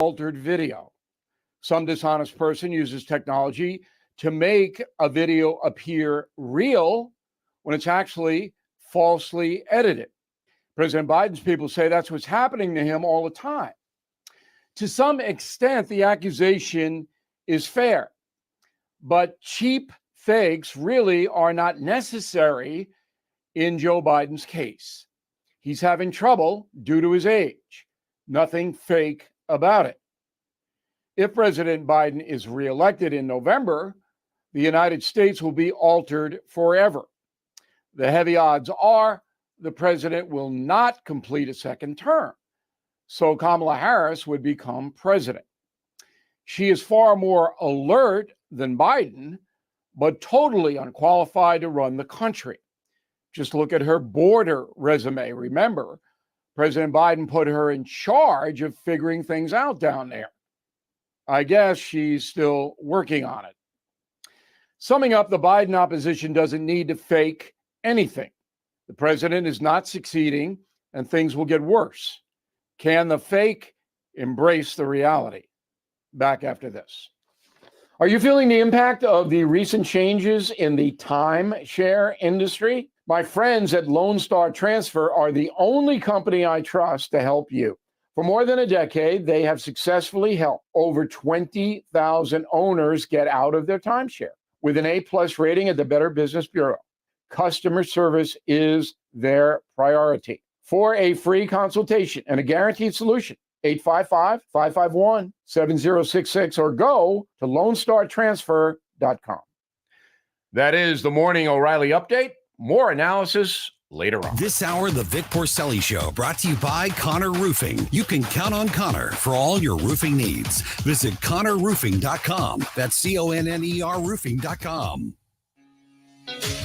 altered video. Some dishonest person uses technology to make a video appear real when it's actually falsely edited. President Biden's people say that's what's happening to him all the time. To some extent, the accusation is fair, but cheap fakes really are not necessary in Joe Biden's case. He's having trouble due to his age. Nothing fake about it. If President Biden is reelected in November, the United States will be altered forever. The heavy odds are the president will not complete a second term, so Kamala Harris would become president. She is far more alert than Biden, but totally unqualified to run the country. Just look at her border resume. Remember, President Biden put her in charge of figuring things out down there. I guess she's still working on it. Summing up, the Biden opposition doesn't need to fake anything. The president is not succeeding, and things will get worse. Can the fake embrace the reality? Back after this. Are you feeling the impact of the recent changes in the timeshare industry? My friends at Lone Star Transfer are the only company I trust to help you. For more than a decade, they have successfully helped over 20,000 owners get out of their timeshare with an A+ rating at the Better Business Bureau. Customer service is their priority. For a free consultation and a guaranteed solution, 855-551-7066 or go to LoneStarTransfer.com. That is the Morning O'Reilly Update. More analysis later on. This hour, the Vic Porcelli Show, brought to you by Connor Roofing. You can count on Connor for all your roofing needs. Visit ConnorRoofing.com. That's CONNER Roofing.com.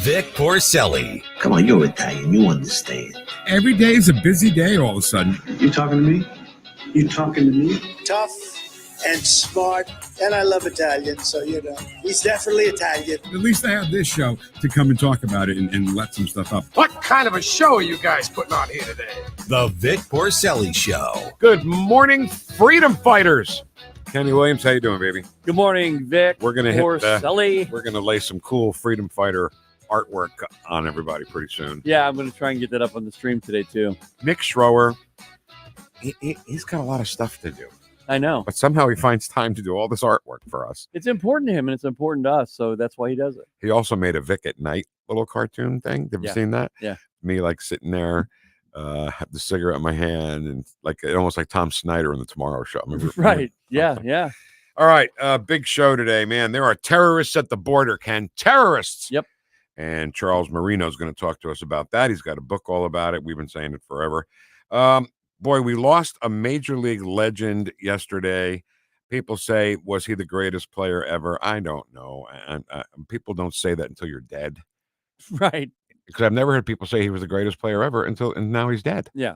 Vic Porcelli. Come on, you're Italian. You understand. Every day is a busy day all of a sudden. You talking to me? You talking to me? Tough and smart, and I love Italian, so, he's definitely Italian. At least I have this show to come and talk about it and let some stuff up. What kind of a show are you guys putting on here today? The Vic Porcelli Show. Good morning, freedom fighters. Kenny Williams, how you doing, baby? Good morning, Vic. We're gonna Porcelli. We're gonna lay some cool freedom fighter artwork on everybody pretty soon. Yeah, I'm gonna try and get that up on the stream today too. Nick Schroer, he's got a lot of stuff to do. I know, but somehow he finds time to do all this artwork for us. It's important to him, and it's important to us, so that's why he does it. He also made a Vic at Night little cartoon thing. Have you seen that? Yeah. Me like sitting there, have the cigarette in my hand, and like almost like Tom Snyder in the Tomorrow Show. Right? Yeah. Yeah. All right, big show today, man. There are terrorists at the border, Ken. Terrorists. Yep. And Charles Marino is going to talk to us about that. He's got a book all about it. We've been saying it forever. Boy, we lost a major league legend yesterday. People say, was he the greatest player ever? I don't know. And people don't say that until you're dead. Right. Because I've never heard people say he was the greatest player ever and now he's dead. Yeah.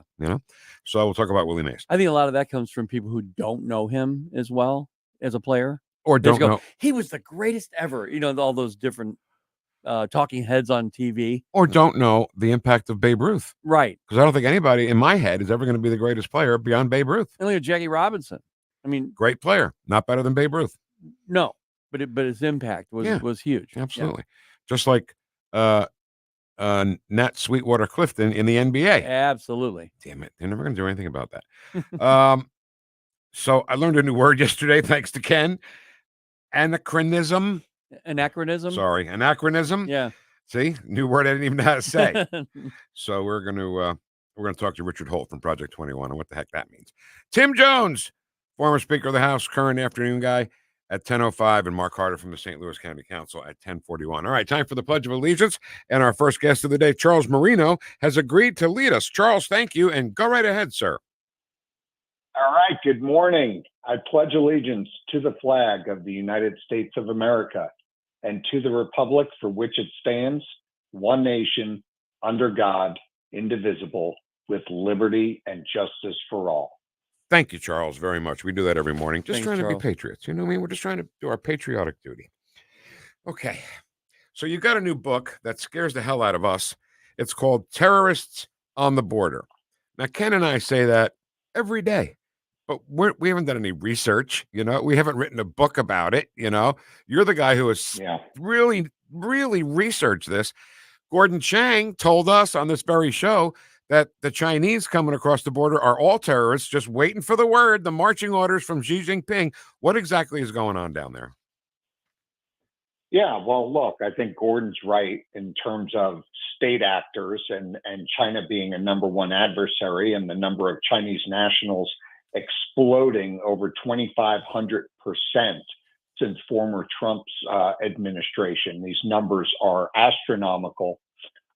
So we'll talk about Willie Mays. I think a lot of that comes from people who don't know him as well as a player. Or don't know. He was the greatest ever. All those different talking heads on TV. Or don't know the impact of Babe Ruth. Right. Because I don't think anybody in my head is ever going to be the greatest player beyond Babe Ruth. And look at Jackie Robinson. Great player. Not better than Babe Ruth. No, but his impact was huge. Absolutely. Yeah. Just like Nat Sweetwater Clifton in the NBA. Absolutely. Damn it. They're never going to do anything about that. So I learned a new word yesterday, thanks to Ken. Anachronism. Anachronism? Sorry, anachronism. Yeah. See, new word I didn't even know how to say. So we're going to talk to Richard Holt from Project 21 and what the heck that means. Tim Jones, former Speaker of the House, current afternoon guy at 10:05, and Mark Harder from the St. Louis County Council at 10:41. All right, time for the Pledge of Allegiance. And our first guest of the day, Charles Marino, has agreed to lead us. Charles, thank you, and go right ahead, sir. All right, good morning. I pledge allegiance to the flag of the United States of America and to the republic for which it stands, one nation, under God, indivisible, with liberty and justice for all. Thank you, Charles, very much. We do that every morning. Just trying to be Charles. patriots. You know what I mean? We're just trying to do our patriotic duty. Okay. So you've got a new book that scares the hell out of us. It's called Terrorists on the Border. Now, Ken and I say that every day, but we haven't done any research. We haven't written a book about it. You're the guy who has really, really researched this. Gordon Chang told us on this very show that the Chinese coming across the border are all terrorists, just waiting for the word, the marching orders from Xi Jinping. What exactly is going on down there? Yeah, well, look, I think Gordon's right in terms of state actors and China being a number one adversary, and the number of Chinese nationals exploding over 2,500% since former Trump's administration. These numbers are astronomical.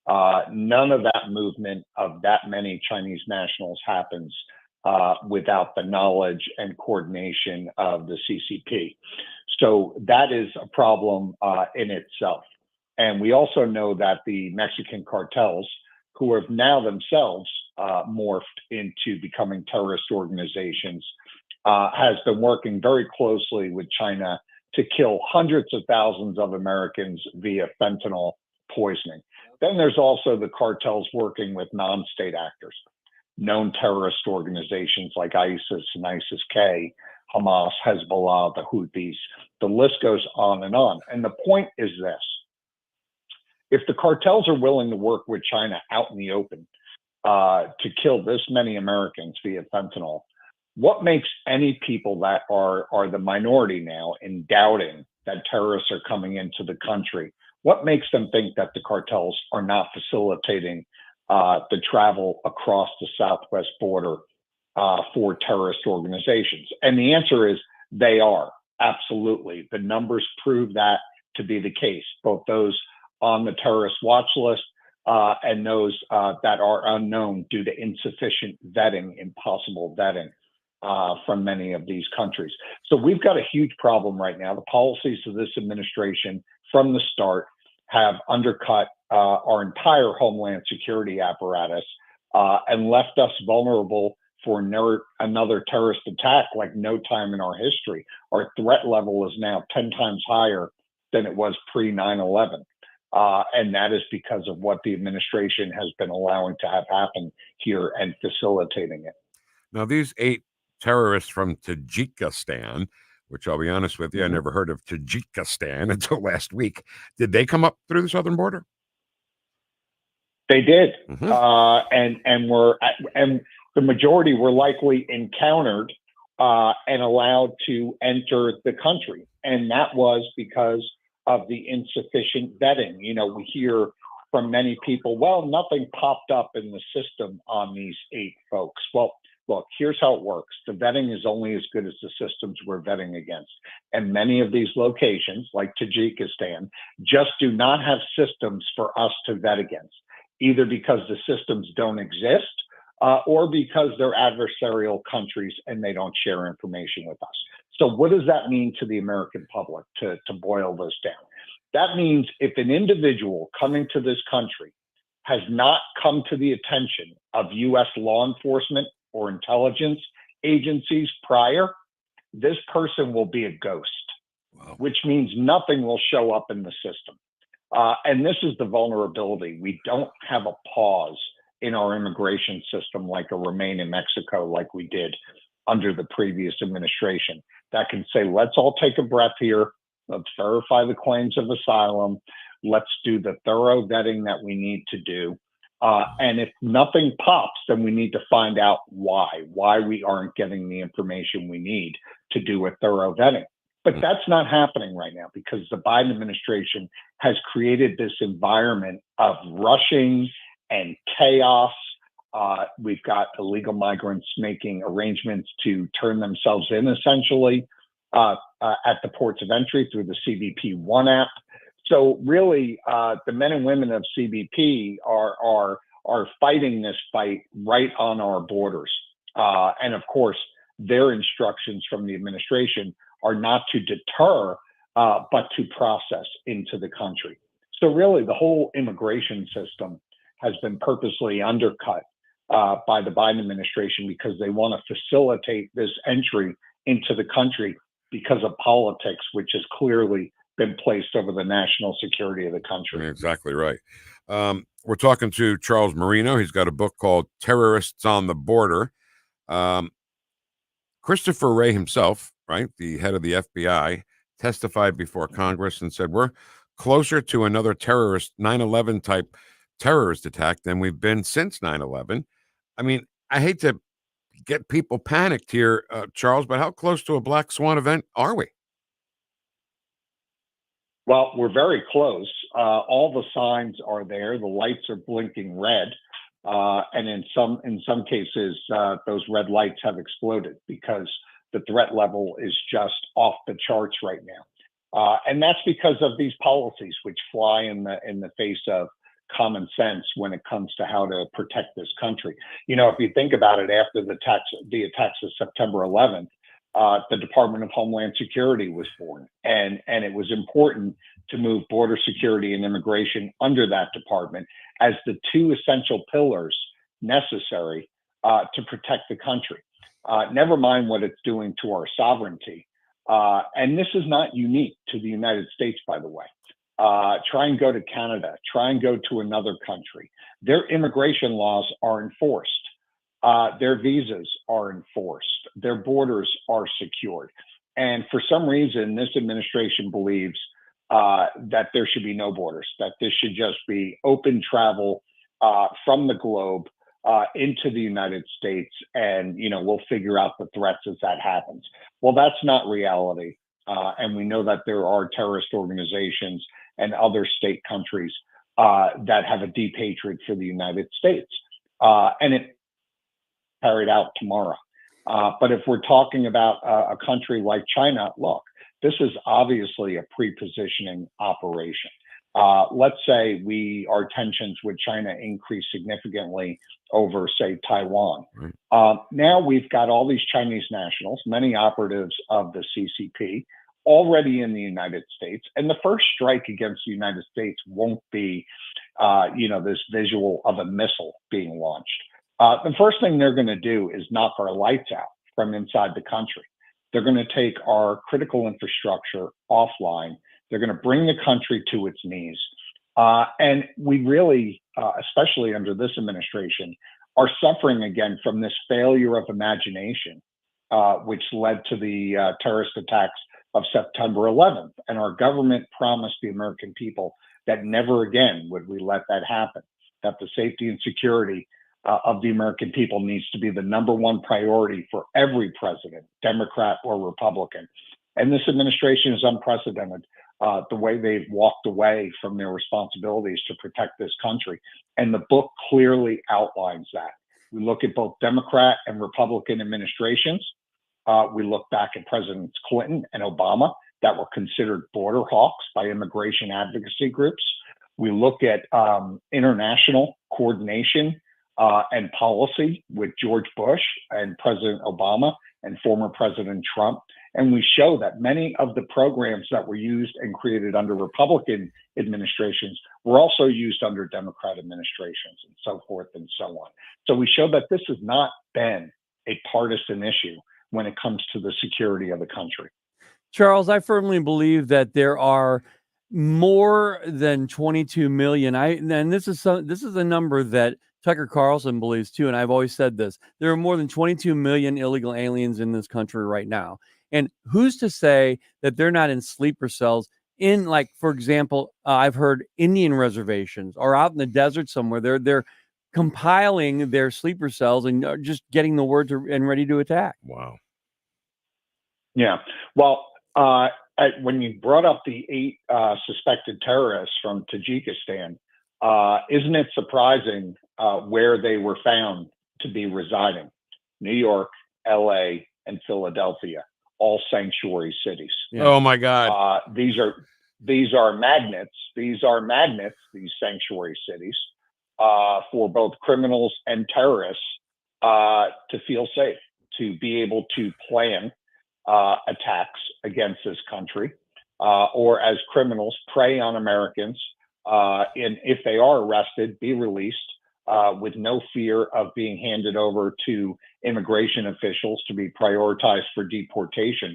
None of that movement of that many Chinese nationals happens without the knowledge and coordination of the CCP. So that is a problem in itself. And we also know that the Mexican cartels, who have now themselves morphed into becoming terrorist organizations, has been working very closely with China to kill hundreds of thousands of Americans via fentanyl poisoning. Then there's also the cartels working with non-state actors, known terrorist organizations like ISIS and ISIS-K, Hamas, Hezbollah, the Houthis. The list goes on. And the point is this. If the cartels are willing to work with China out in the open to kill this many Americans via fentanyl, what makes any people that are the minority now in doubting that terrorists are coming into the country, what makes them think that the cartels are not facilitating the travel across the southwest border for terrorist organizations? And the answer is they are, absolutely. The numbers prove that to be the case, both those on the terrorist watch list and those that are unknown due to insufficient vetting, impossible vetting from many of these countries. So we've got a huge problem right now. The policies of this administration from the start have undercut our entire homeland security apparatus and left us vulnerable for another terrorist attack like no time in our history. Our threat level is now 10 times higher than it was pre 9/11. And that is because of what the administration has been allowing to have happen here and facilitating it. Now, these 8 terrorists from Tajikistan, which I'll be honest with you, I never heard of Tajikistan until last week. Did they come up through the southern border? They did. And the majority were likely encountered and allowed to enter the country. And that was because of the insufficient vetting. We hear from many people, well, nothing popped up in the system on these 8 folks. Well, look, here's how it works. The vetting is only as good as the systems we're vetting against. And many of these locations, like Tajikistan, just do not have systems for us to vet against, either because the systems don't exist or because they're adversarial countries and they don't share information with us. So what does that mean to the American public, to boil this down? That means if an individual coming to this country has not come to the attention of U.S. law enforcement or intelligence agencies prior, this person will be a ghost, which means nothing will show up in the system. And this is the vulnerability. We don't have a pause in our immigration system like a Remain in Mexico, like we did under the previous administration, that can say, let's all take a breath here. Let's verify the claims of asylum. Let's do the thorough vetting that we need to do. And if nothing pops, then we need to find out why we aren't getting the information we need to do a thorough vetting. But that's not happening right now because the Biden administration has created this environment of rushing and chaos. We've got illegal migrants making arrangements to turn themselves in, essentially, at the ports of entry through the CBP One app. So really, the men and women of CBP are fighting this fight right on our borders. And of course, their instructions from the administration are not to deter, but to process into the country. So really, the whole immigration system has been purposely undercut by the Biden administration because they want to facilitate this entry into the country because of politics, which has clearly been placed over the national security of the country. Exactly right. We're talking to Charles Marino. He's got a book called Terrorists on the Border. Christopher Wray himself, right, the head of the FBI, testified before Congress and said, we're closer to another terrorist 9/11 type terrorist attack than we've been since 9/11. I mean, I hate to get people panicked here, Charles, but how close to a black swan event are we? Well, we're very close. All the signs are there. The lights are blinking red. And in some cases, those red lights have exploded because the threat level is just off the charts right now. And that's because of these policies, which fly in the face of common sense when it comes to how to protect this country. You know, if you think about it, after the attacks of September 11th, the Department of Homeland Security was born, and it was important to move border security and immigration under that department as the two essential pillars necessary to protect the country. Never mind what it's doing to our sovereignty. And this is not unique to the United States, by the way. Try and go to Canada, try and go to another country. Their immigration laws are enforced. Their visas are enforced. Their borders are secured. And for some reason, this administration believes that there should be no borders, that this should just be open travel from the globe into the United States. And, you know, we'll figure out the threats as that happens. Well, that's not reality. And we know that there are terrorist organizations and other state countries that have a deep hatred for the United States. And it carried out tomorrow. But if we're talking about a country like China, look, this is obviously a pre-positioning operation. Let's say our tensions with China increase significantly over, say, Taiwan. Right. Now we've got all these Chinese nationals, many operatives of the CCP, already in the United States. And the first strike against the United States won't be, this visual of a missile being launched. The first thing they're going to do is knock our lights out from inside the country. They're going to take our critical infrastructure offline. They're going to bring the country to its knees. And we really, especially under this administration, are suffering again from this failure of imagination, which led to the terrorist attacks of September 11th. And our government promised the American people that never again would we let that happen, that the safety and security of the American people needs to be the number one priority for every president, Democrat or Republican. And this administration is unprecedented, the way they've walked away from their responsibilities to protect this country. And the book clearly outlines that. We look at both Democrat and Republican administrations. We look back at Presidents Clinton and Obama that were considered border hawks by immigration advocacy groups. We look at international coordination and policy with George Bush and President Obama and former President Trump. And we show that many of the programs that were used and created under Republican administrations were also used under Democrat administrations and so forth and so on. So we show that this has not been a partisan issue when it comes to the security of the country. Charles, I firmly believe that there are more than 22 million. And this is a number that Tucker Carlson believes too, and I've always said this. There are more than 22 million illegal aliens in this country right now. And who's to say that they're not in sleeper cells in, like, for example, I've heard Indian reservations or out in the desert somewhere. They're compiling their sleeper cells and just getting the word and ready to attack. Wow. Yeah. Well, when you brought up the 8 suspected terrorists from Tajikistan, isn't it surprising where they were found to be residing? New York, LA, and Philadelphia, all sanctuary cities. Yeah. Oh my God. These are magnets. These sanctuary cities, for both criminals and terrorists to feel safe, to be able to plan attacks against this country, or as criminals prey on Americans, and if they are arrested, be released with no fear of being handed over to immigration officials to be prioritized for deportation.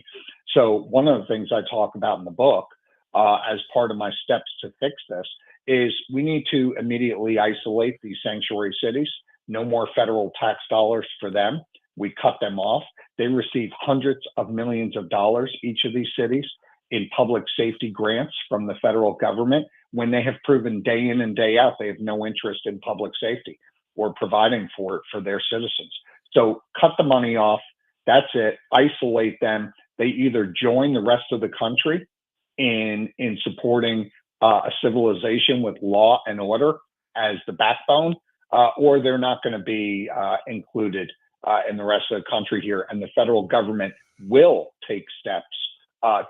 So one of the things I talk about in the book as part of my steps to fix this is we need to immediately isolate these sanctuary cities. No more federal tax dollars for them. We cut them off. They receive hundreds of millions of dollars, each of these cities, in public safety grants from the federal government, when they have proven day in and day out they have no interest in public safety or providing for it for their citizens. So cut the money off. That's it. Isolate them. They either join the rest of the country in supporting a civilization with law and order as the backbone, or they're not going to be included in the rest of the country here. And the federal government will take steps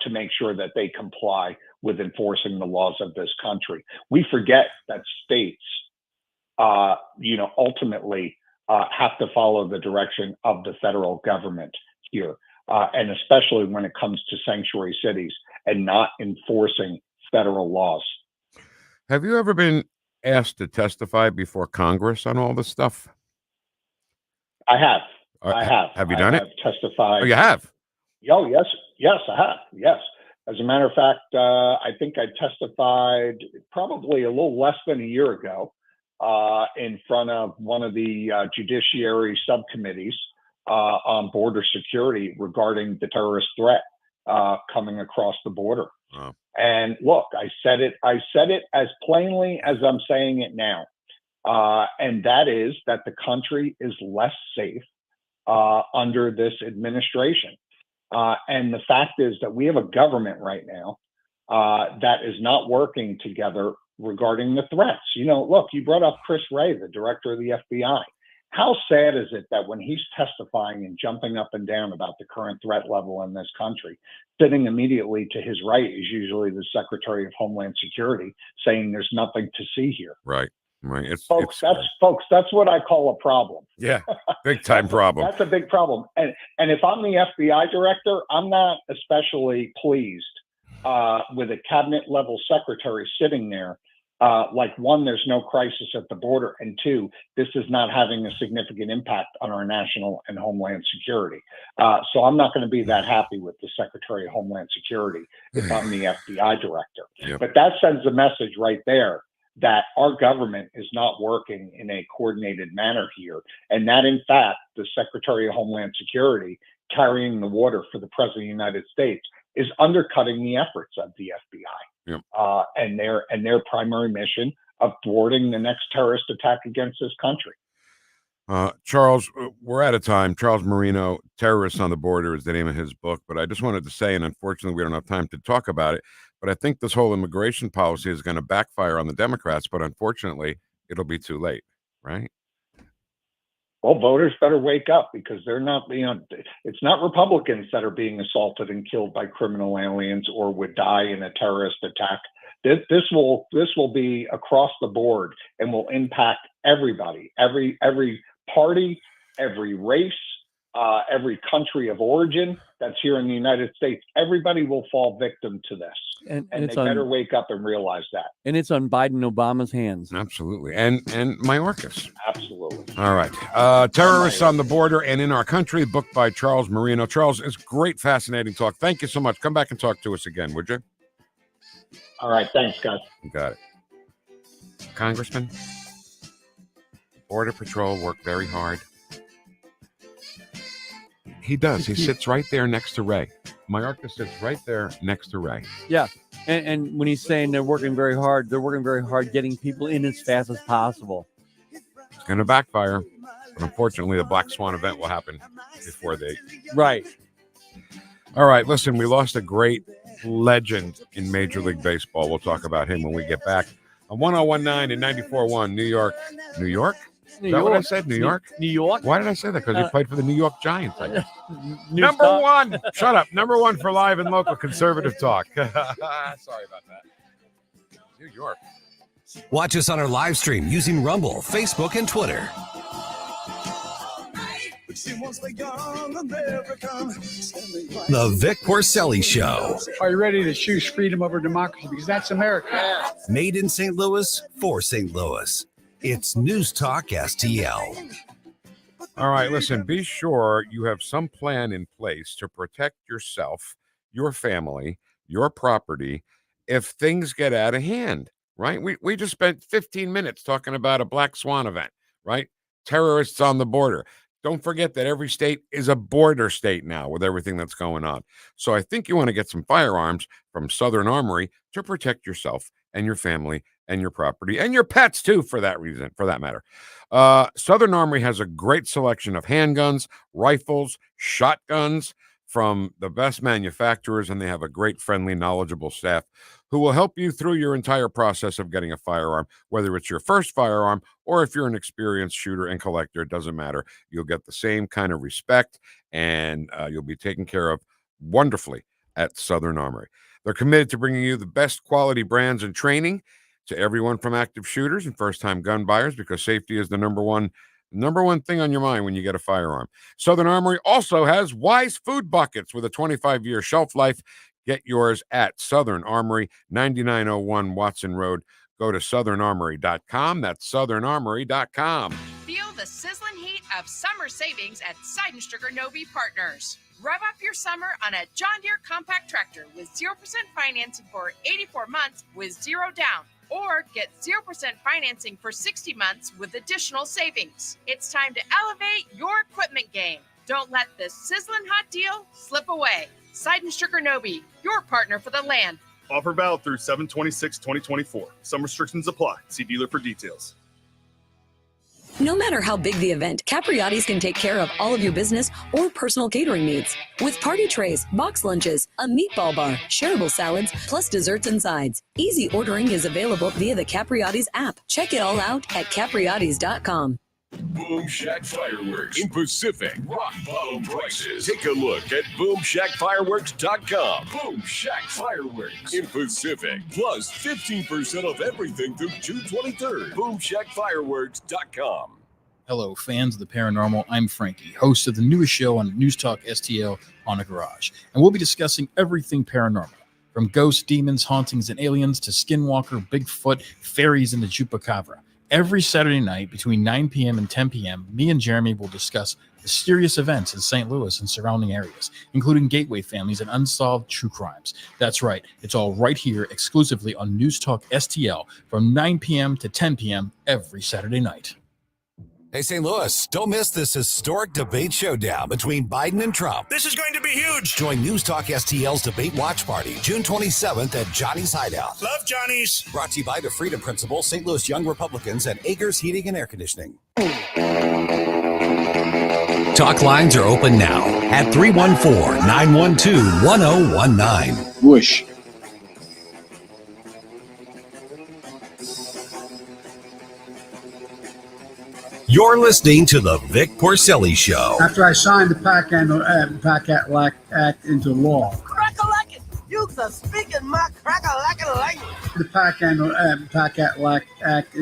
to make sure that they comply with enforcing the laws of this country. We forget that states, ultimately have to follow the direction of the federal government here, and especially when it comes to sanctuary cities and not enforcing federal laws. Have you ever been asked to testify before Congress on all this stuff? I have. I have. Have you done it? Testified. Oh, you have? Oh, yes. Yes, I have. Yes. As a matter of fact, I think I testified probably a little less than a year ago in front of one of the judiciary subcommittees on border security regarding the terrorist threat coming across the border. Oh. And look, I said it as plainly as I'm saying it now. And that is that the country is less safe under this administration. And the fact is that we have a government right now that is not working together regarding the threats. Look, you brought up Chris Wray, the director of the FBI. How sad is it that when he's testifying and jumping up and down about the current threat level in this country, sitting immediately to his right is usually the Secretary of Homeland Security saying there's nothing to see here. Right. Folks, that's what I call a problem. Yeah, big time problem. That's a big problem. And if I'm the FBI director, I'm not especially pleased with a cabinet level secretary sitting there. Like, one, there's no crisis at the border, and two, this is not having a significant impact on our national and homeland security. So I'm not going to be that happy with the Secretary of Homeland Security if I'm the FBI director. Yep. But that sends a message right there that our government is not working in a coordinated manner here, and that, in fact, the Secretary of Homeland Security carrying the water for the President of the United States is undercutting the efforts of the FBI. Yep. And their primary mission of thwarting the next terrorist attack against this country. Charles, we're out of time. Charles Marino, Terrorists on the Border is the name of his book. But I just wanted to say, and unfortunately we don't have time to talk about it, but I think this whole immigration policy is going to backfire on the Democrats, but unfortunately it'll be too late, right? Well, voters better wake up, because they're not, it's not Republicans that are being assaulted and killed by criminal aliens or would die in a terrorist attack. This will be across the board and will impact everybody, every party, every race, every country of origin that's here in the United States. Everybody will fall victim to this. And they better wake up and realize that. And it's on Biden Obama's hands. Absolutely. And Mayorkas. Absolutely. All right. Terrorists on the Border and in Our Country, book by Charles Marino. Charles, it's great, fascinating talk. Thank you so much. Come back and talk to us again, would you? All right. Thanks, guys. You got it. Congressman, Border Patrol work very hard. He does. He sits right there next to Ray. Mayorkas sits right there next to Ray. Yeah. And when he's saying they're working very hard getting people in as fast as possible. It's going to backfire. But unfortunately, the Black Swan event will happen before they... Right. All right. Listen, we lost a great legend in Major League Baseball. We'll talk about him when we get back. On 1019 and 94.1, New York. New York? Is that what I said? New York? New York? Why did I say that? Because he played for the New York Giants, I guess. Number one. Shut up. Number one for live and local conservative talk. Sorry about that. New York. Watch us on our live stream using Rumble, Facebook, and Twitter. The Vic Porcelli Show. Are you ready to choose freedom over democracy? Because that's America. Made in St. Louis for St. Louis. It's News Talk STL. All right, listen, be sure you have some plan in place to protect yourself, your family, your property if things get out of hand, right? We just spent 15 minutes talking about a Black Swan event, right? Terrorists on the border. don't forget that every state is a border state now with everything that's going on. So I think you want to get some firearms from Southern Armory to protect yourself and your family and your property and your pets too, for that reason, for that matter. Southern Armory has a great selection of handguns, rifles, shotguns from the best manufacturers, and they have a great, friendly, knowledgeable staff who will help you through your entire process of getting a firearm, whether it's your first firearm or if you're an experienced shooter and collector. It doesn't matter. You'll get the same kind of respect, and you'll be taken care of wonderfully at Southern Armory. They're committed to bringing you the best quality brands and training to everyone from active shooters and first-time gun buyers, because safety is the number one thing on your mind when you get a firearm. Southern Armory also has Wise Food Buckets with a 25-year shelf life. Get yours at Southern Armory, 9901 Watson Road. Go to southernarmory.com. That's southernarmory.com. Feel the sizzling heat of summer savings at Side & Sugar Novi Partners. Rev up your summer on a John Deere compact tractor with 0% financing for 84 months with zero down. Or get 0% financing for 60 months with additional savings. It's time to elevate your equipment game. Don't let this sizzling hot deal slip away. Side & Sugar Novi, your partner for the land. Offer valid through 7/26/2024. Some restrictions apply. See dealer for details. No matter how big the event, Capriotti's can take care of all of your business or personal catering needs. With party trays, box lunches, a meatball bar, shareable salads, plus desserts and sides. Easy ordering is available via the Capriotti's app. Check it all out at capriottis.com. Boom Shack Fireworks in Pacific. Rock bottom prices. Take a look at boomshackfireworks.com. Boom Shack Fireworks in Pacific. Plus 15% off everything through June 23rd. Boomshackfireworks.com. Hello, fans of the paranormal. I'm Frankie, host of the newest show on NewstalkSTL on a Garage. And we'll be discussing everything paranormal, from ghosts, demons, hauntings, and aliens to Skinwalker, Bigfoot, fairies, and the Chupacabra. Every Saturday night between 9 p.m. and 10 p.m., me and Jeremy will discuss mysterious events in St. Louis and surrounding areas, including gateway families and unsolved true crimes. That's right. It's all right here exclusively on Newstalk STL from 9 p.m. to 10 p.m. every Saturday night. Hey, St. Louis, don't miss this historic debate showdown between Biden and Trump. This is going to be huge. Join Newstalk STL's Debate Watch Party, June 27th at Johnny's Hideout. Love Johnny's. Brought to you by the Freedom Principal, St. Louis Young Republicans, and Agers Heating and Air Conditioning. Talk lines are open now at 314-912-1019. Whoosh. You're listening to the Vic Porcelli Show. After I signed the PACT Act into law. Crack-a-lackin', you are speaking my crack-a-lackin' language. The PACT Act.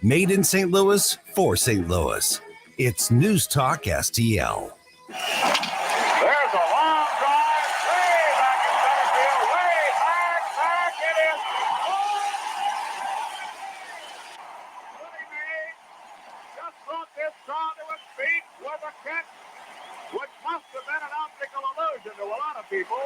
Made in St. Louis for St. Louis. It's Newstalk STL. There's a long drive way back in center field, way back, it is. Willie Mays just thought this saw to his feet with a catch, which must have been an optical illusion to a lot of people.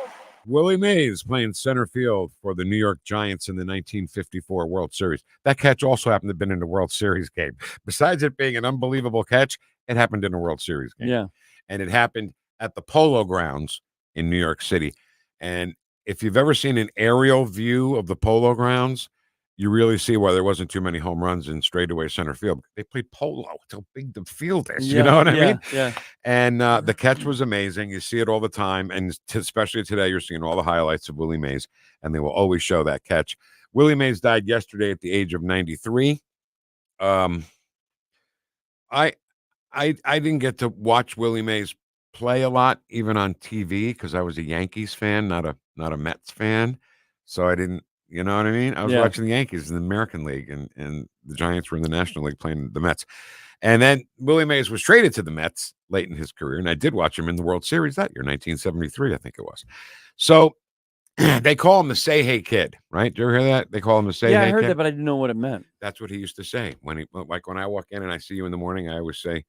Willie Mays playing center field for the New York Giants in the 1954 World Series. That catch also happened to have been in the World Series game. Besides it being an unbelievable catch, it happened in a World Series game. Yeah. And it happened at the Polo Grounds in New York City. And if you've ever seen an aerial view of the Polo Grounds, you really see why there wasn't too many home runs in straightaway center field. They played polo. It's how big the field is. You know what I mean? Yeah. And the catch was amazing. You see it all the time. And especially today, you're seeing all the highlights of Willie Mays, and they will always show that catch. Willie Mays died yesterday at the age of 93. I didn't get to watch Willie Mays play a lot, even on TV, because I was a Yankees fan, not a Mets fan. So I didn't, you know what I mean? I was watching the Yankees in the American League, and the Giants were in the National League playing the Mets. And then Willie Mays was traded to the Mets late in his career, and I did watch him in the World Series that year, 1973, I think it was. So they call him the Say Hey Kid, right? Did you ever hear that? They call him the Say Hey Kid. Yeah, I heard that, but I didn't know what it meant. That's what he used to say when I walk in and I see you in the morning. I always say,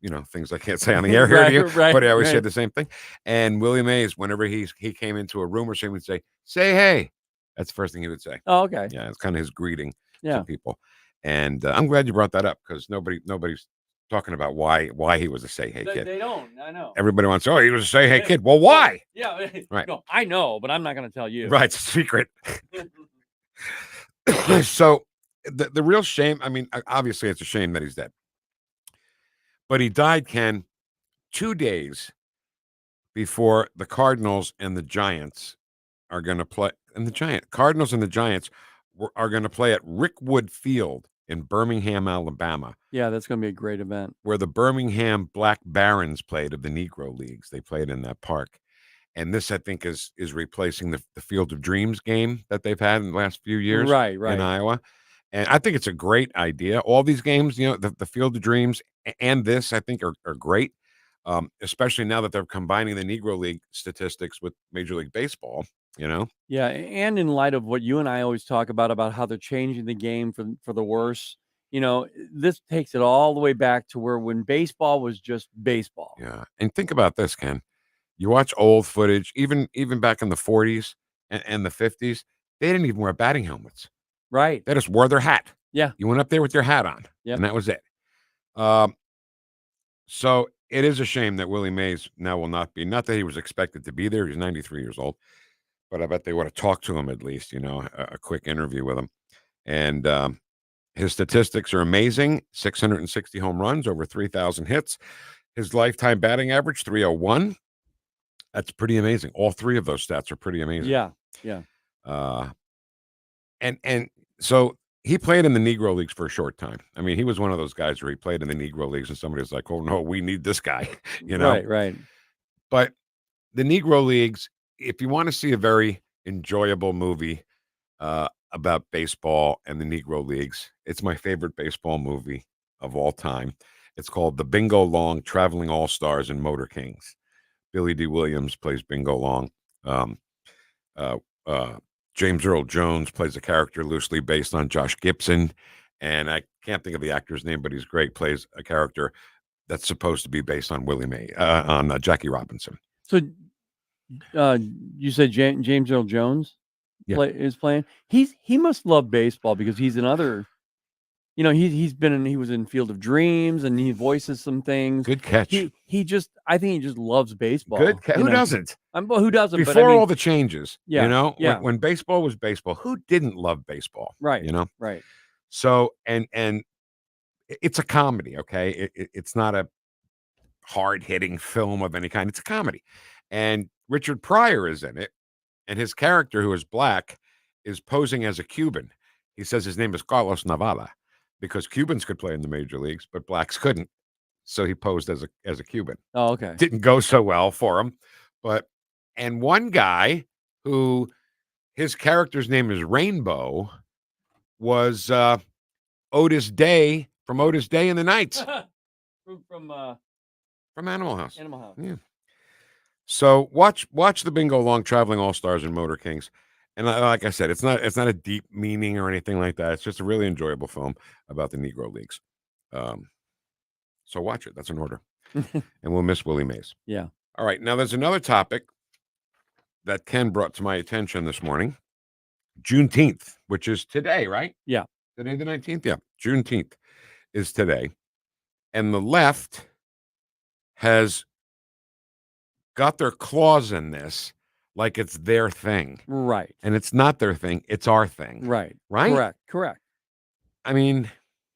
you know, things I can't say on the air here to you, but I always say the same thing. And Willie Mays, whenever he came into a room or something, would say, "Say hey." That's the first thing he would say. Oh, okay. Yeah, it's kind of his greeting to people. And I'm glad you brought that up, because nobody's talking about why he was a say hey kid. They don't. I know. Everybody wants, he was a say hey kid. Well, why? Yeah. Right. No, I know, but I'm not going to tell you. Right. It's a secret. So the real shame, I mean, obviously it's a shame that he's dead. But he died, Ken, 2 days before the Cardinals and the Giants are going to play. And the Cardinals and the Giants are going to play at Rickwood Field in Birmingham, Alabama. Yeah, that's going to be a great event. Where the Birmingham Black Barons played of the Negro Leagues. They played in that park. And this, I think, is replacing the Field of Dreams game that they've had in the last few years in Iowa. And I think it's a great idea. All these games, the Field of Dreams and this, I think, are great, especially now that they're combining the Negro League statistics with Major League Baseball, Yeah, and in light of what you and I always talk about how they're changing the game for the worse, this takes it all the way back to where when baseball was just baseball. Yeah, and think about this, Ken. You watch old footage, even back in the 40s and the 50s, they didn't even wear batting helmets. Right. They just wore their hat. Yeah. You went up there with your hat on, and that was it. So it is a shame that Willie Mays now will not be. Not that he was expected to be there. He's 93 years old. But I bet they would have talked to him at least, a quick interview with him. And his statistics are amazing. 660 home runs, over 3,000 hits. His lifetime batting average, 301. That's pretty amazing. All three of those stats are pretty amazing. Yeah, yeah. And so he played in the Negro Leagues for a short time. I mean, he was one of those guys where he played in the Negro Leagues and somebody was like, oh, no, we need this guy, Right. But the Negro Leagues, if you want to see a very enjoyable movie about baseball and the Negro Leagues, it's my favorite baseball movie of all time. It's called The Bingo Long Traveling All-Stars and Motor Kings. Billy D. Williams plays Bingo Long. James Earl Jones plays a character loosely based on Josh Gibson. And I can't think of the actor's name, but he's great. Plays a character that's supposed to be based on on Jackie Robinson. So you said James Earl Jones is playing. He must love baseball because he's another. He was in Field of Dreams and he voices some things. Good catch. I think he just loves baseball. Good catch. Who doesn't? Who doesn't? Before all the changes, Yeah. when baseball was baseball, who didn't love baseball? Right. Right. So, and it's a comedy. Okay. It's not a hard hitting film of any kind. It's a comedy. And Richard Pryor is in it. And his character, who is black, is posing as a Cuban. He says his name is Carlos Navarra, because Cubans could play in the major leagues, but blacks couldn't. So he posed as a Cuban. Oh, okay. Didn't go so well for him. And one guy who his character's name is Rainbow was Otis Day from Otis Day and the Knights. From Animal House. Animal House. Yeah. So watch the Bingo Long Traveling All-Stars and Motor Kings. And like I said, it's not a deep meaning or anything like that. It's just a really enjoyable film about the Negro Leagues. So watch it. That's an order. And we'll miss Willie Mays. Yeah. All right. Now there's another topic that Ken brought to my attention this morning. Juneteenth, which is today, right? Yeah. Today the 19th? Yeah. Juneteenth is today. And the left has got their claws in this like it's their thing. Right. And it's not their thing. It's our thing. Right. Right? Correct. I mean,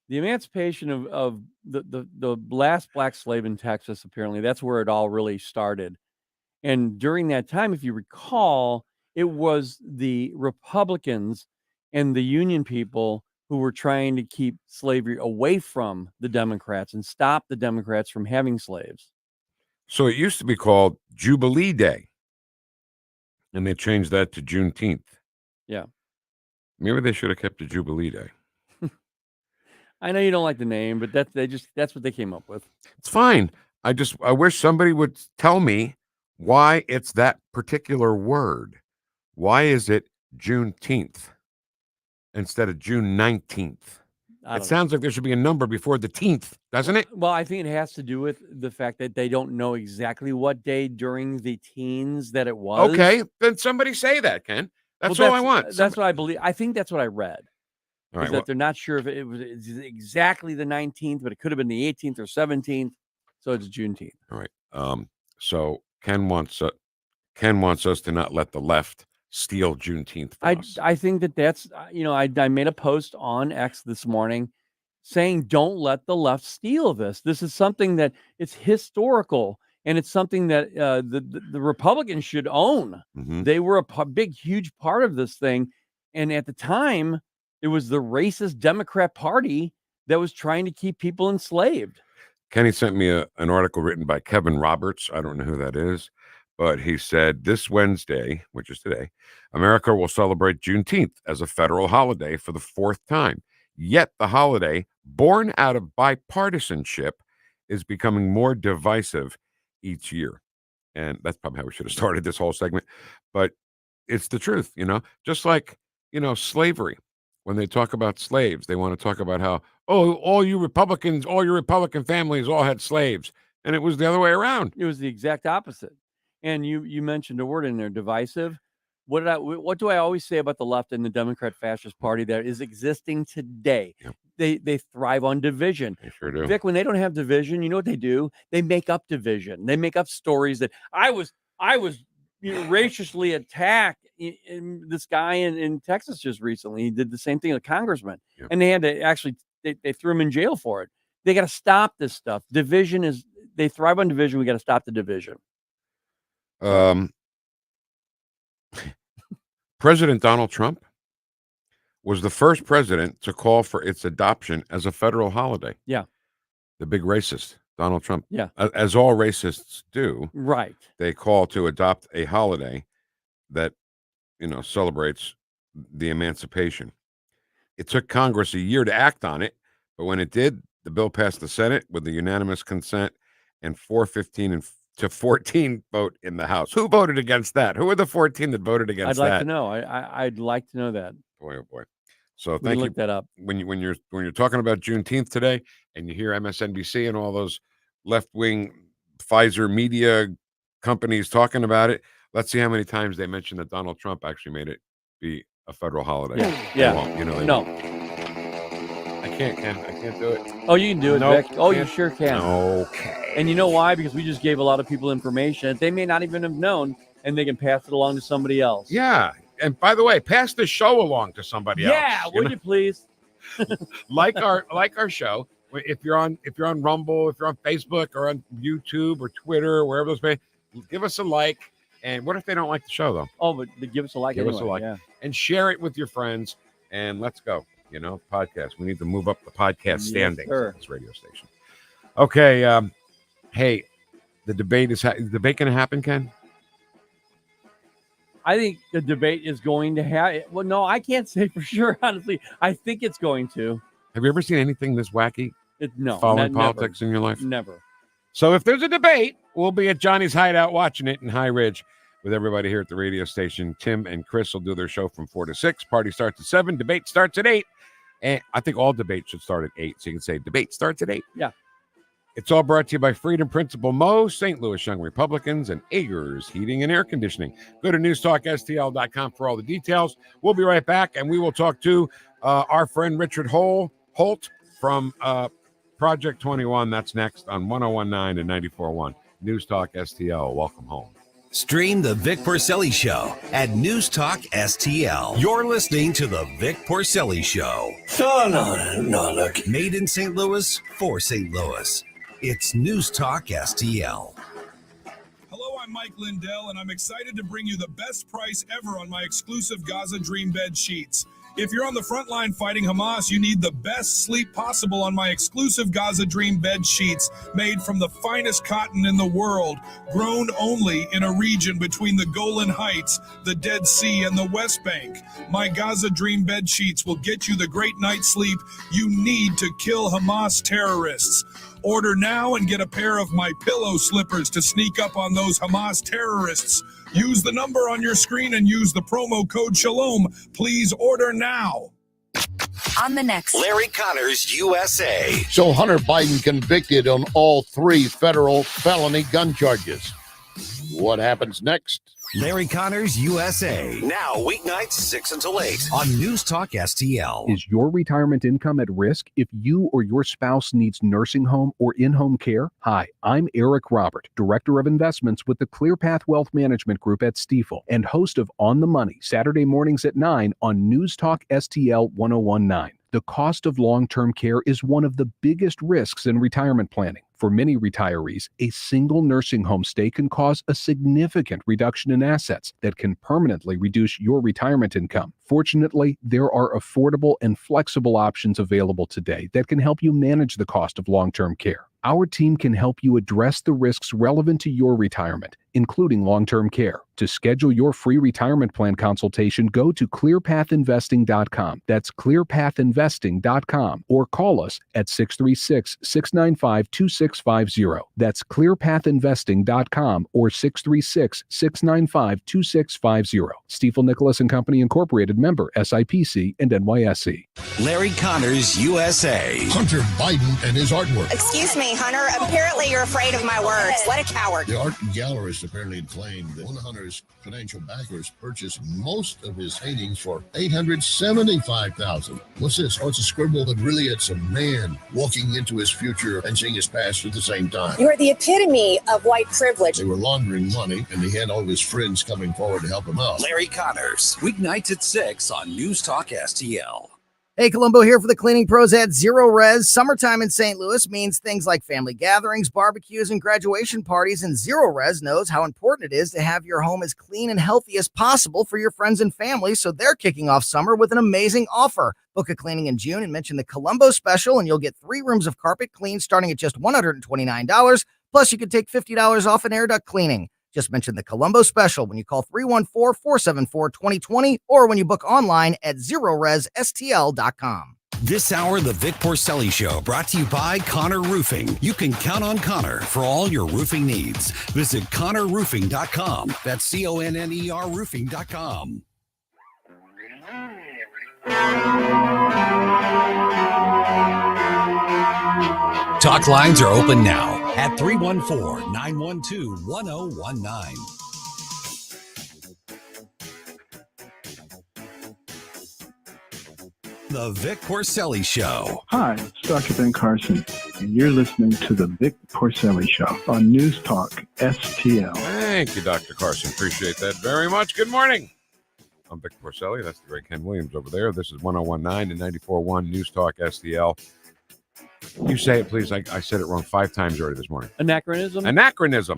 the emancipation of the last black slave in Texas, apparently, that's where it all really started. And during that time, if you recall, it was the Republicans and the Union people who were trying to keep slavery away from the Democrats and stop the Democrats from having slaves. So it used to be called Jubilee Day. And they changed that to Juneteenth. Yeah. Maybe they should have kept the Jubilee Day. I know you don't like the name, but that's what they came up with. It's fine. I wish somebody would tell me why it's that particular word. Why is it Juneteenth instead of June 19th? It sounds like there should be a number before the teenth, doesn't it? Well, I think it has to do with the fact that they don't know exactly what day during the teens that it was. Okay, then somebody say that, Ken. That's all I want. That's what I believe. I think that's what I read. All right, is that they're not sure if it was exactly the 19th, but it could have been the 18th or 17th. So it's Juneteenth. All right. So Ken wants us to not let the left steal Juneteenth from us. I think that's, I made a post on X this morning saying, don't let the left steal this. This is something that it's historical, and it's something that the Republicans should own. Mhm. They were a big, huge part of this thing. And at the time, it was the racist Democrat Party that was trying to keep people enslaved. Kenny sent me an article written by Kevin Roberts. I don't know who that is, but he said this Wednesday, which is today, America will celebrate Juneteenth as a federal holiday for the 4th time. Yet the holiday, born out of bipartisanship, is becoming more divisive each year. And that's probably how we should have started this whole segment. But it's the truth, just like, slavery. When they talk about slaves, they want to talk about how, all you Republicans, all your Republican families all had slaves. And it was the other way around. It was the exact opposite. And you mentioned a word in there, divisive. What do I always say about the left and the Democrat Fascist Party that is existing today? Yep. They thrive on division. They sure do. Vic, when they don't have division, you know what they do? They make up division. They make up stories that I was raciously attacked. This guy in Texas just recently, he did the same thing, a congressman, Yep. and they had to actually they threw him in jail for it. They got to stop this stuff. They thrive on division. We got to stop the division. President Donald Trump was the first president to call for its adoption as a federal holiday. Yeah. The big racist, Donald Trump. Yeah. As all racists do. Right. They call to adopt a holiday that, celebrates the emancipation. It took Congress a year to act on it, but when it did, the bill passed the Senate with the unanimous consent and 415 to 14 vote in the House. Who voted against that? Who are the 14 that voted against that? I'd like to know. I'd like to know that. Boy, oh boy. So thank you. Look that up. When you're talking about Juneteenth today, and you hear MSNBC and all those left-wing Pfizer media companies talking about it, let's see how many times they mention that Donald Trump actually made it be a federal holiday. Yeah. They won't, they No. won't. I can't do it. Oh, you can do it, Nope, Vic. Oh, you can't. sure can. Okay. And you know why? Because we just gave a lot of people information that they may not even have known, and they can pass it along to somebody else. Yeah. And by the way, pass the show along to somebody else. Yeah, would you please? like our show. If you're on Rumble, if you're on Facebook or on YouTube or Twitter or wherever those may, give us a like. And what if they don't like the show though? Oh, but give us a like. Give us a anyway, like yeah. and share it with your friends. And let's go. Podcast. We need to move up the podcast standings at this radio station. Okay. Hey, the debate is the debate going to happen, Ken? I think the debate is going to have. Well, no, I can't say for sure. Honestly, I think it's going to. Have you ever seen anything this wacky? No. Following politics in your life? Never. So if there's a debate, we'll be at Johnny's Hideout watching it in High Ridge with everybody here at the radio station. Tim and Chris will do their show from 4 to 6. Party starts at 7. Debate starts at 8. And I think all debates should start at 8. So you can say debate starts at 8. Yeah. It's all brought to you by Freedom Principal Mo, St. Louis Young Republicans, and Agers Heating and Air Conditioning. Go to NewstalkSTL.com for all the details. We'll be right back, and we will talk to our friend Richard Holt from Project 21. That's next on 101.9 and 94.1. News Talk STL. Welcome home. Stream the Vic Porcelli Show at News Talk STL. You're listening to the Vic Porcelli Show. No, look. Made in St. Louis for St. Louis. It's News Talk STL. Hello, I'm Mike Lindell, and I'm excited to bring you the best price ever on my exclusive Gaza Dream bed sheets. If you're on the front line fighting Hamas, you need the best sleep possible on my exclusive Gaza Dream bed sheets, made from the finest cotton in the world, grown only in a region between the Golan Heights, the Dead Sea, and the West Bank. My Gaza Dream bed sheets will get you the great night's sleep you need to kill Hamas terrorists. Order now and get a pair of my pillow slippers to sneak up on those Hamas terrorists. Use the number on your screen and use the promo code SHALOM. Please order now. On the next Larry Connors, USA. So Hunter Biden convicted on all 3 federal felony gun charges. What happens next? Larry Connors USA. Now, weeknights 6 until 8 on News Talk STL. Is your retirement income at risk if you or your spouse needs nursing home or in-home care? Hi, I'm Eric Robert, Director of Investments with the ClearPath Wealth Management Group at Stifel and host of On the Money, Saturday mornings at 9 on News Talk STL 1019. The cost of long-term care is one of the biggest risks in retirement planning. For many retirees, a single nursing home stay can cause a significant reduction in assets that can permanently reduce your retirement income. Fortunately, there are affordable and flexible options available today that can help you manage the cost of long-term care. Our team can help you address the risks relevant to your retirement, including long-term care. To schedule your free retirement plan consultation, go to clearpathinvesting.com. That's clearpathinvesting.com or call us at 636-695-2650. That's clearpathinvesting.com or 636-695-2650. Stifel Nicholas and Company Incorporated, member SIPC and NYSE. Larry Connors USA. Hunter Biden and his artwork. Excuse me, Hunter. Apparently you're afraid of my words. What a coward. The art gallerist apparently claimed that one of Hunter's financial backers purchased most of his paintings for $875,000. What's this? Oh, it's a scribble, but really it's a man walking into his future and seeing his past at the same time. You are the epitome of white privilege. They were laundering money, and he had all of his friends coming forward to help him out. Larry Connors, weeknights at 6 on News Talk STL. Hey, Columbo here for the cleaning pros at Zero Res. Summertime in St. Louis means things like family gatherings, barbecues, and graduation parties, and Zero Res knows how important it is to have your home as clean and healthy as possible for your friends and family, so they're kicking off summer with an amazing offer. Book a cleaning in June and mention the Columbo special, and you'll get 3 rooms of carpet cleaned starting at just $129. Plus, you can take $50 off an air duct cleaning. Just mention the Columbo special when you call 314-474-2020 or when you book online at ZeroResSTL.com. This hour, the Vic Porcelli Show, brought to you by Connor Roofing. You can count on Connor for all your roofing needs. Visit ConnorRoofing.com. That's CONNER Roofing.com. Talk lines are open now at 314-912-1019. The Vic Porcelli Show. Hi, it's Dr. Ben Carson, and you're listening to the Vic Porcelli Show on News Talk STL. Thank you, Dr. Carson. Appreciate that very much. Good morning. I'm Vic Porcelli. That's the great Ken Williams over there. This is 1019 and 94.1 News Talk STL. You say it, please. I said it wrong 5 times already this morning. Anachronism? Anachronism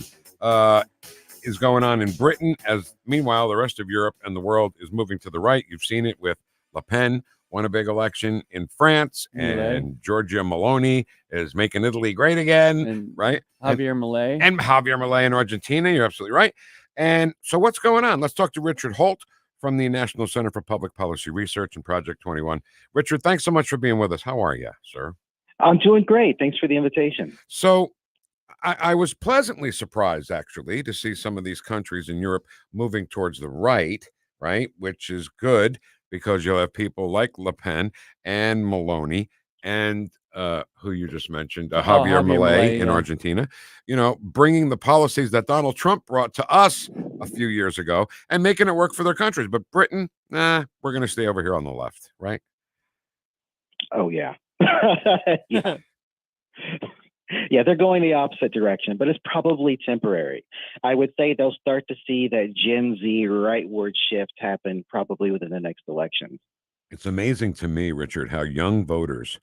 is going on in Britain, as meanwhile the rest of Europe and the world is moving to the right. You've seen it with Le Pen won a big election in France, and Giorgia Meloni is making Italy great again, and right? Javier Milei. And Javier Milei in Argentina. You're absolutely right. And so what's going on? Let's talk to Richard Holt from the National Center for Public Policy Research and Project 21. Richard, thanks so much for being with us. How are you, sir? I'm doing great. Thanks for the invitation. So I was pleasantly surprised, actually, to see some of these countries in Europe moving towards the right, which is good because you'll have people like Le Pen and Meloni and who you just mentioned, Javier Milei in Argentina, bringing the policies that Donald Trump brought to us a few years ago and making it work for their countries. But Britain, we're going to stay over here on the left, right? Oh, yeah. Yeah. Yeah, they're going the opposite direction, but it's probably temporary. I would say they'll start to see that Gen Z rightward shift happen probably within the next election. It's amazing to me, Richard, how young voters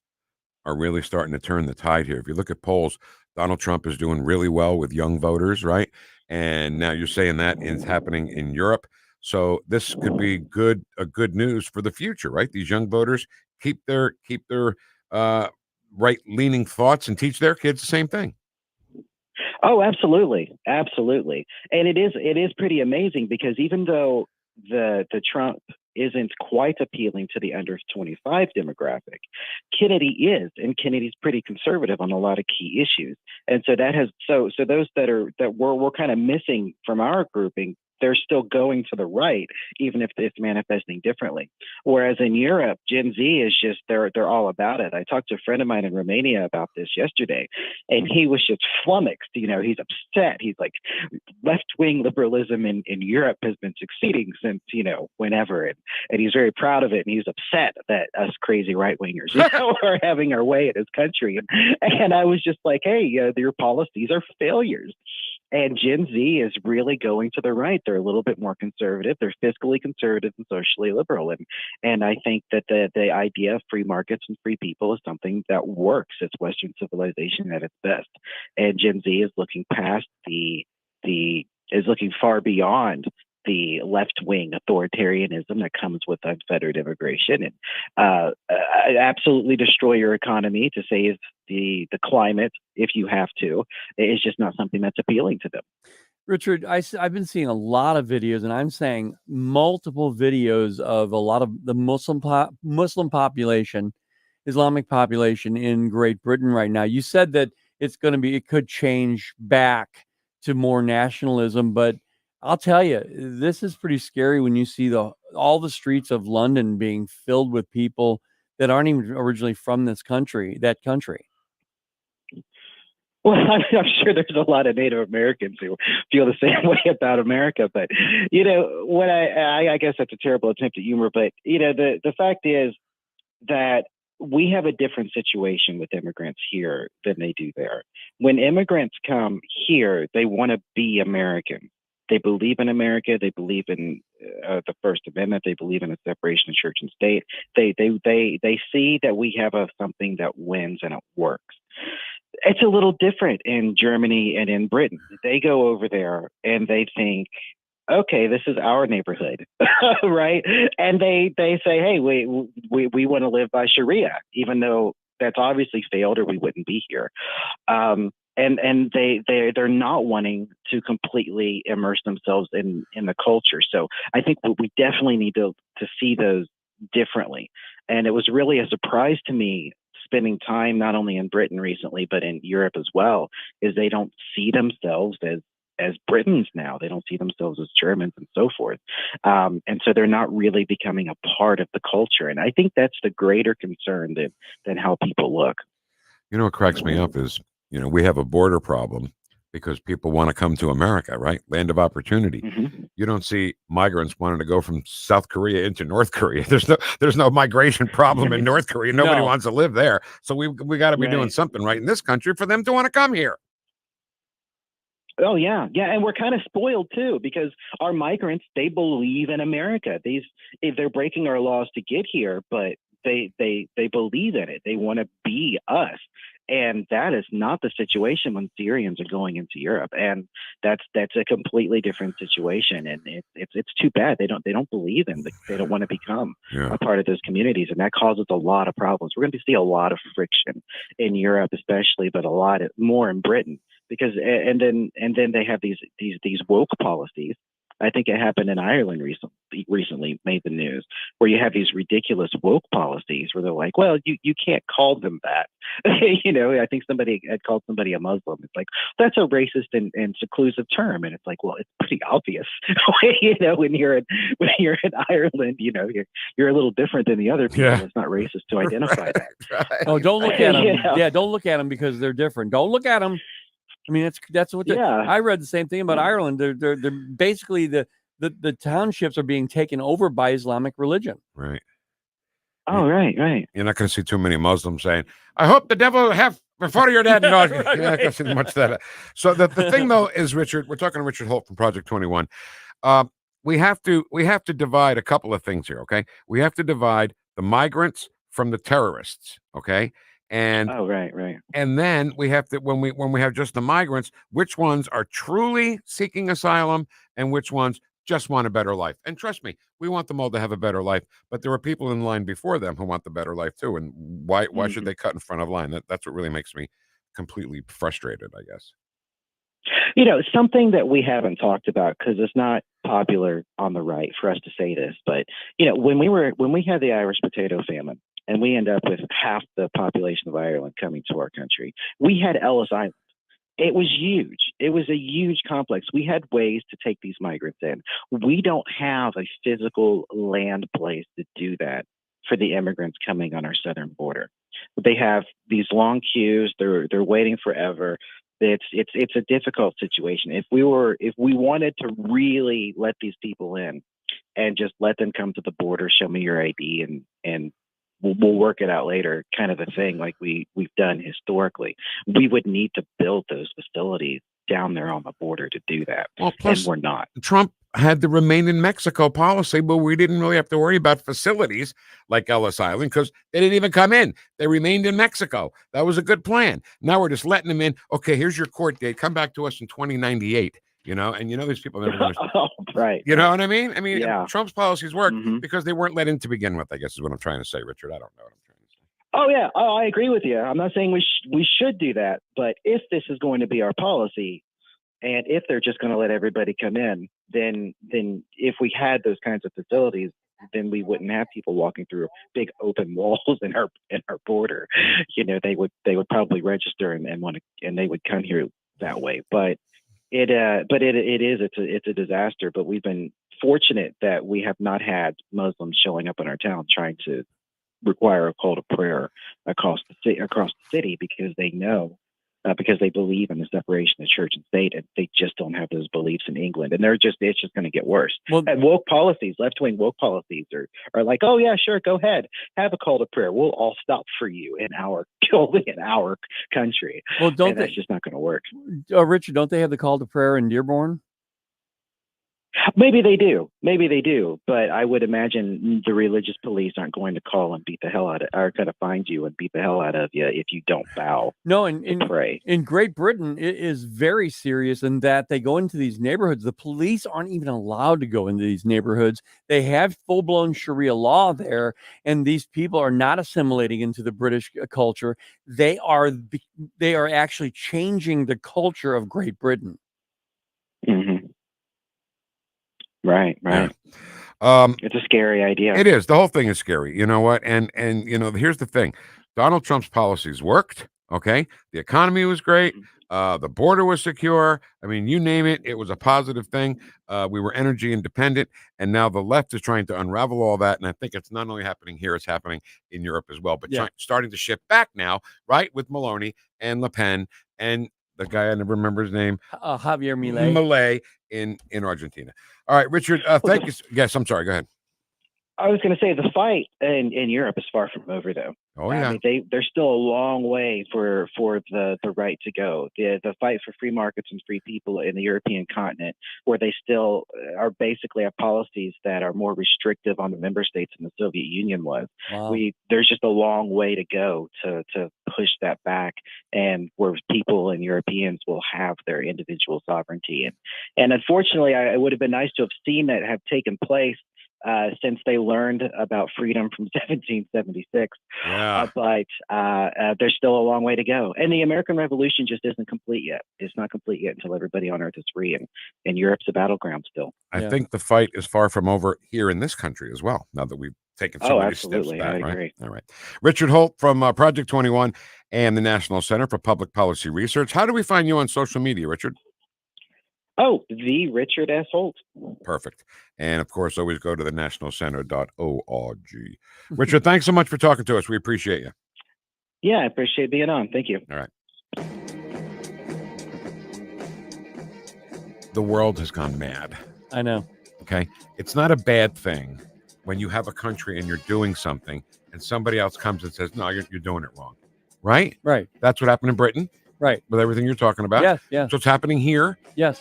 are really starting to turn the tide here. If you look at polls, Donald Trump is doing really well with young voters, right? And now you're saying that is happening in Europe. So this could be good news for the future, right? These young voters keep their right-leaning thoughts and teach their kids the same thing. Oh, absolutely. Absolutely. And it is pretty amazing because even though the Trump isn't quite appealing to the under 25 demographic, Kennedy is, and Kennedy's pretty conservative on a lot of key issues. And so that has so those that we're kind of missing from our grouping they're still going to the right, even if it's manifesting differently. Whereas in Europe, Gen Z is just, they're all about it. I talked to a friend of mine in Romania about this yesterday, and he was just flummoxed. You know, he's upset. He's like, left-wing liberalism in Europe has been succeeding since, you know, whenever. And he's very proud of it. And he's upset that us crazy right-wingers, you know, are having our way in his country. And I was just like, hey, your policies are failures. And Gen Z is really going to the right. They're a little bit more conservative. They're fiscally conservative and socially liberal. And I think that the idea of free markets and free people is something that works. It's Western civilization at its best. And Gen Z is looking past is looking far beyond the left-wing authoritarianism that comes with unfettered immigration, and absolutely destroy your economy to save the climate if you have to. It's just not something that's appealing to them. Richard, I've been seeing a lot of videos, and I'm saying multiple videos of a lot of the Muslim population, Islamic population in Great Britain right now. You said that it could change back to more nationalism, but I'll tell you, this is pretty scary when you see all the streets of London being filled with people that aren't even originally from that country. Well, I'm sure there's a lot of Native Americans who feel the same way about America, but you know what? I guess that's a terrible attempt at humor, but you know the fact is that we have a different situation with immigrants here than they do there. When immigrants come here, they want to be American. They believe in America. They believe in the First Amendment. They believe in a separation of church and state. They see that we have something that wins and it works. It's a little different in Germany and in Britain. They go over there and they think, okay, this is our neighborhood, right? And they say, hey, we want to live by Sharia, even though that's obviously failed or we wouldn't be here. And they're not wanting to completely immerse themselves in the culture. So I think we definitely need to see those differently. And it was really a surprise to me spending time not only in Britain recently, but in Europe as well, is they don't see themselves as Britons now. They don't see themselves as Germans and so forth. And so they're not really becoming a part of the culture. And I think that's the greater concern than how people look. You know what cracks me up is, you know, we have a border problem because people want to come to America, right? Land of opportunity. Mm-hmm. You don't see migrants wanting to go from South Korea into North Korea. There's no migration problem in North Korea. Nobody wants to live there. So we got to be doing something right in this country for them to want to come here. Oh, yeah. Yeah. And we're kind of spoiled, too, because our migrants, they believe in America. They're breaking our laws to get here, but they believe in it. They want to be us. And that is not the situation when Syrians are going into Europe. And that's a completely different situation. And it's too bad. They don't believe in they don't want to become a part of those communities. And that causes a lot of problems. We're going to see a lot of friction in Europe, especially, but a lot more in Britain. Because and then they have these woke policies. I think it happened in Ireland recently, made the news, where you have these ridiculous woke policies where they're like, well, you can't call them that. You know, I think somebody had called somebody a Muslim. It's like, that's a racist and seclusive term. And it's like, well, it's pretty obvious. You know, when you're in Ireland, you know, you're a little different than the other people. Yeah. It's not racist to identify that. Right. Oh, don't look at them. You know? Yeah, don't look at them because they're different. Don't look at them. I mean, that's what. I read the same thing about Ireland. They're basically the townships are being taken over by Islamic religion. Right. Oh, right. You're not going to see too many Muslims saying, "I hope the devil have before you're dead." No, you're not going to see much of that. So the thing though is, Richard, we're talking to Richard Holt from Project 21. We have to divide a couple of things here. Okay, we have to divide the migrants from the terrorists. Okay. And right. And then we have to when we have just the migrants, which ones are truly seeking asylum and which ones just want a better life. And trust me, we want them all to have a better life, but there are people in line before them who want the better life too. And why should they cut in front of line? That's what really makes me completely frustrated, I guess. You know, something that we haven't talked about because it's not popular on the right for us to say this, but you know, when we had the Irish potato famine, and we end up with half the population of Ireland coming to our country, we had Ellis Island. It was huge. It was a huge complex. We had ways to take these migrants in. We don't have a physical land place to do that for the immigrants coming on our southern border. They have these long queues. They're waiting forever. It's a difficult situation. If we wanted to really let these people in and just let them come to the border, show me your ID, and we'll work it out later, kind of a thing like we've done historically, we would need to build those facilities down there on the border to do that. Well, plus, and we're not. Trump had the remain in Mexico policy, but we didn't really have to worry about facilities like Ellis Island because they didn't even come in. They remained in Mexico. That was a good plan. Now we're just letting them in. Okay, here's your court date. Come back to us in 2098. And these people never going to. Right. You know what I mean? I mean, Yeah. Trump's policies work because they weren't let in to begin with, I guess is what I'm trying to say, Richard. I don't know what I'm trying to say. Oh, yeah. Oh, I agree with you. I'm not saying we should do that, but if this is going to be our policy, and if they're just going to let everybody come in, then if we had those kinds of facilities, then we wouldn't have people walking through big open walls in our border. They would probably register and they would come here that way. But it's a disaster. But we've been fortunate that we have not had Muslims showing up in our town trying to require a call to prayer across the city because they know. Because they believe in the separation of church and state, and they just don't have those beliefs in England, and it's just going to get worse. Well, and left-wing woke policies are like, oh yeah, sure, go ahead, have a call to prayer. We'll all stop for you in our country. Well, that's just not going to work. Richard, don't they have the call to prayer in Dearborn? Maybe they do, but I would imagine the religious police aren't going to call and beat the hell out of, are going to find you and beat the hell out of you if you don't bow. No, in Great Britain, it is very serious in that they go into these neighborhoods. The police aren't even allowed to go into these neighborhoods. They have full-blown Sharia law there, and these people are not assimilating into the British culture. They are actually changing the culture of Great Britain. Mm-hmm. Right. Yeah. It's a scary idea. It is. The whole thing is scary. You know what? And here's the thing. Donald Trump's policies worked. Okay. The economy was great. The border was secure. I mean, you name it. It was a positive thing. We were energy independent. And now the left is trying to unravel all that. And I think it's not only happening here, it's happening in Europe as well. But starting to shift back now, right? With Meloni and Le Pen and the guy, I never remember his name. Javier Milei. Milei in Argentina. All right, Richard, thank you. Yes, I'm sorry. Go ahead. I was going to say the fight in Europe is far from over, though. Oh, yeah. I mean, there's still a long way for the right to go. The fight for free markets and free people in the European continent, where they still are basically have policies that are more restrictive on the member states than the Soviet Union was. Wow. There's just a long way to go to push that back, and where people and Europeans will have their individual sovereignty. And unfortunately, it would have been nice to have seen that have taken place since they learned about freedom from 1776. Yeah. But there's still a long way to go. And the American Revolution just isn't complete yet. It's not complete yet until everybody on Earth is free. And Europe's a battleground still. I think the fight is far from over here in this country as well, now that we've taken so many steps back. I right? agree. All right. Richard Holt from Project 21 and the National Center for Public Policy Research. How do we find you on social media, Richard? Oh, the Richard S. Holt. Perfect. And of course, always go to the nationalcenter.org. Richard, thanks so much for talking to us. We appreciate you. Yeah, I appreciate being on. Thank you. All right. The world has gone mad. I know. Okay. It's not a bad thing when you have a country and you're doing something and somebody else comes and says, no, you're doing it wrong. Right? Right. That's what happened in Britain. Right. With everything you're talking about. Yes. Yeah. So it's happening here. Yes.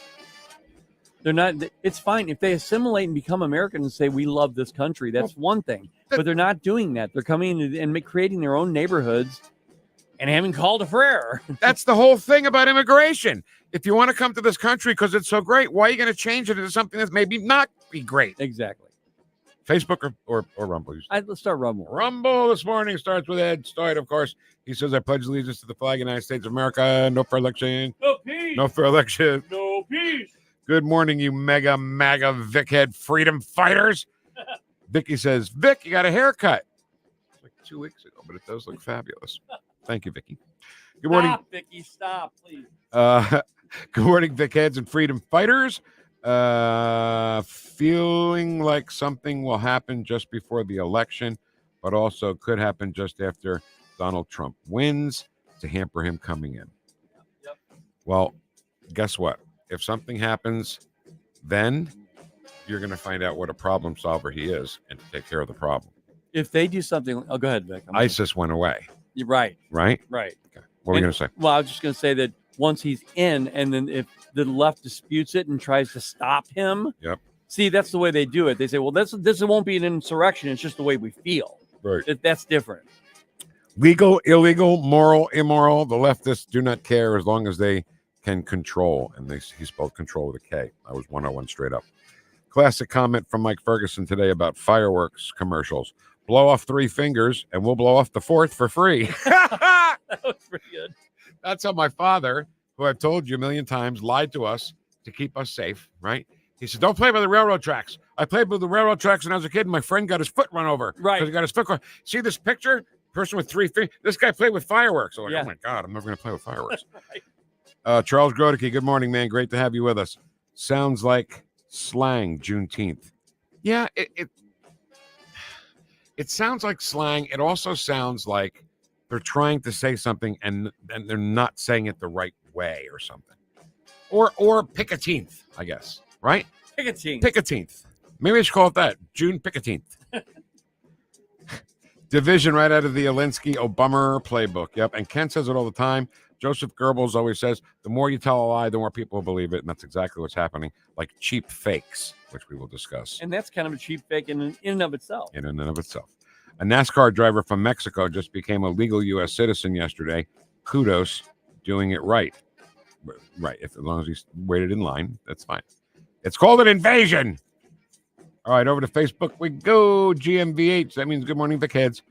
They're not. It's fine if they assimilate and become American and say we love this country. That's one thing, but they're not doing that. They're coming in and creating their own neighborhoods and having call to prayer. That's the whole thing about immigration. If you want to come to this country because it's so great, why are you going to change it into something that's maybe not be great? Exactly. Facebook or Rumble? Let's start Rumble. Rumble this morning starts with Ed Stoid, of course. He says, I pledge allegiance to the flag of the United States of America. No fair election. No peace. No fair election. No peace. Good morning, you MAGA Vic head freedom fighters. Vicky says, Vic, you got a haircut. It's like 2 weeks ago, but it does look fabulous. Thank you, Vicky. Good morning. Stop, Vicky. Stop, please. Good morning, Vic Heads and Freedom Fighters. Feeling like something will happen just before the election, but also could happen just after Donald Trump wins to hamper him coming in. Yep. Well, guess what? If something happens, then you're going to find out what a problem solver he is and take care of the problem. If they do something, go ahead, Vic. ISIS went away. You're right. Right? Right. Okay. What were you going to say? Well, I was just going to say that once he's in, and then if the left disputes it and tries to stop him, yep. See, that's the way they do it. They say, well, this won't be an insurrection. It's just the way we feel. Right. That's different. Legal, illegal, moral, immoral. The leftists do not care as long as they can control. And he spelled control with a K. I was 101 straight up. Classic comment from Mike Ferguson today about fireworks commercials. Blow off 3 fingers and we'll blow off the 4th for free. That was pretty good. That's how my father, who I've told you a million times, lied to us to keep us safe, right? He said, don't play by the railroad tracks. I played by the railroad tracks when I was a kid, and my friend got his foot run over. Right. Because he got his foot caught. See this picture? Person with 3 fingers. This guy played with fireworks. I'm like, oh, my God, I'm never going to play with fireworks. Right. Charles Grodeke, good morning, man. Great to have you with us. Sounds like slang, Juneteenth. Yeah, it sounds like slang. It also sounds like they're trying to say something and they're not saying it the right way or something. Or pick a teenth, I guess. Right? Pick a teenth. Pick a teenth. Maybe I should call it that. June pick a teenth. Division right out of the Alinsky-Obama playbook. Yep. And Ken says it all the time. Joseph Goebbels always says, the more you tell a lie, the more people will believe it. And that's exactly what's happening. Like cheap fakes, which we will discuss. And that's kind of a cheap fake in and of itself. In and of itself. A NASCAR driver from Mexico just became a legal U.S. citizen yesterday. Kudos, doing it right. Right. As long as he waited in line, that's fine. It's called an invasion. All right, over to Facebook we go. GMVH. That means good morning, Vic Heads.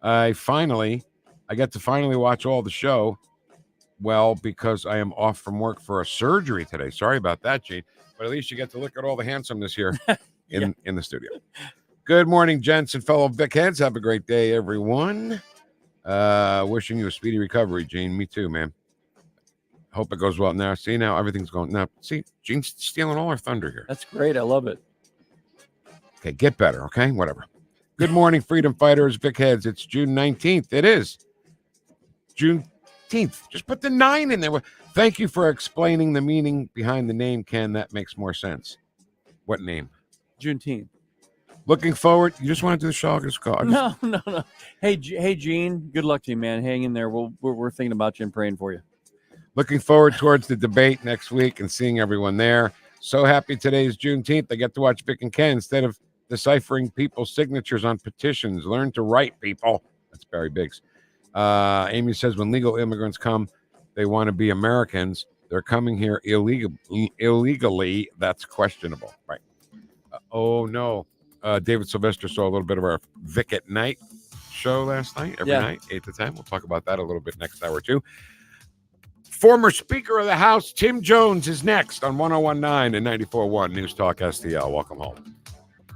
I get to finally watch all the show. Well, because I am off from work for a surgery today. Sorry about that, Gene. But at least you get to look at all the handsomeness here in the studio. Good morning, gents and fellow Vic Heads. Have a great day, everyone. Wishing you a speedy recovery, Gene. Me too, man. Hope it goes well. Now, see, now everything's going. Now, see, Gene's stealing all our thunder here. That's great. I love it. Okay, get better, okay? Whatever. Good morning, Freedom Fighters, Vic Heads. It's June 19th. It is Juneteenth. Just put the 9 in there. Thank you for explaining the meaning behind the name, Ken. That makes more sense. What name? Juneteenth. Looking forward. You just want to do the show? Just go. No. Hey, Gene. Good luck to you, man. Hang in there. We're thinking about you and praying for you. Looking forward towards the debate next week and seeing everyone there. So happy today's Juneteenth. I get to watch Vic and Ken instead of deciphering people's signatures on petitions. Learn to write, people. That's Barry Biggs. Amy says when legal immigrants come, they want to be Americans. They're coming here illegally. That's questionable. Right. Oh, no. David Sylvester saw a little bit of our Vic at Night show last night, every night, 8 to 10. We'll talk about that a little bit next hour, too. Former Speaker of the House, Tim Jones, is next on 101.9 and 94.1 News Talk STL. Welcome home.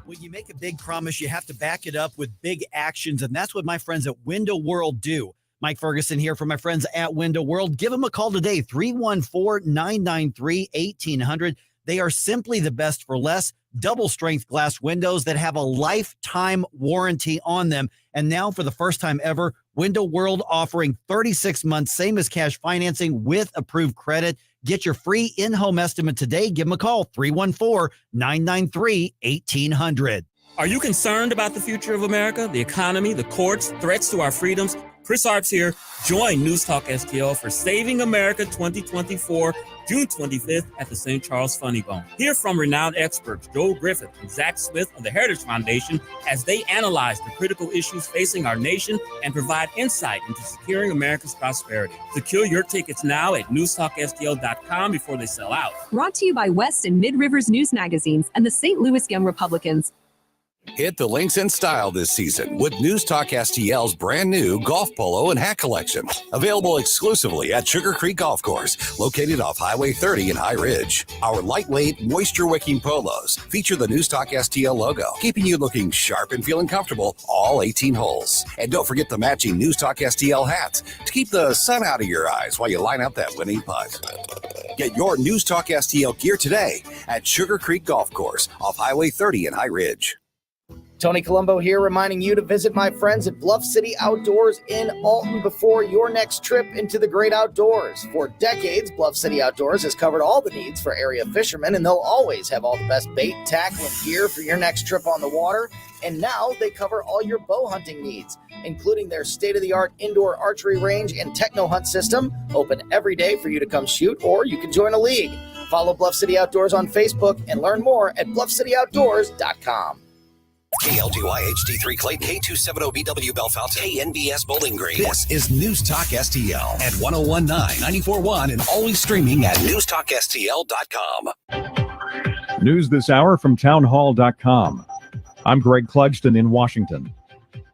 When you make a big promise, you have to back it up with big actions, and that's what my friends at Window World do. Mike Ferguson here from my friends at Window World. Give them a call today, 314-993-1800. They are simply the best for less. Double-strength glass windows that have a lifetime warranty on them. And now, for the first time ever, Window World offering 36 months, same as cash financing with approved credit. Get your free in-home estimate today. Give them a call, 314-993-1800. Are you concerned about the future of America, the economy, the courts, threats to our freedoms? Chris Arps here. Join News Talk STL for Saving America 2024, June 25th at the St. Charles Funny Bone. Hear from renowned experts Joel Griffith and Zach Smith of the Heritage Foundation as they analyze the critical issues facing our nation and provide insight into securing America's prosperity. Secure your tickets now at newstalkstl.com before they sell out. Brought to you by West and Mid Rivers News Magazines and the St. Louis Young Republicans. Hit the links in style this season with Newstalk STL's brand new golf polo and hat collection. Available exclusively at Sugar Creek Golf Course, located off Highway 30 in High Ridge. Our lightweight, moisture-wicking polos feature the Newstalk STL logo, keeping you looking sharp and feeling comfortable all 18 holes. And don't forget the matching Newstalk STL hats to keep the sun out of your eyes while you line up that winning putt. Get your Newstalk STL gear today at Sugar Creek Golf Course off Highway 30 in High Ridge. Tony Colombo here, reminding you to visit my friends at Bluff City Outdoors in Alton before your next trip into the great outdoors. For decades, Bluff City Outdoors has covered all the needs for area fishermen, and they'll always have all the best bait, tackle, and gear for your next trip on the water. And now they cover all your bow hunting needs, including their state-of-the-art indoor archery range and techno hunt system, open every day for you to come shoot, or you can join a league. Follow Bluff City Outdoors on Facebook and learn more at bluffcityoutdoors.com. KLDY HD3 Clay, K270BW Bellefonte, KNBS Bowling Green. This is Newstalk STL at 1019, 94.1, and always streaming at NewstalkSTL.com. News this hour from townhall.com. I'm Greg Clugston in Washington.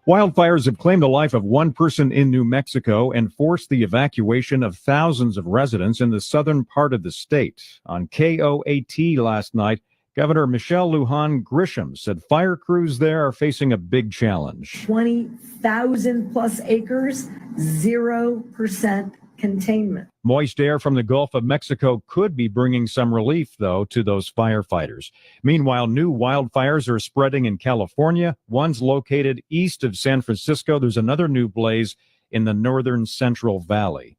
Wildfires have claimed the life of one person in New Mexico and forced the evacuation of thousands of residents in the southern part of the state. On KOAT last night, Governor Michelle Lujan Grisham said fire crews there are facing a big challenge. 20,000 plus acres, 0% containment. Moist air from the Gulf of Mexico could be bringing some relief, though, to those firefighters. Meanwhile, new wildfires are spreading in California. One's located east of San Francisco. There's another new blaze in the northern Central Valley.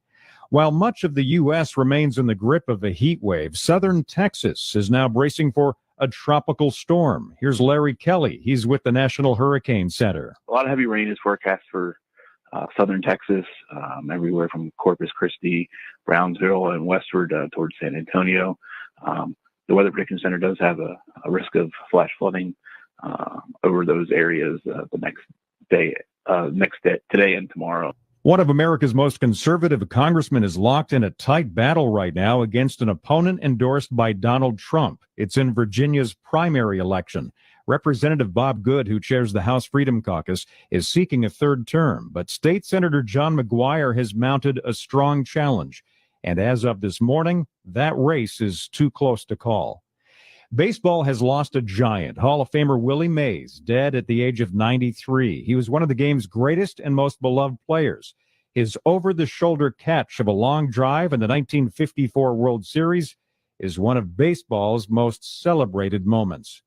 While much of the U.S. remains in the grip of a heat wave, southern Texas is now bracing for a tropical storm. Here's Larry Kelly. He's with the National Hurricane Center. A lot of heavy rain is forecast for southern Texas, everywhere from Corpus Christi, Brownsville, and westward towards San Antonio. The Weather Prediction Center does have a risk of flash flooding over those areas the next day, today and tomorrow. One of America's most conservative congressmen is locked in a tight battle right now against an opponent endorsed by Donald Trump. It's in Virginia's primary election. Representative Bob Good, who chairs the House Freedom Caucus, is seeking a third term, but State Senator John McGuire has mounted a strong challenge. And as of this morning, that race is too close to call. Baseball has lost a giant. Hall of Famer Willie Mays, dead at the age of 93. He was one of the game's greatest and most beloved players. His over-the-shoulder catch of a long drive in the 1954 World Series is one of baseball's most celebrated moments.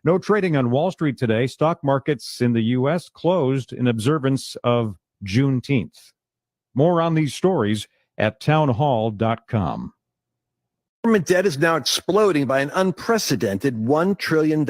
No trading on Wall Street today. Stock markets in the U.S. closed in observance of Juneteenth. More on these stories at townhall.com. Government debt is now exploding by an unprecedented $1 trillion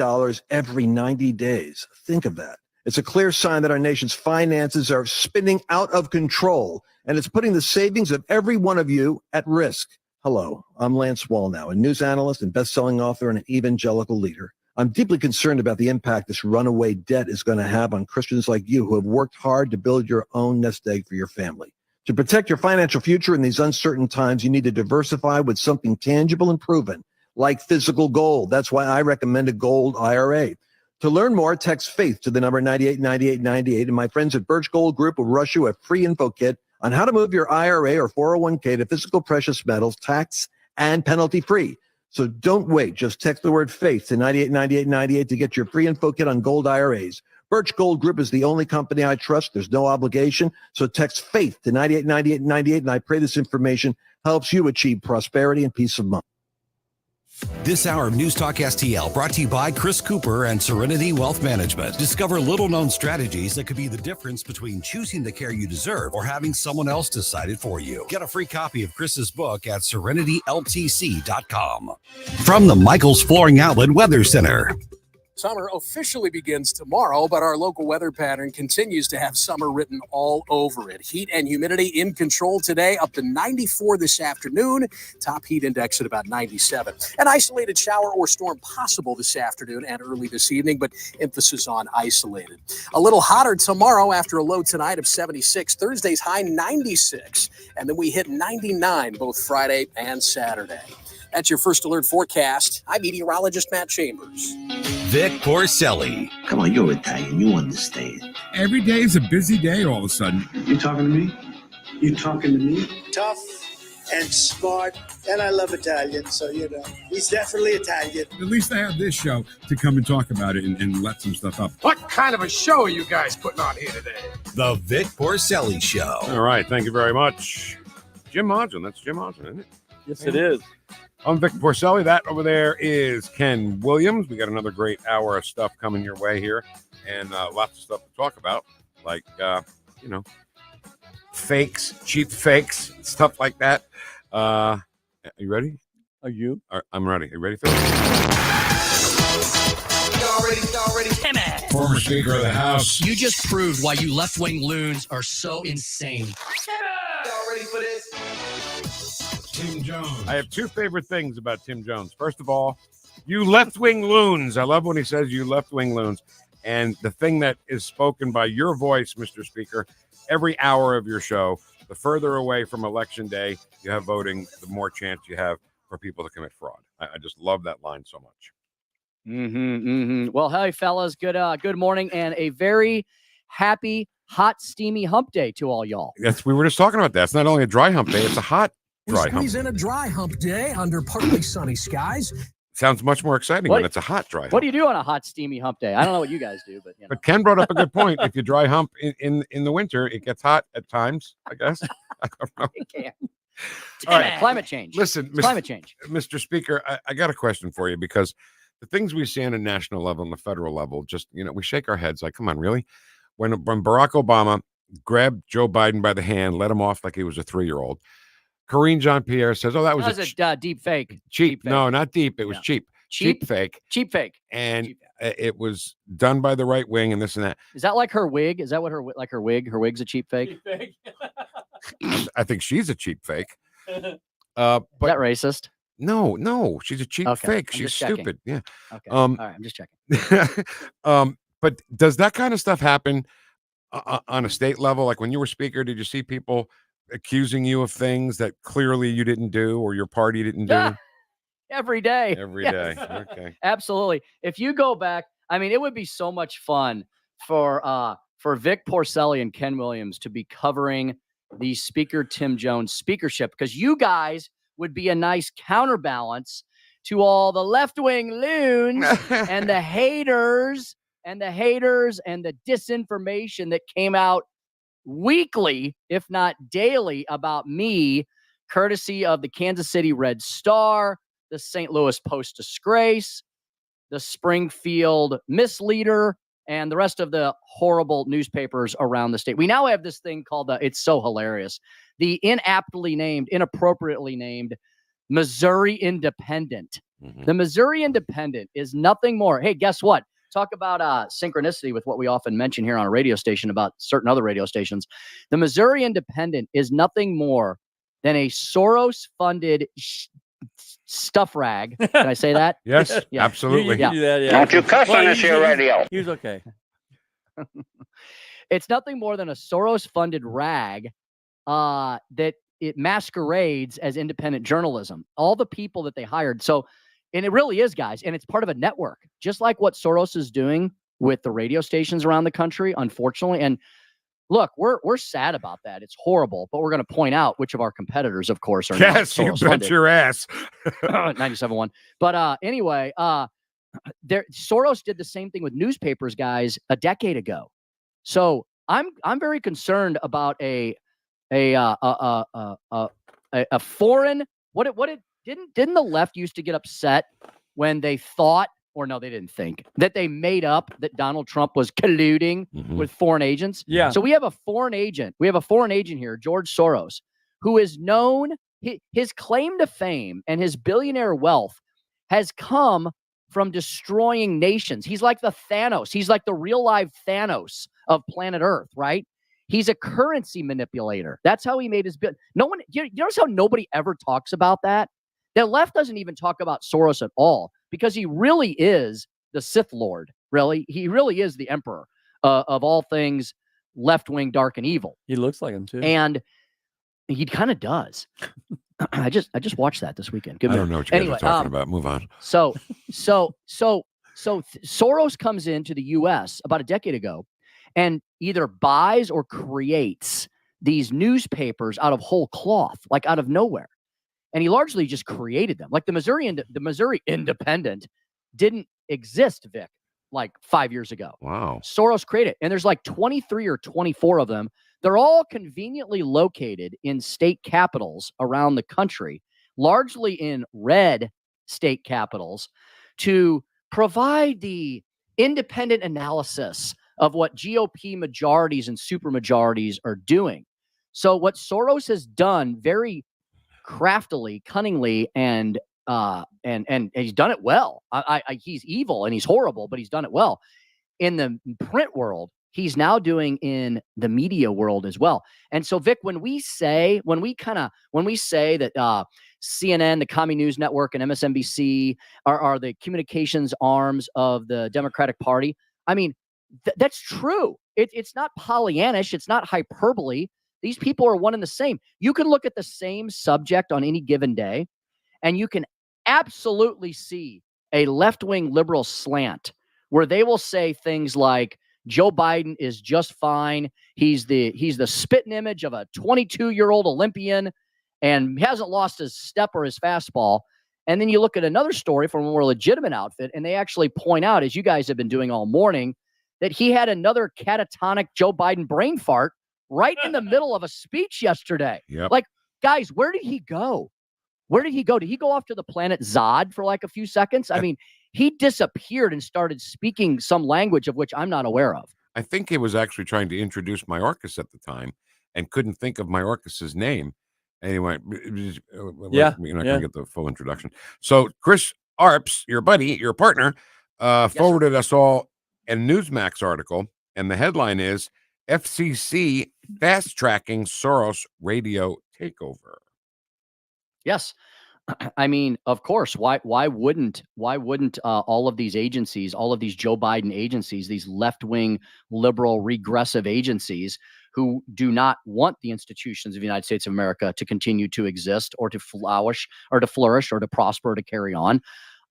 every 90 days. Think of that. It's a clear sign that our nation's finances are spinning out of control, and it's putting the savings of every one of you at risk. Hello, I'm Lance Wallnow, a news analyst and best-selling author and an evangelical leader. I'm deeply concerned about the impact this runaway debt is going to have on Christians like you who have worked hard to build your own nest egg for your family. To protect your financial future in these uncertain times, you need to diversify with something tangible and proven, like physical gold. That's why I recommend a gold IRA. To learn more, text FAITH to the number 989898, and my friends at Birch Gold Group will rush you a free info kit on how to move your IRA or 401k to physical precious metals, tax and penalty free. So don't wait. Just text the word FAITH to 989898 to get your free info kit on gold IRAs. Birch Gold Group is the only company I trust. There's no obligation. So text FAITH to 989898, and I pray this information helps you achieve prosperity and peace of mind. This hour of Newstalk STL brought to you by Chris Cooper and Serenity Wealth Management. Discover little-known strategies that could be the difference between choosing the care you deserve or having someone else decide it for you. Get a free copy of Chris's book at SerenityLTC.com. From the Michaels Flooring Outlet Weather Center. Summer officially begins tomorrow, but our local weather pattern continues to have summer written all over it. Heat and humidity in control today, up to 94 this afternoon. Top heat index at about 97. An isolated shower or storm possible this afternoon and early this evening, but emphasis on isolated. A little hotter tomorrow after a low tonight of 76. Thursday's high 96. And then we hit 99 both Friday and Saturday. That's your first alert forecast. I'm meteorologist Matt Chambers. Vic Porcelli. Come on, you're Italian. You understand. Every day is a busy day all of a sudden. You talking to me? You talking to me? Tough and smart, and I love Italian, so, he's definitely Italian. At least I have this show to come and talk about it and let some stuff up. What kind of a show are you guys putting on here today? The Vic Porcelli Show. All right. Thank you very much. Jim Hodgson. That's Jim Hodgson, isn't it? Yes, it is. I'm Vic Porcelli. That over there is Ken Williams. We got another great hour of stuff coming your way here, and lots of stuff to talk about, like, fakes, cheap fakes, stuff like that. Are you ready? Are you? I'm ready. Are you ready for this? Already. Timmy. Former Speaker of the House. You just proved why you left-wing loons are so insane. Y'all ready for this? Tim Jones. I have two favorite things about Tim Jones. First of all, you left-wing loons. I love when he says you left-wing loons. And the thing that is spoken by your voice, Mr. Speaker, every hour of your show, the further away from Election Day you have voting, the more chance you have for people to commit fraud. I just love that line so much. Well, hey, fellas, good morning, and a very happy, hot, steamy hump day to all y'all. Yes, we were just talking about that. It's not only a dry hump day, it's a hot dry hump. Squeeze in a dry hump day under partly sunny skies. Sounds much more exciting when it's a hot dry hump. What do you do on a hot, steamy hump day? I don't know what you guys do, but But Ken brought up a good point. If you dry hump in the winter, it gets hot at times, I guess. I don't know. It can. All right. Climate change. Listen, climate change. Mr. Speaker, I got a question for you, because the things we see on a national level and the federal level, just, we shake our heads like, come on, really? When Barack Obama grabbed Joe Biden by the hand, let him off like he was a 3-year-old, Karine Jean-Pierre says, oh, that was a deep fake. Cheap. No, not deep. It was cheap. Cheap fake. Cheap fake. And it was done by the right wing and this and that. Is that like her wig? Is that what her wig? Her wig's a cheap fake? Cheap fake. I think she's a cheap fake. Is that racist? No, she's a cheap fake. She's stupid. Yeah. Okay. All right, I'm just checking. But does that kind of stuff happen on a state level? Like when you were speaker, did you see people accusing you of things that clearly you didn't do or your party didn't do? Every day. Every Yes. day. Okay. Absolutely. If you go back, it would be so much fun for Vic Porcelli and Ken Williams to be covering the Speaker Tim Jones speakership, because you guys would be a nice counterbalance to all the left-wing loons and the haters and the disinformation that came out weekly, if not daily, about me, courtesy of the Kansas City Red Star, the St. Louis Post-Disgrace, the Springfield Misleader, and the rest of the horrible newspapers around the state. We now have this thing called it's so hilarious, the inappropriately named Missouri Independent. The Missouri Independent is nothing more. Hey, guess what? Talk about synchronicity with what we often mention here on a radio station about certain other radio stations. The Missouri Independent is nothing more than a Soros-funded stuff rag. Can I say that? Yes, absolutely. Yeah. Do that, yeah. Don't you cuss on this here radio. He was okay. It's nothing more than a Soros-funded rag that it masquerades as independent journalism. All the people that they hired. And it really is, guys, and it's part of a network, just like what Soros is doing with the radio stations around the country, unfortunately. And look, we're sad about that. It's horrible, but we're going to point out which of our competitors, of course, are not Soros you bet your ass. 97.1. But anyway, Soros did the same thing with newspapers, guys, a decade ago. So I'm very concerned about a foreign. Didn't the left used to get upset when they thought, or no, they didn't think, that they made up that Donald Trump was colluding with foreign agents? Yeah. So we have a foreign agent. We have a foreign agent here, George Soros, who is known, his claim to fame and his billionaire wealth has come from destroying nations. He's like the Thanos. He's like the real live Thanos of planet Earth, right? He's a currency manipulator. That's how he made his bill. No one, you notice how nobody ever talks about that? The left doesn't even talk about Soros at all, because he really is the Sith Lord. Really, he really is the emperor of all things left-wing, dark, and evil. He looks like him too, and he kind of does. I just watched that this weekend. Good I don't know what you guys are talking about. Move on. So So Soros comes into the U.S. about a decade ago and either buys or creates these newspapers out of whole cloth, like out of nowhere. And he largely just created them. Like the Missouri Independent didn't exist, Vic, like 5 years ago. Wow. Soros created it. And there's like 23 or 24 of them. They're all conveniently located in state capitals around the country, largely in red state capitals, to provide the independent analysis of what GOP majorities and supermajorities are doing. So what Soros has done very craftily, cunningly, and he's done it well. He's evil and he's horrible, but he's done it well. In the print world, he's now doing in the media world as well. And so, Vic, when we say that CNN, the Commie News Network, and MSNBC are the communications arms of the Democratic Party, I mean, that's true. It's not Pollyannish. It's not hyperbole. These people are one and the same. You can look at the same subject on any given day, and you can absolutely see a left-wing liberal slant where they will say things like, Joe Biden is just fine. He's the spitting image of a 22-year-old Olympian and hasn't lost his step or his fastball. And then you look at another story from a more legitimate outfit, and they actually point out, as you guys have been doing all morning, that he had another catatonic Joe Biden brain fart right in the middle of a speech yesterday. Yep. Like, guys, where did he go? Where did he go? Did he go off to the planet Zod for like a few seconds? I mean, he disappeared and started speaking some language of which I'm not aware of. I think he was actually trying to introduce Mayorkas at the time and couldn't think of Mayorkas' name. Anyway, you're not going to get the full introduction. So Chris Arps, your buddy, your partner, forwarded us all a Newsmax article, and the headline is FCC fast-tracking Soros radio takeover. Yes. I mean, of course, why wouldn't all of these agencies, all of these Joe Biden agencies, these left-wing liberal regressive agencies who do not want the institutions of the United States of America to continue to exist or to flourish or to prosper or to carry on,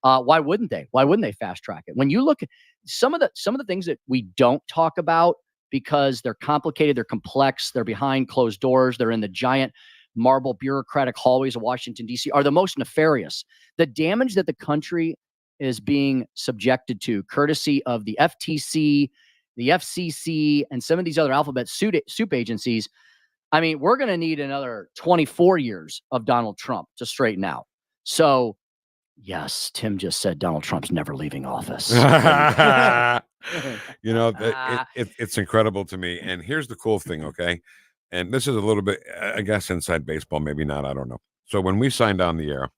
why wouldn't they? Why wouldn't they fast track it? When you look at some of the things that we don't talk about because they're complicated, they're complex, they're behind closed doors, they're in the giant marble bureaucratic hallways of Washington, D.C., are the most nefarious. The damage that the country is being subjected to, courtesy of the FTC, the FCC, and some of these other alphabet soup agencies, I mean, we're going to need another 24 years of Donald Trump to straighten out. So, yes, Tim just said Donald Trump's never leaving office. You know, it's incredible to me. And here's the cool thing, okay? And this is a little bit, I guess, inside baseball, maybe not, I don't know. So when we signed on the air,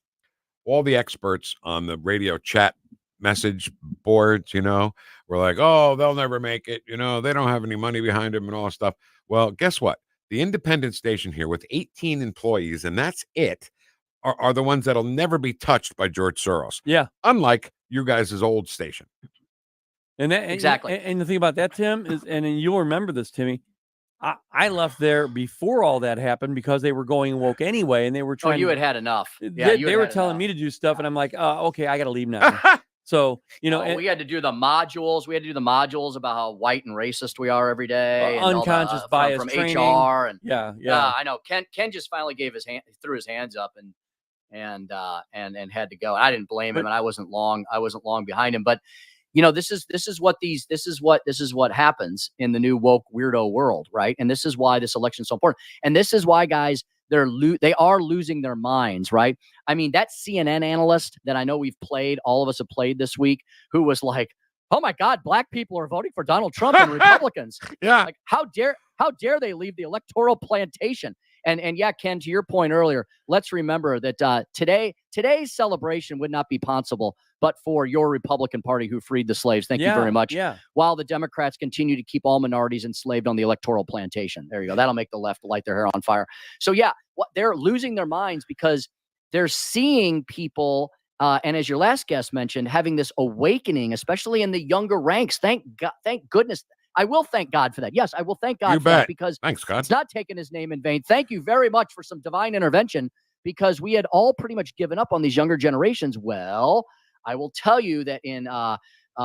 all the experts on the radio chat message boards, you know, were like, oh, they'll never make it. You know, they don't have any money behind them and all that stuff. Well, guess what? The independent station here with 18 employees, and that's it, are the ones that'll never be touched by George Soros. Yeah. Unlike you guys' old station. And exactly. And the thing about that, Tim, is, and you'll remember this, Timmy, I left there before all that happened because they were going woke anyway, and they were trying. Oh, you had enough. Yeah, they were telling me to do stuff, and I'm like, okay, I got to leave now. So, you know, we had to do the modules. We had to do the modules about how white and racist we are every day. And unconscious bias from training. HR. And yeah, I know. Ken just finally threw his hands up and had to go. I didn't blame him, and I wasn't long behind him. But you know, this is what happens in the new woke weirdo world, right? And this is why this election is so important. And this is why, guys, they are losing their minds, right? I mean, that CNN analyst that I know all of us have played this week, who was like, "Oh my God, black people are voting for Donald Trump and Republicans." Yeah, like how dare they leave the electoral plantation? And yeah, Ken, to your point earlier, let's remember that today's celebration would not be possible but for your Republican Party who freed the slaves. Thank you very much. Yeah. While the Democrats continue to keep all minorities enslaved on the electoral plantation. There you go. That'll make the left light their hair on fire. So yeah, they're losing their minds because they're seeing people, and as your last guest mentioned, having this awakening, especially in the younger ranks. Thank goodness. I will thank God for that. Yes, I will thank God for that because thanks, God. It's not taking his name in vain. Thank you very much for some divine intervention because we had all pretty much given up on these younger generations. Well, I will tell you that in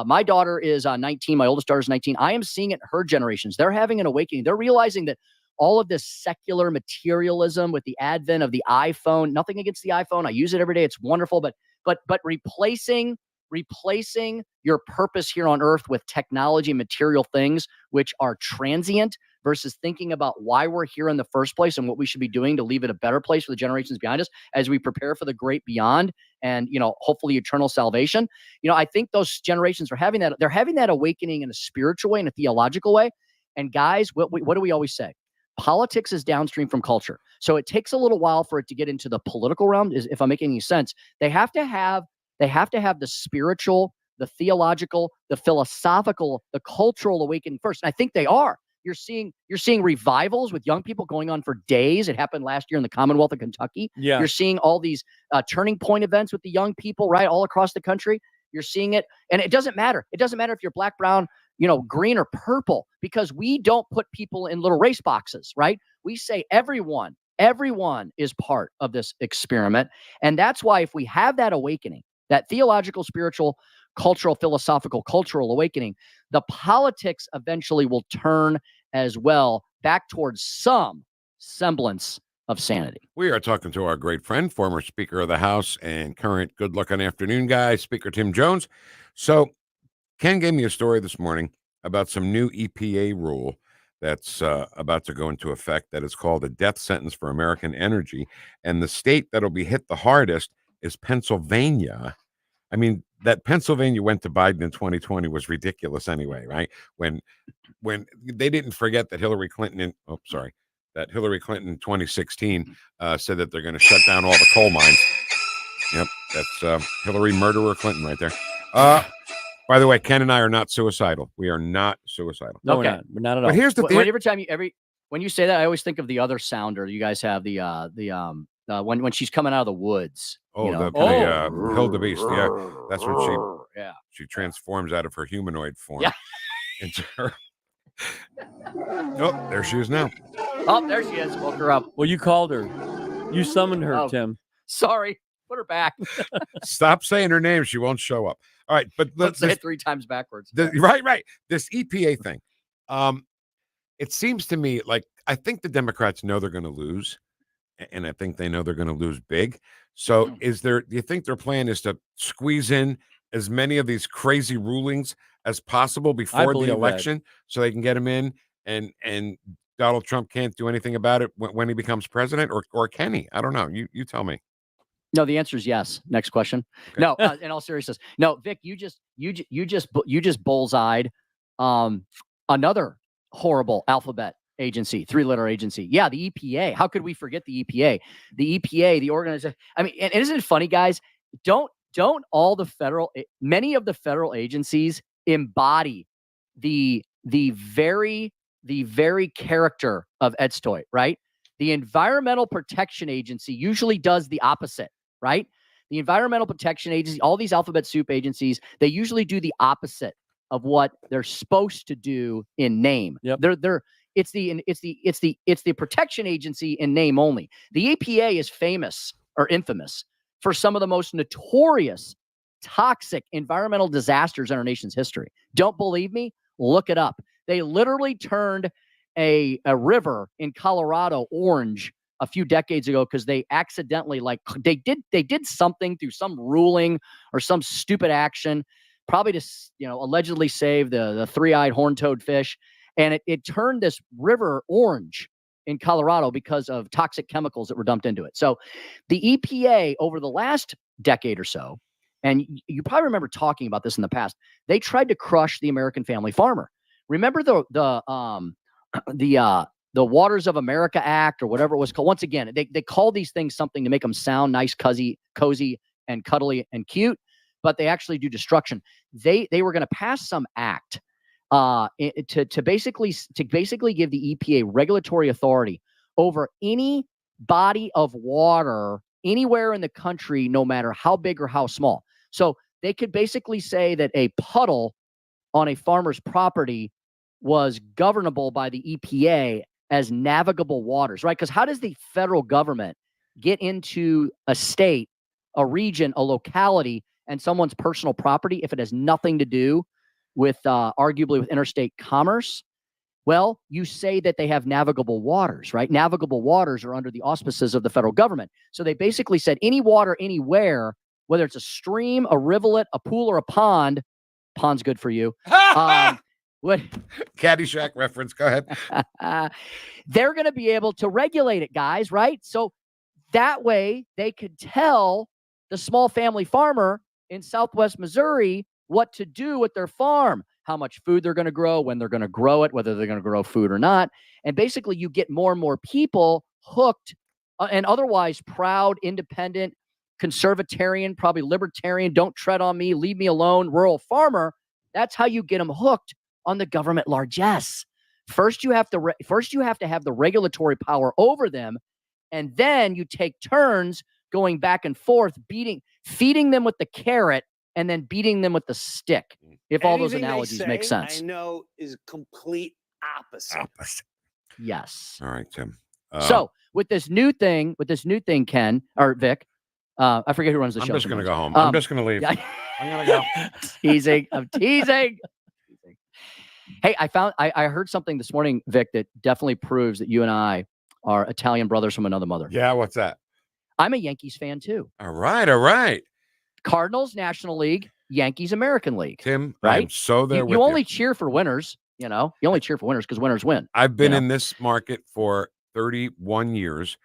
My daughter is 19. My oldest daughter is 19. I am seeing it in her generations. They're having an awakening. They're realizing that all of this secular materialism with the advent of the iPhone, nothing against the iPhone. I use it every day. It's wonderful. But replacing your purpose here on earth with technology and material things, which are transient, versus thinking about why we're here in the first place and what we should be doing to leave it a better place for the generations behind us as we prepare for the great beyond and, hopefully eternal salvation. I think those generations are having that. They're having that awakening in a spiritual way, in a theological way. And guys, what do we always say? Politics is downstream from culture. So it takes a little while for it to get into the political realm, if I'm making any sense. They have to have the spiritual, the theological, the philosophical, the cultural awakening first. And I think they are. You're seeing revivals with young people going on for days. It happened last year in the Commonwealth of Kentucky. Yeah. You're seeing all these turning point events with the young people, right, all across the country. You're seeing it. And it doesn't matter. It doesn't matter if you're black, brown, green or purple, because we don't put people in little race boxes, right? We say everyone is part of this experiment. And that's why if we have that awakening, that theological, spiritual, cultural, philosophical, cultural awakening, the politics eventually will turn as well back towards some semblance of sanity. We are talking to our great friend, former Speaker of the House and current good-looking afternoon guy, Speaker Tim Jones. So Ken gave me a story this morning about some new EPA rule that's about to go into effect that is called a death sentence for American energy. And the state that'll be hit the hardest is Pennsylvania. I mean, that Pennsylvania went to Biden in 2020 was ridiculous anyway, right? When they didn't forget that Hillary Clinton in 2016 said that they're going to shut down all the coal mines. Yep, that's Hillary murderer Clinton right there. By the way, Ken and I are not suicidal. We are not suicidal. No, Okay. we're not at all. But here's the thing. Every time when you say that, I always think of the other sounder. You guys have when she's coming out of the woods. Hill the Beast. Yeah, that's when she transforms out of her humanoid form into her. Oh, there she is now. Oh, there she is. Woke her up. Well, you called her. You summoned her, Tim. Sorry. Put her back. Stop saying her name. She won't show up. All right, but let's say it 3 times backwards. Right. This EPA thing. It seems to me like I think the Democrats know they're going to lose, and I think they know they're going to lose big. So, do you think their plan is to squeeze in as many of these crazy rulings as possible before the election, so they can get them in, and Donald Trump can't do anything about it when he becomes president, or can he? I don't know. You tell me. No, the answer is yes. Next question. Okay. No, in all seriousness, no, Vic, you just bullseyed another horrible alphabet agency, 3-letter agency. Yeah, the EPA. How could we forget the EPA? The EPA, the organization. I mean, and isn't it funny, guys? Don't many of the federal agencies embody the very character of Ed Stoy, right? The Environmental Protection Agency usually does the opposite, right? The Environmental Protection Agency, all these alphabet soup agencies, they usually do the opposite of what they're supposed to do in name. Yep. It's the protection agency in name only. The EPA is famous or infamous for some of the most notorious toxic environmental disasters in our nation's history. Don't believe me? Look it up. They literally turned a river in Colorado orange a few decades ago because they accidentally they did something through some ruling or some stupid action, probably to allegedly save the 3-eyed horn-toad fish, and it turned this river orange in Colorado because of toxic chemicals that were dumped into it. So the EPA over the last decade or so, and you probably remember talking about this in the past, they tried to crush the American family farmer. Remember the Waters of America Act or whatever it was called? Once again, they call these things something to make them sound nice, cozy, and cuddly and cute, but they actually do destruction. They were going to pass some act to basically give the EPA regulatory authority over any body of water anywhere in the country, no matter how big or how small. So they could basically say that a puddle on a farmer's property was governable by the EPA as navigable waters, right? Because how does the federal government get into a state, a region, a locality, and someone's personal property, if it has nothing to do with arguably with interstate commerce, well, you say that they have navigable waters, right? Navigable waters are under the auspices of the federal government. So they basically said any water anywhere, whether it's a stream, a rivulet, a pool, or a pond, pond's good for you. What Caddyshack reference? Go ahead. They're going to be able to regulate it, guys, right? So that way they could tell the small family farmer in Southwest Missouri what to do with their farm, how much food they're going to grow, when they're going to grow it, whether they're going to grow food or not. And basically you get more and more people hooked and otherwise proud, independent, conservatarian, probably libertarian, don't tread on me, leave me alone, rural farmer. That's how you get them hooked on the government largesse. First, you have to have the regulatory power over them, and then you take turns going back and forth, feeding them with the carrot, and then beating them with the stick. If all those analogies make sense. I know is complete opposite. Yes. All right, Tim. So with this new thing, Ken or Vic, I forget who runs the show. I'm just going to go home. I'm just going to leave. Yeah. I'm going to go. I'm teasing. Hey, I heard something this morning, Vic, that definitely proves that you and I are Italian brothers from another mother. Yeah, what's that? I'm a Yankees fan too. All right. Cardinals National League, Yankees American League. Tim, right? I'm so there with you. Only cheer for winners, you know. You only cheer for winners because winners win. I've been in this market for 31 years,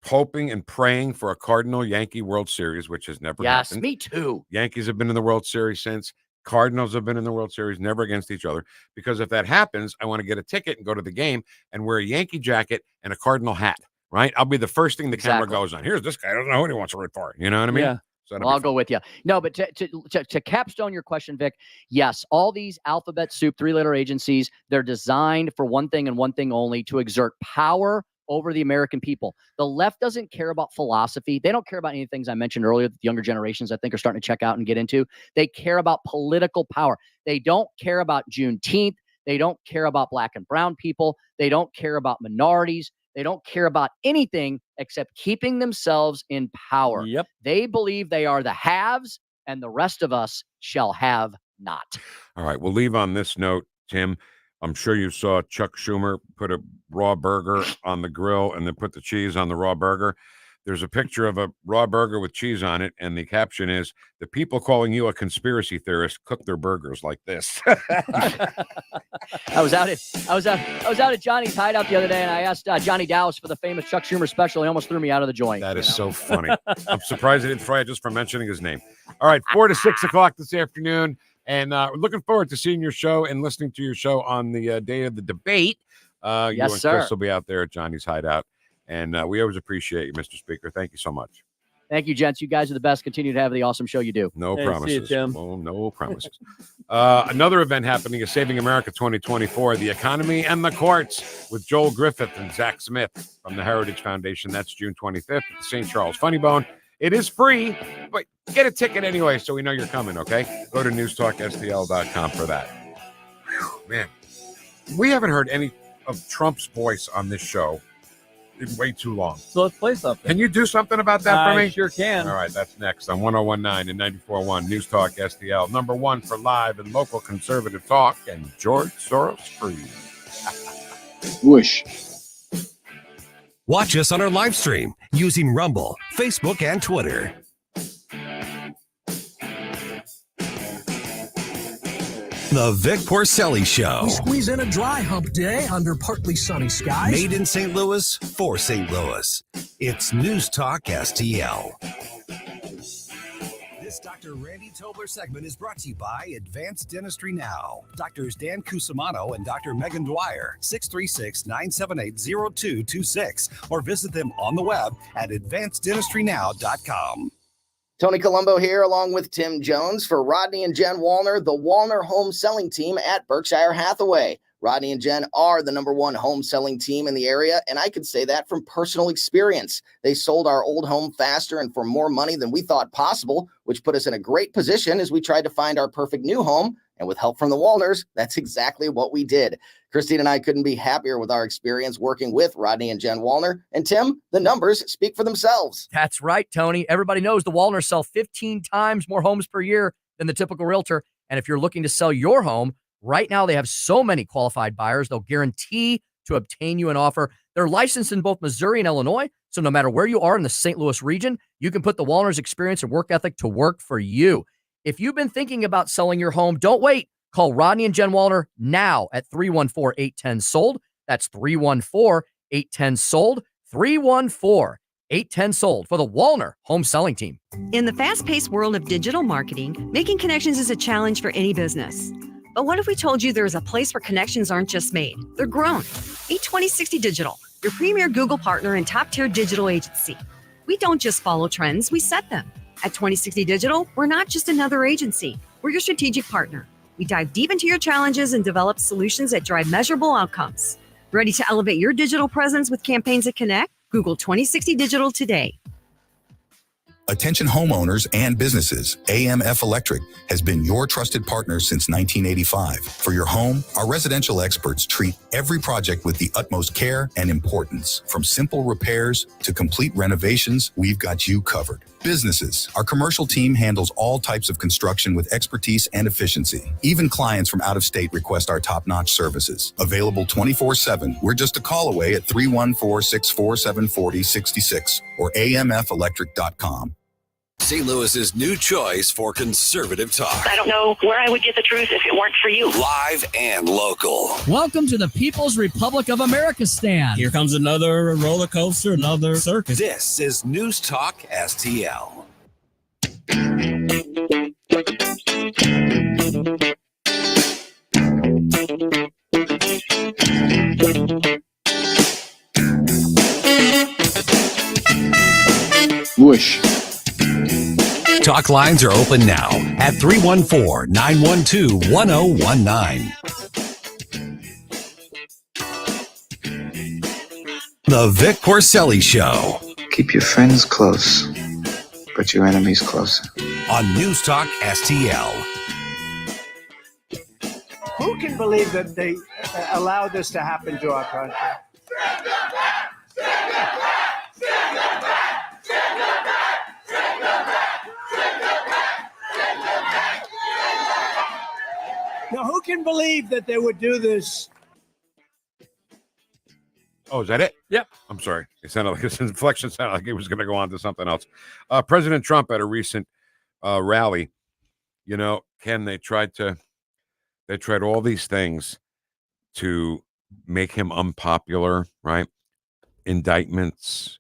hoping and praying for a Cardinal Yankee World Series, which has never happened. Yes, me too. Yankees have been in the World Series since. Cardinals have been in the World Series, never against each other. Because if that happens, I want to get a ticket and go to the game and wear a Yankee jacket and a Cardinal hat, right? I'll be the first thing the camera goes on. Here's this guy. I don't know what he wants to root for. You know what I mean? Yeah. So well, I'll go with you. No, but to capstone your question, Vic, yes, all these alphabet soup, 3-letter agencies, they're designed for one thing and one thing only, to exert power over the American people. The left doesn't care about philosophy. They don't care about any of the things I mentioned earlier that the younger generations, I think, are starting to check out and get into. They care about political power. They don't care about Juneteenth. They don't care about black and brown people. They don't care about minorities. They don't care about anything except keeping themselves in power. Yep. They believe they are the haves and the rest of us shall have not. All right. We'll leave on this note, Tim. I'm sure you saw Chuck Schumer put a raw burger on the grill and then put the cheese on the raw burger. There's a picture of a raw burger with cheese on it, and the caption is, "The people calling you a conspiracy theorist cook their burgers like this." I was out at Johnny's Hideout the other day, and I asked Johnny Dallas for the famous Chuck Schumer special. He almost threw me out of the joint. That is so funny. I'm surprised he didn't throw you just for mentioning his name. All right, 4 to 6 o'clock this afternoon. And we're looking forward to seeing your show and listening to your show on the day of the debate. Yes, you and sir. Chris will be out there at Johnny's Hideout. And we always appreciate you, Mr. Speaker. Thank you so much. Thank you, gents. You guys are the best. Continue to have the awesome show you do. No Hey, promises. see you, Tim. Well, no promises. Another event happening is Saving America 2024, The Economy and the Courts, with Joel Griffith and Zach Smith from the Heritage Foundation. That's June 25th at the St. Charles Funny Bone. It is free, but get a ticket anyway so we know you're coming, okay? Go to NewstalkSTL.com for that. Whew, man, we haven't heard any of Trump's voice on this show in way too long. So let's play something. Can you do something about that for me? I sure can. All right, that's next on 101.9 and 94.1 News Talk STL, number one for live and local conservative talk, and George Soros free. Whoosh. Watch us on our live stream using Rumble, Facebook, and Twitter. The Vic Porcelli Show. We squeeze in a dry hump day under partly sunny skies. Made in St. Louis for St. Louis. It's News Talk STL. This Dr. Randy Tobler segment is brought to you by Advanced Dentistry Now. Doctors Dan Cusimano and Dr. Megan Dwyer, 636-978-0226, or visit them on the web at advanceddentistrynow.com. Tony Colombo here, along with Tim Jones, for Rodney and Jen Wallner, the Wallner home selling team at Berkshire Hathaway. Rodney and Jen are the #1 home selling team in the area, and I could say that from personal experience. They sold our old home faster and for more money than we thought possible, which put us in a great position as we tried to find our perfect new home. And with help from the Wallners, that's exactly what we did. Christine and I couldn't be happier with our experience working with Rodney and Jen Wallner. And Tim, the numbers speak for themselves. That's right, Tony. Everybody knows the Wallners sell 15 times more homes per year than the typical realtor. And if you're looking to sell your home, right now they have so many qualified buyers, they'll guarantee to obtain you an offer. They're licensed in both Missouri and Illinois, so no matter where you are in the St. Louis region, you can put the Wallners experience and work ethic to work for you. If you've been thinking about selling your home, don't wait. Call Rodney and Jen Wallner now at 314-810-SOLD. That's 314-810-SOLD. 314-810-SOLD for the Wallner Home Selling Team. In the fast-paced world of digital marketing, making connections is a challenge for any business. But what if we told you there is a place where connections aren't just made, they're grown? Meet 2060 Digital, your premier Google partner and top-tier digital agency. We don't just follow trends, we set them. At 2060 Digital, we're not just another agency. We're your strategic partner. We dive deep into your challenges and develop solutions that drive measurable outcomes. Ready to elevate your digital presence with campaigns that connect? Google 2060 Digital today. Attention homeowners and businesses, AMF Electric has been your trusted partner since 1985. For your home, our residential experts treat every project with the utmost care and importance. From simple repairs to complete renovations, we've got you covered. Businesses, our commercial team handles all types of construction with expertise and efficiency. Even clients from out of state request our top-notch services. Available 24/7. We're just a call away at 314-647-4066 or amfelectric.com. St. Louis's new choice for conservative talk. I don't know where I would get the truth if it weren't for you. Live and local. Welcome to the People's Republic of America stand. Here comes another roller coaster, another circus. This is News Talk STL. Whoosh. Talk lines are open now at 314-912-1019. The Vic Porcelli Show. Keep your friends close, but your enemies closer. On News Talk STL. Who can believe that they allowed this to happen to our country? Now, who can believe that they would do this? Oh, is that it? Yep. I'm sorry. It sounded like his inflection sounded like he was going to go on to something else. President Trump at a recent rally, you know, Ken, they tried all these things to make him unpopular, right? Indictments,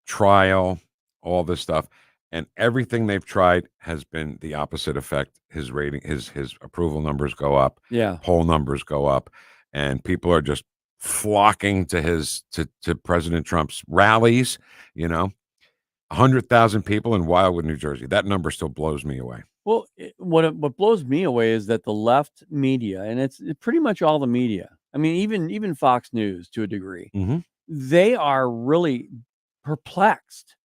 trial, all this stuff. And everything they've tried has been the opposite effect. His rating, his approval numbers go up. Yeah. Poll numbers go up. And people are just flocking to to President Trump's rallies, you know. 100,000 people in Wildwood, New Jersey. That number still blows me away. Well, what blows me away is that the left media, and it's pretty much all the media. I mean, even Fox News to a degree, they are really perplexed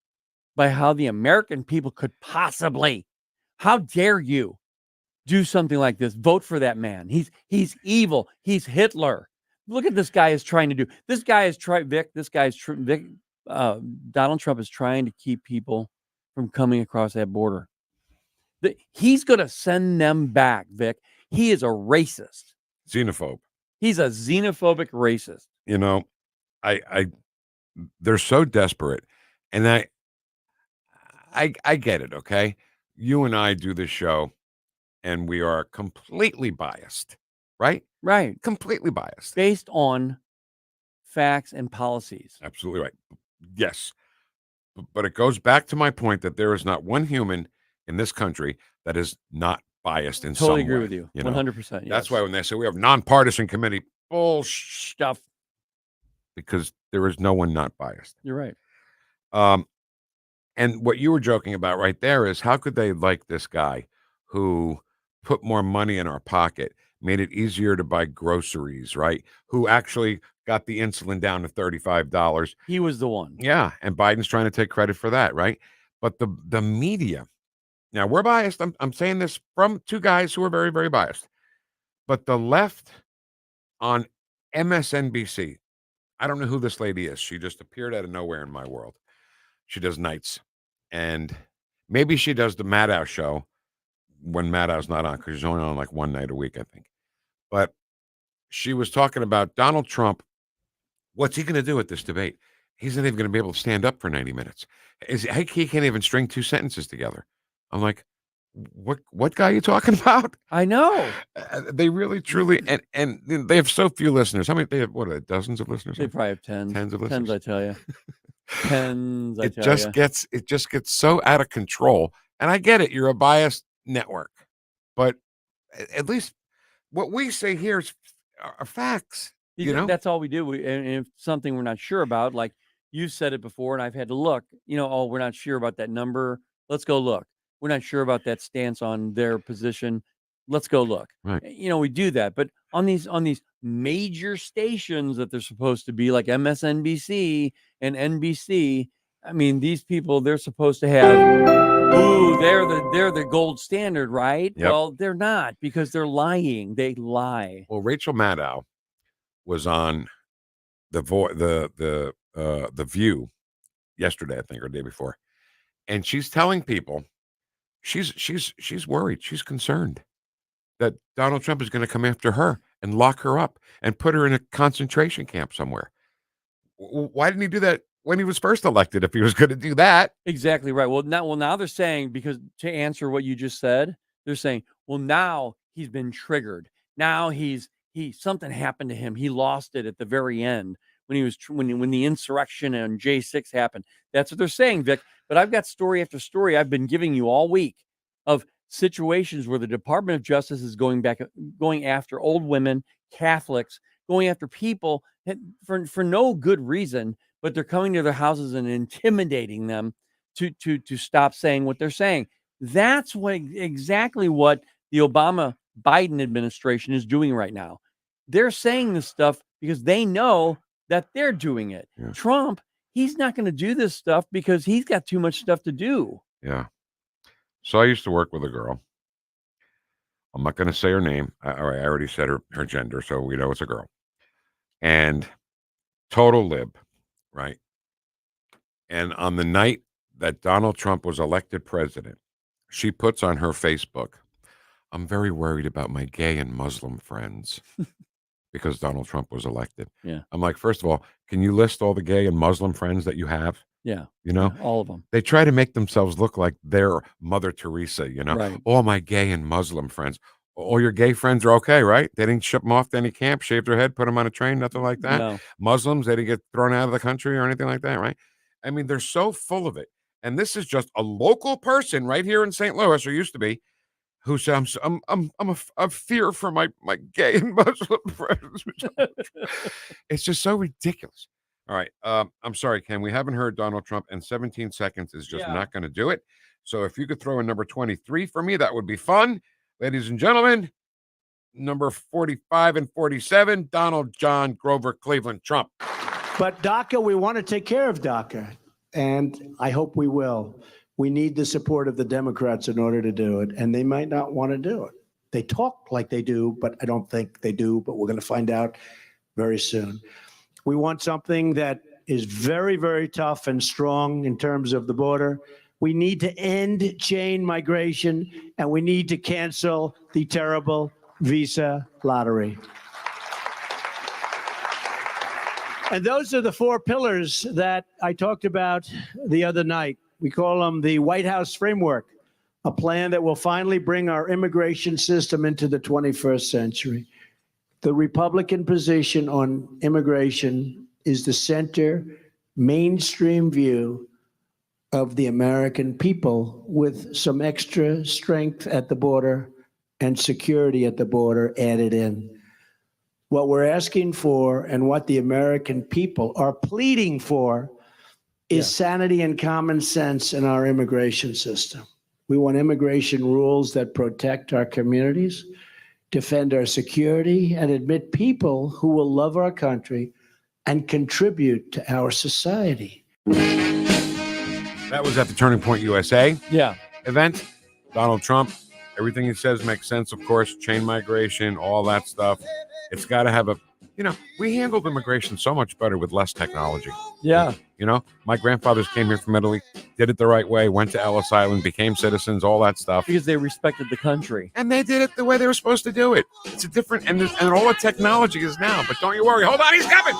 by how the American people could possibly, how dare you do something like this? Vote for that man. He's evil. He's Hitler. Look at this guy is trying to do. This guy is Donald Trump is trying to keep people from coming across that border. He's going to send them back, Vic. He is a racist. Xenophobe. He's a xenophobic racist. You know, they're so desperate. And I get it, okay? You and I do this show, and we are completely biased, right? Right. Completely biased. Based on facts and policies. Absolutely right. Yes. But it goes back to my point that there is not one human in this country that is not biased in some way. Totally agree with you. 100%. Yes. That's why when they say we have nonpartisan committee, bullshit stuff. Because there is no one not biased. You're right. And what you were joking about right there is how could they like this guy who put more money in our pocket, made it easier to buy groceries, right? Who actually got the insulin down to $35. He was the one. Yeah. And Biden's trying to take credit for that, right? But the media Now, we're biased. I'm saying this from two guys who are very, very biased. But the left on MSNBC, I don't know who this lady is. She just appeared out of nowhere in my world. She does nights. And maybe she does the Maddow show when Maddow's not on, because she's only on like one night a week, I think. But she was talking about Donald Trump. What's he going to do at this debate? He's not even going to be able to stand up for 90 minutes. He can't even string two sentences together. I'm like, what guy are you talking about? I know. They really, truly, and they have so few listeners. How many? They have, what, dozens of listeners? They probably have tens. Tens of listeners. Tens, I tell you. Tens, I It tell just you. gets so out of control. And I get it. You're a biased network. But at least what we say here are facts. You know? That's all we do. And if something we're not sure about, like you said it before, and I've had to look, oh, we're not sure about that number. Let's go look. We're not sure about that stance on their position. Let's go look. Right. We do that. But on these major stations that they're supposed to be, like MSNBC and NBC, I mean, these people, they're supposed to have, they're the gold standard, right? Yep. Well, they're not, because they're lying. They lie. Well, Rachel Maddow was on the View yesterday, I think, or the day before, and she's telling people she's worried, she's concerned that Donald Trump is going to come after her and lock her up and put her in a concentration camp somewhere. Why didn't he do that when he was first elected? If he was going to do that, exactly right. Well, now they're saying, because to answer what you just said, they're saying, well, now he's been triggered. Now something happened to him. He lost it at the very end when the insurrection on J6 happened. That's what they're saying, Vic. But I've got story after story I've been giving you all week of situations where the Department of Justice is going after old women, Catholics, going after people for no good reason, but they're coming to their houses and intimidating them to stop saying what they're saying. That's exactly what the Obama-Biden administration is doing right now. They're saying this stuff because they know that they're doing it. Yeah. Trump, he's not going to do this stuff because he's got too much stuff to do. Yeah. So I used to work with a girl. I'm not going to say her name. I already said her gender, so we know it's a girl. And total lib, right? And on the night that Donald Trump was elected president, she puts on her Facebook, I'm very worried about my gay and Muslim friends because Donald Trump was elected. Yeah. I'm like, first of all, can you list all the gay and Muslim friends that you have? Yeah. All of them. They try to make themselves look like they're Mother Teresa, Right. All my gay and Muslim friends. All your gay friends are okay, right? They didn't ship them off to any camp, shave their head, put them on a train, nothing like that. No. Muslims, they didn't get thrown out of the country or anything like that, right? I mean, they're so full of it. And this is just a local person right here in St. Louis, or used to be, who said, I'm a fear for my gay and Muslim friends. It's just so ridiculous. All right. I'm sorry, Ken. We haven't heard Donald Trump, and 17 seconds is just not going to do it. So if you could throw in number 23 for me, that would be fun. Ladies and gentlemen, number 45 and 47, Donald John Grover Cleveland Trump. But DACA, we want to take care of DACA, and I hope we will. We need the support of the Democrats in order to do it, and they might not want to do it. They talk like they do, but I don't think they do, but we're going to find out very soon. We want something that is very, very tough and strong in terms of the border. We need to end chain migration, and we need to cancel the terrible visa lottery. And those are the four pillars that I talked about the other night. We call them the White House framework, a plan that will finally bring our immigration system into the 21st century. The Republican position on immigration is the center, mainstream view of the American people, with some extra strength at the border and security at the border added in. What we're asking for and what the American people are pleading for is sanity and common sense in our immigration system. We want immigration rules that protect our communities, defend our security, and admit people who will love our country and contribute to our society. That was at the Turning Point USA event. Donald Trump, everything he says makes sense, of course, chain migration, all that stuff. It's got to have we handled immigration so much better with less technology. Yeah. My grandfathers came here from Italy, did it the right way, went to Ellis Island, became citizens, all that stuff. Because they respected the country. And they did it the way they were supposed to do it. It's a different, and all the technology is now. But don't you worry. Hold on, he's coming.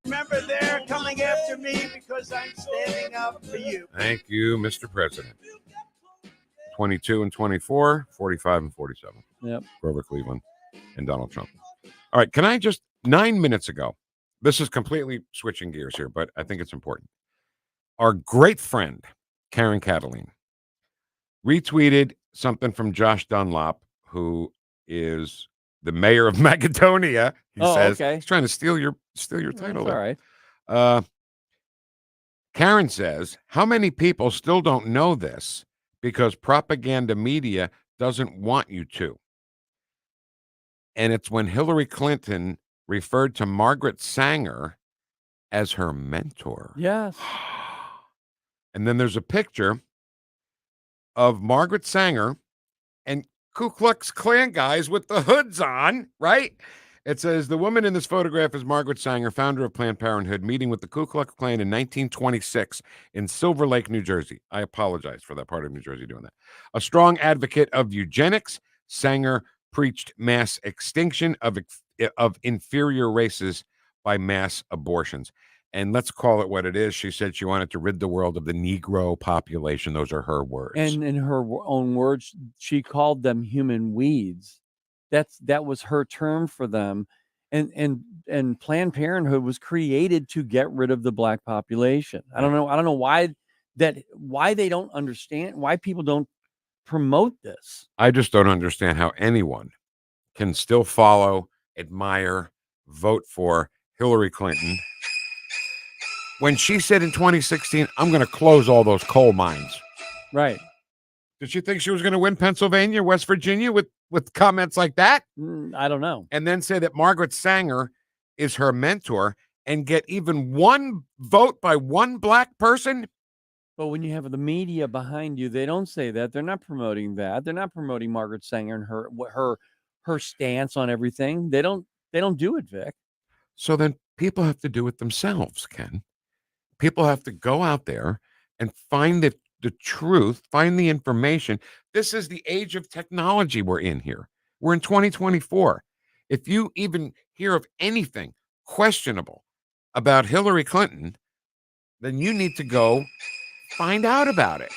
Remember, they're coming after me because I'm standing up for you. Thank you, Mr. President. 22 and 24, 45 and 47. Yep. Grover Cleveland and Donald Trump. All right, can I just, 9 minutes ago, this is completely switching gears here, but I think it's important. Our great friend, Karen Cataline, retweeted something from Josh Dunlop, who is the mayor of Macedonia. He says okay. He's trying to steal your title. That's all right. Karen says, how many people still don't know this because propaganda media doesn't want you to? And it's when Hillary Clinton referred to Margaret Sanger as her mentor. Yes. And then there's a picture of Margaret Sanger and Ku Klux Klan guys with the hoods on, right? It says, the woman in this photograph is Margaret Sanger, founder of Planned Parenthood, meeting with the Ku Klux Klan in 1926 in Silver Lake, New Jersey. I apologize for that part of New Jersey doing that. A strong advocate of eugenics, Sanger preached mass extinction of inferior races by mass abortions. And let's call it what it is. She said she wanted to rid the world of the Negro population. Those are her words. And in her own words, she called them human weeds. That was her term for them. And Planned Parenthood was created to get rid of the black population. I don't know why they don't understand, why people don't promote this. I just don't understand how anyone can still follow, admire, vote for Hillary Clinton when she said in 2016, I'm going to close all those coal mines. Right. Did she think she was going to win Pennsylvania, West Virginia with comments like that? I don't know. And then say that Margaret Sanger is her mentor and get even one vote by one black person? But when you have the media behind you, they don't say that. They're not promoting that. They're not promoting Margaret Sanger and her stance on everything. They don't do it, Vic. So then people have to do it themselves, Ken. People have to go out there and find the truth, find the information. This is the age of technology we're in here. We're in 2024. If you even hear of anything questionable about Hillary Clinton, then you need to go find out about it.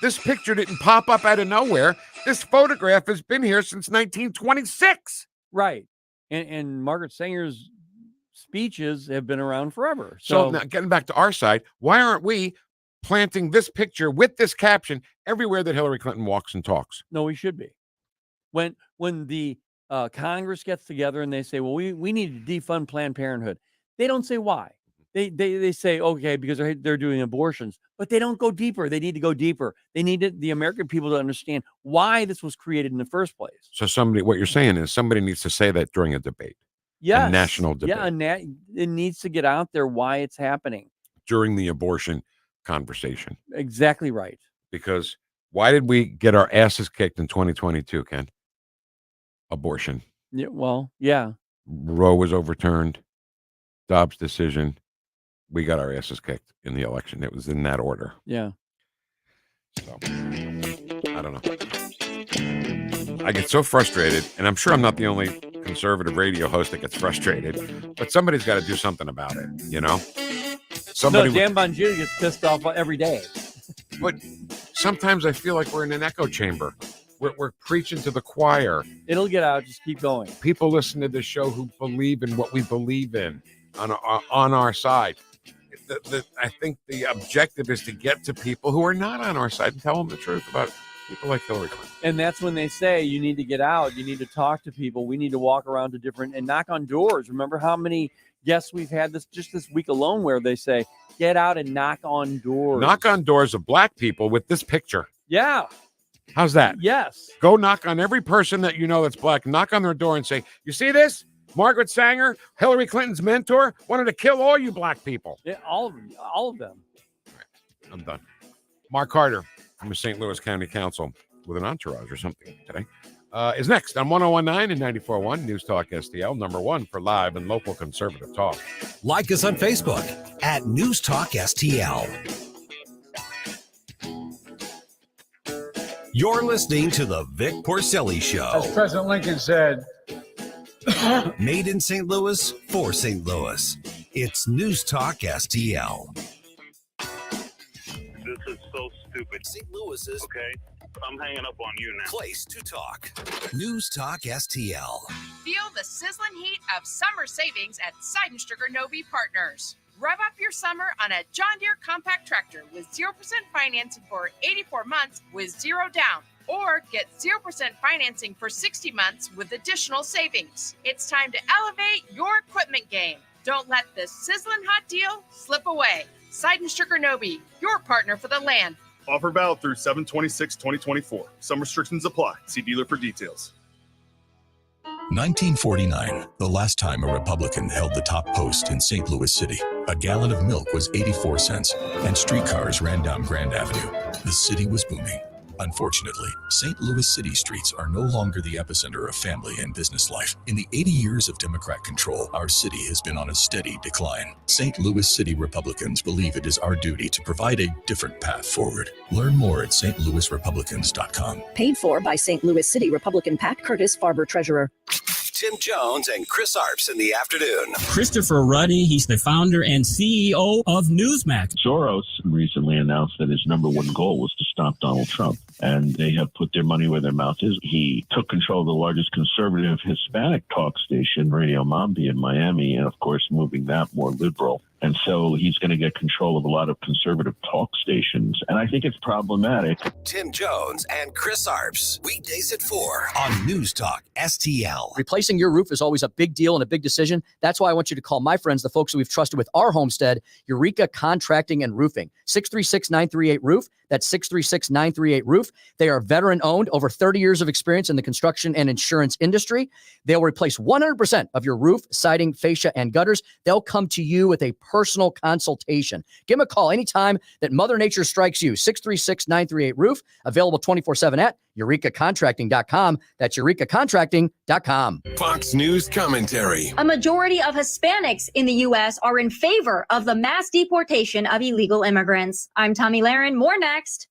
This picture didn't pop up out of nowhere. This photograph has been here since 1926. Right. And Margaret Sanger's speeches have been around forever. So now getting back to our side, why aren't we planting this picture with this caption everywhere that Hillary Clinton walks and talks? No, we should be. When the Congress gets together and they say, well, we need to defund Planned Parenthood, they don't say why. They say, okay, because they're doing abortions, but they don't go deeper. They need to go deeper. They need the American people to understand why this was created in the first place. So what you're saying is somebody needs to say that during a debate. Yes. A national debate. Yeah, it needs to get out there why it's happening. During the abortion conversation. Exactly right. Because why did we get our asses kicked in 2022, Ken? Abortion. Yeah, well, yeah. Roe was overturned. Dobbs' decision. We got our asses kicked in the election. It was in that order. Yeah. So, I don't know. I get so frustrated, and I'm sure I'm not the only conservative radio host that gets frustrated, but somebody's got to do something about it, you know? Dan Bongino gets pissed off every day. But sometimes I feel like we're in an echo chamber. We're preaching to the choir. It'll get out. Just keep going. People listen to this show who believe in what we believe in on our side. I think the objective is to get to people who are not on our side and tell them the truth about people like Hillary Clinton. And that's when they say you need to get out. You need to talk to people. We need to walk around to different and knock on doors. Remember how many guests we've had this week alone where they say, get out and knock on doors. Knock on doors of black people with this picture. Yeah. How's that? Yes. Go knock on every person that you know that's black. Knock on their door and say, you see this? Margaret Sanger, Hillary Clinton's mentor, wanted to kill all you black people. Yeah, all of them. I'm done. Mark Carter from the St. Louis County Council with an entourage or something today is next on 101.9 and 94.1 News Talk STL, number one for live and local conservative talk. Like us on Facebook at News Talk STL. You're listening to the Vic Porcelli Show. As President Lincoln said, made in St. Louis for St. Louis. It's News Talk STL. This is so stupid. St. Louis's. Okay, I'm hanging up on you now. Place to talk. News Talk STL. Feel the sizzling heat of summer savings at Seidenstricker Novi Partners. Rev up your summer on a John Deere compact tractor with 0% financing for 84 months with zero down. Or get 0% financing for 60 months with additional savings. It's time to elevate your equipment game. Don't let this sizzling hot deal slip away. Seidenstricker Novi, your partner for the land. Offer valid through 7/26/2024. Some restrictions apply. See dealer for details. 1949, the last time a Republican held the top post in St. Louis City. A gallon of milk was 84 cents, and streetcars ran down Grand Avenue. The city was booming. Unfortunately, St. Louis city streets are no longer the epicenter of family and business life. In the 80 years of Democrat control, our city has been on a steady decline. St. Louis City Republicans believe it is our duty to provide a different path forward. Learn more at stlouisrepublicans.com. Paid for by St. Louis City Republican Pat Curtis, Farber Treasurer. Tim Jones and Chris Arps in the afternoon. Christopher Ruddy, he's the founder and CEO of Newsmax. Soros recently announced that his number one goal was to stop Donald Trump, and they have put their money where their mouth is. He took control of the largest conservative Hispanic talk station, Radio Mambi in Miami, and of course moving that more liberal. And so he's going to get control of a lot of conservative talk stations. And I think it's problematic. Tim Jones and Chris Arps, weekdays at 4 on News Talk STL. Replacing your roof is always a big deal and a big decision. That's why I want you to call my friends, the folks that we've trusted with our homestead, Eureka Contracting and Roofing. 636-938-ROOF. That's 636-938-ROOF. They are veteran-owned, over 30 years of experience in the construction and insurance industry. They'll replace 100% of your roof, siding, fascia, and gutters. They'll come to you with a personal consultation. Give them a call anytime that Mother Nature strikes you. 636-938-ROOF. Available 24/7 at eurekacontracting.com. That's eurekacontracting.com. Fox News commentary. A majority of Hispanics in the U.S. are in favor of the mass deportation of illegal immigrants. I'm Tommy Lahren. More next.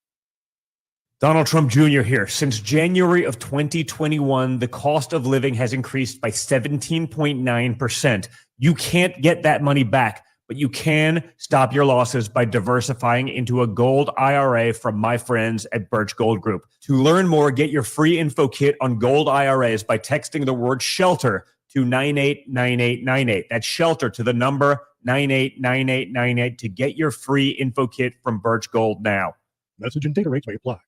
Donald Trump Jr. here. Since January of 2021, the cost of living has increased by 17.9%. You can't get that money back, but you can stop your losses by diversifying into a gold IRA from my friends at Birch Gold Group. To learn more, get your free info kit on gold IRAs by texting the word SHELTER to 989898. That's SHELTER to the number 989898 to get your free info kit from Birch Gold now. Message and data rates may apply.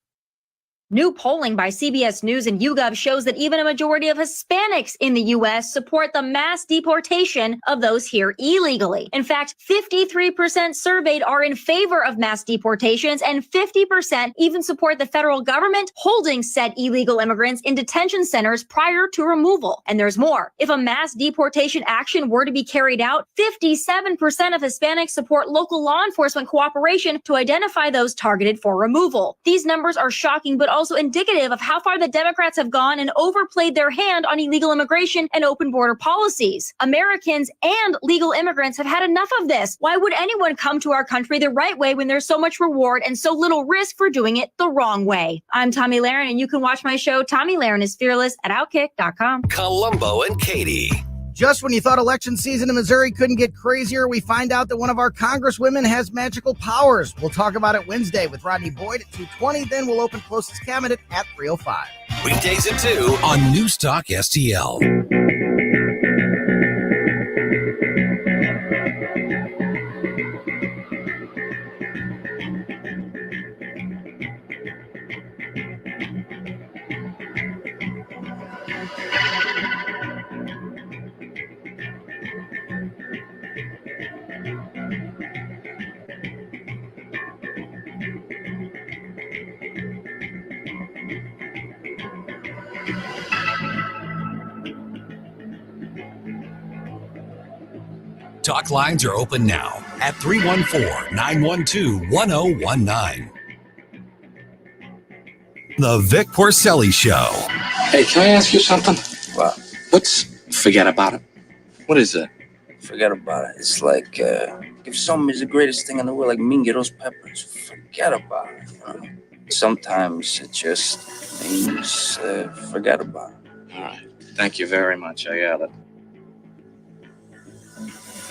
New polling by CBS News and YouGov shows that even a majority of Hispanics in the U.S. support the mass deportation of those here illegally. In fact, 53% surveyed are in favor of mass deportations, and 50% even support the federal government holding said illegal immigrants in detention centers prior to removal. And there's more. If a mass deportation action were to be carried out, 57% of Hispanics support local law enforcement cooperation to identify those targeted for removal. These numbers are shocking, but also indicative of how far the Democrats have gone and overplayed their hand on illegal immigration and open border policies. Americans and legal immigrants have had enough of this. Why would anyone come to our country the right way when there's so much reward and so little risk for doing it the wrong way? I'm Tommy Lahren, and you can watch my show, Tommy Lahren is Fearless, at Outkick.com. Columbo and Katie. Just when you thought election season in Missouri couldn't get crazier, we find out that one of our congresswomen has magical powers. We'll talk about it Wednesday with Rodney Boyd at 2:20. Then we'll open Closest Cabinet at 3:05. Weekdays at 2 on News Talk STL. Talk lines are open now at 314-912-1019. The Vic Porcelli Show. Hey, can I ask you something? What? What's forget about it? What is that? Forget about it. It's like if something is the greatest thing in the world, like mingitos peppers, forget about it. You know? Sometimes it just means forget about it. All right. Thank you very much. I got it.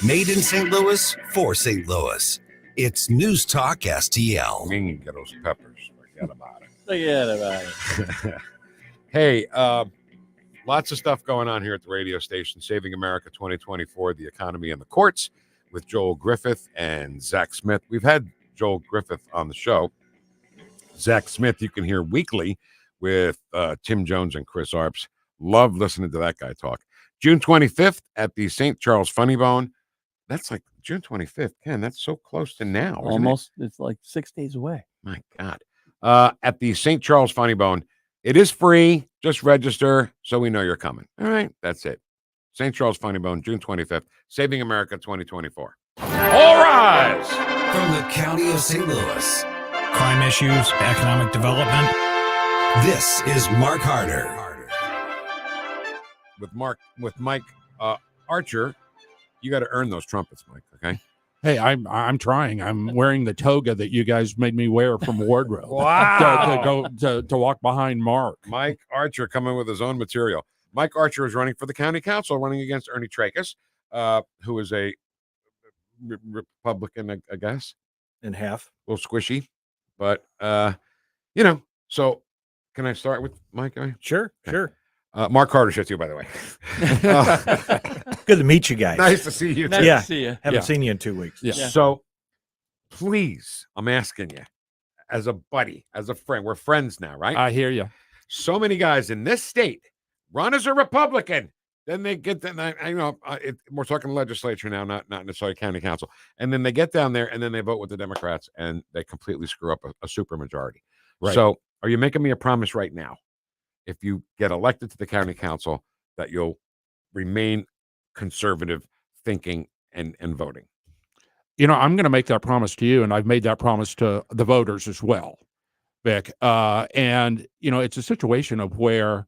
Made in St. Louis for St. Louis. It's News Talk STL. Mingitos peppers. Forget about it. Forget about it. Hey, lots of stuff going on here at the radio station. Saving America 2024, the economy and the courts, with Joel Griffith and Zach Smith. We've had Joel Griffith on the show. Zach Smith, you can hear weekly with Tim Jones and Chris Arps. Love listening to that guy talk. June 25th at the St. Charles Funny Bone. That's like June 25th. Ken, that's so close to now. Almost. It's like 6 days away. My God. At the St. Charles Funny Bone. It is free. Just register so we know you're coming. All right. That's it. St. Charles Funny Bone, June 25th. Saving America 2024. All rise. From the county of St. Louis. Crime issues, economic development. This is Mark Harder. With Mike Archer. You got to earn those trumpets, Mike, okay? Hey, I'm trying. I'm wearing the toga that you guys made me wear from wardrobe. Wow. to walk behind Mark. Mike Archer coming with his own material. Mike Archer is running for the county council, running against Ernie Trachis, who is a Republican, I guess. In half. A little squishy. But, so can I start with Mike? Sure, okay. Sure. Mark Carter shit you, by the way. Good to meet you guys. Nice to see you. Nice to see you. Haven't seen you in 2 weeks. Yeah. So please, I'm asking you, as a buddy, as a friend, we're friends now, right? I hear you. So many guys in this state run as a Republican. Then they get that. We're talking legislature now, not necessarily county council. And then they get down there and then they vote with the Democrats and they completely screw up a super majority. Right. So are you making me a promise right now? If you get elected to the county council, that you'll remain conservative thinking and voting? I'm going to make that promise to you, and I've made that promise to the voters as well, Vic. And it's a situation of where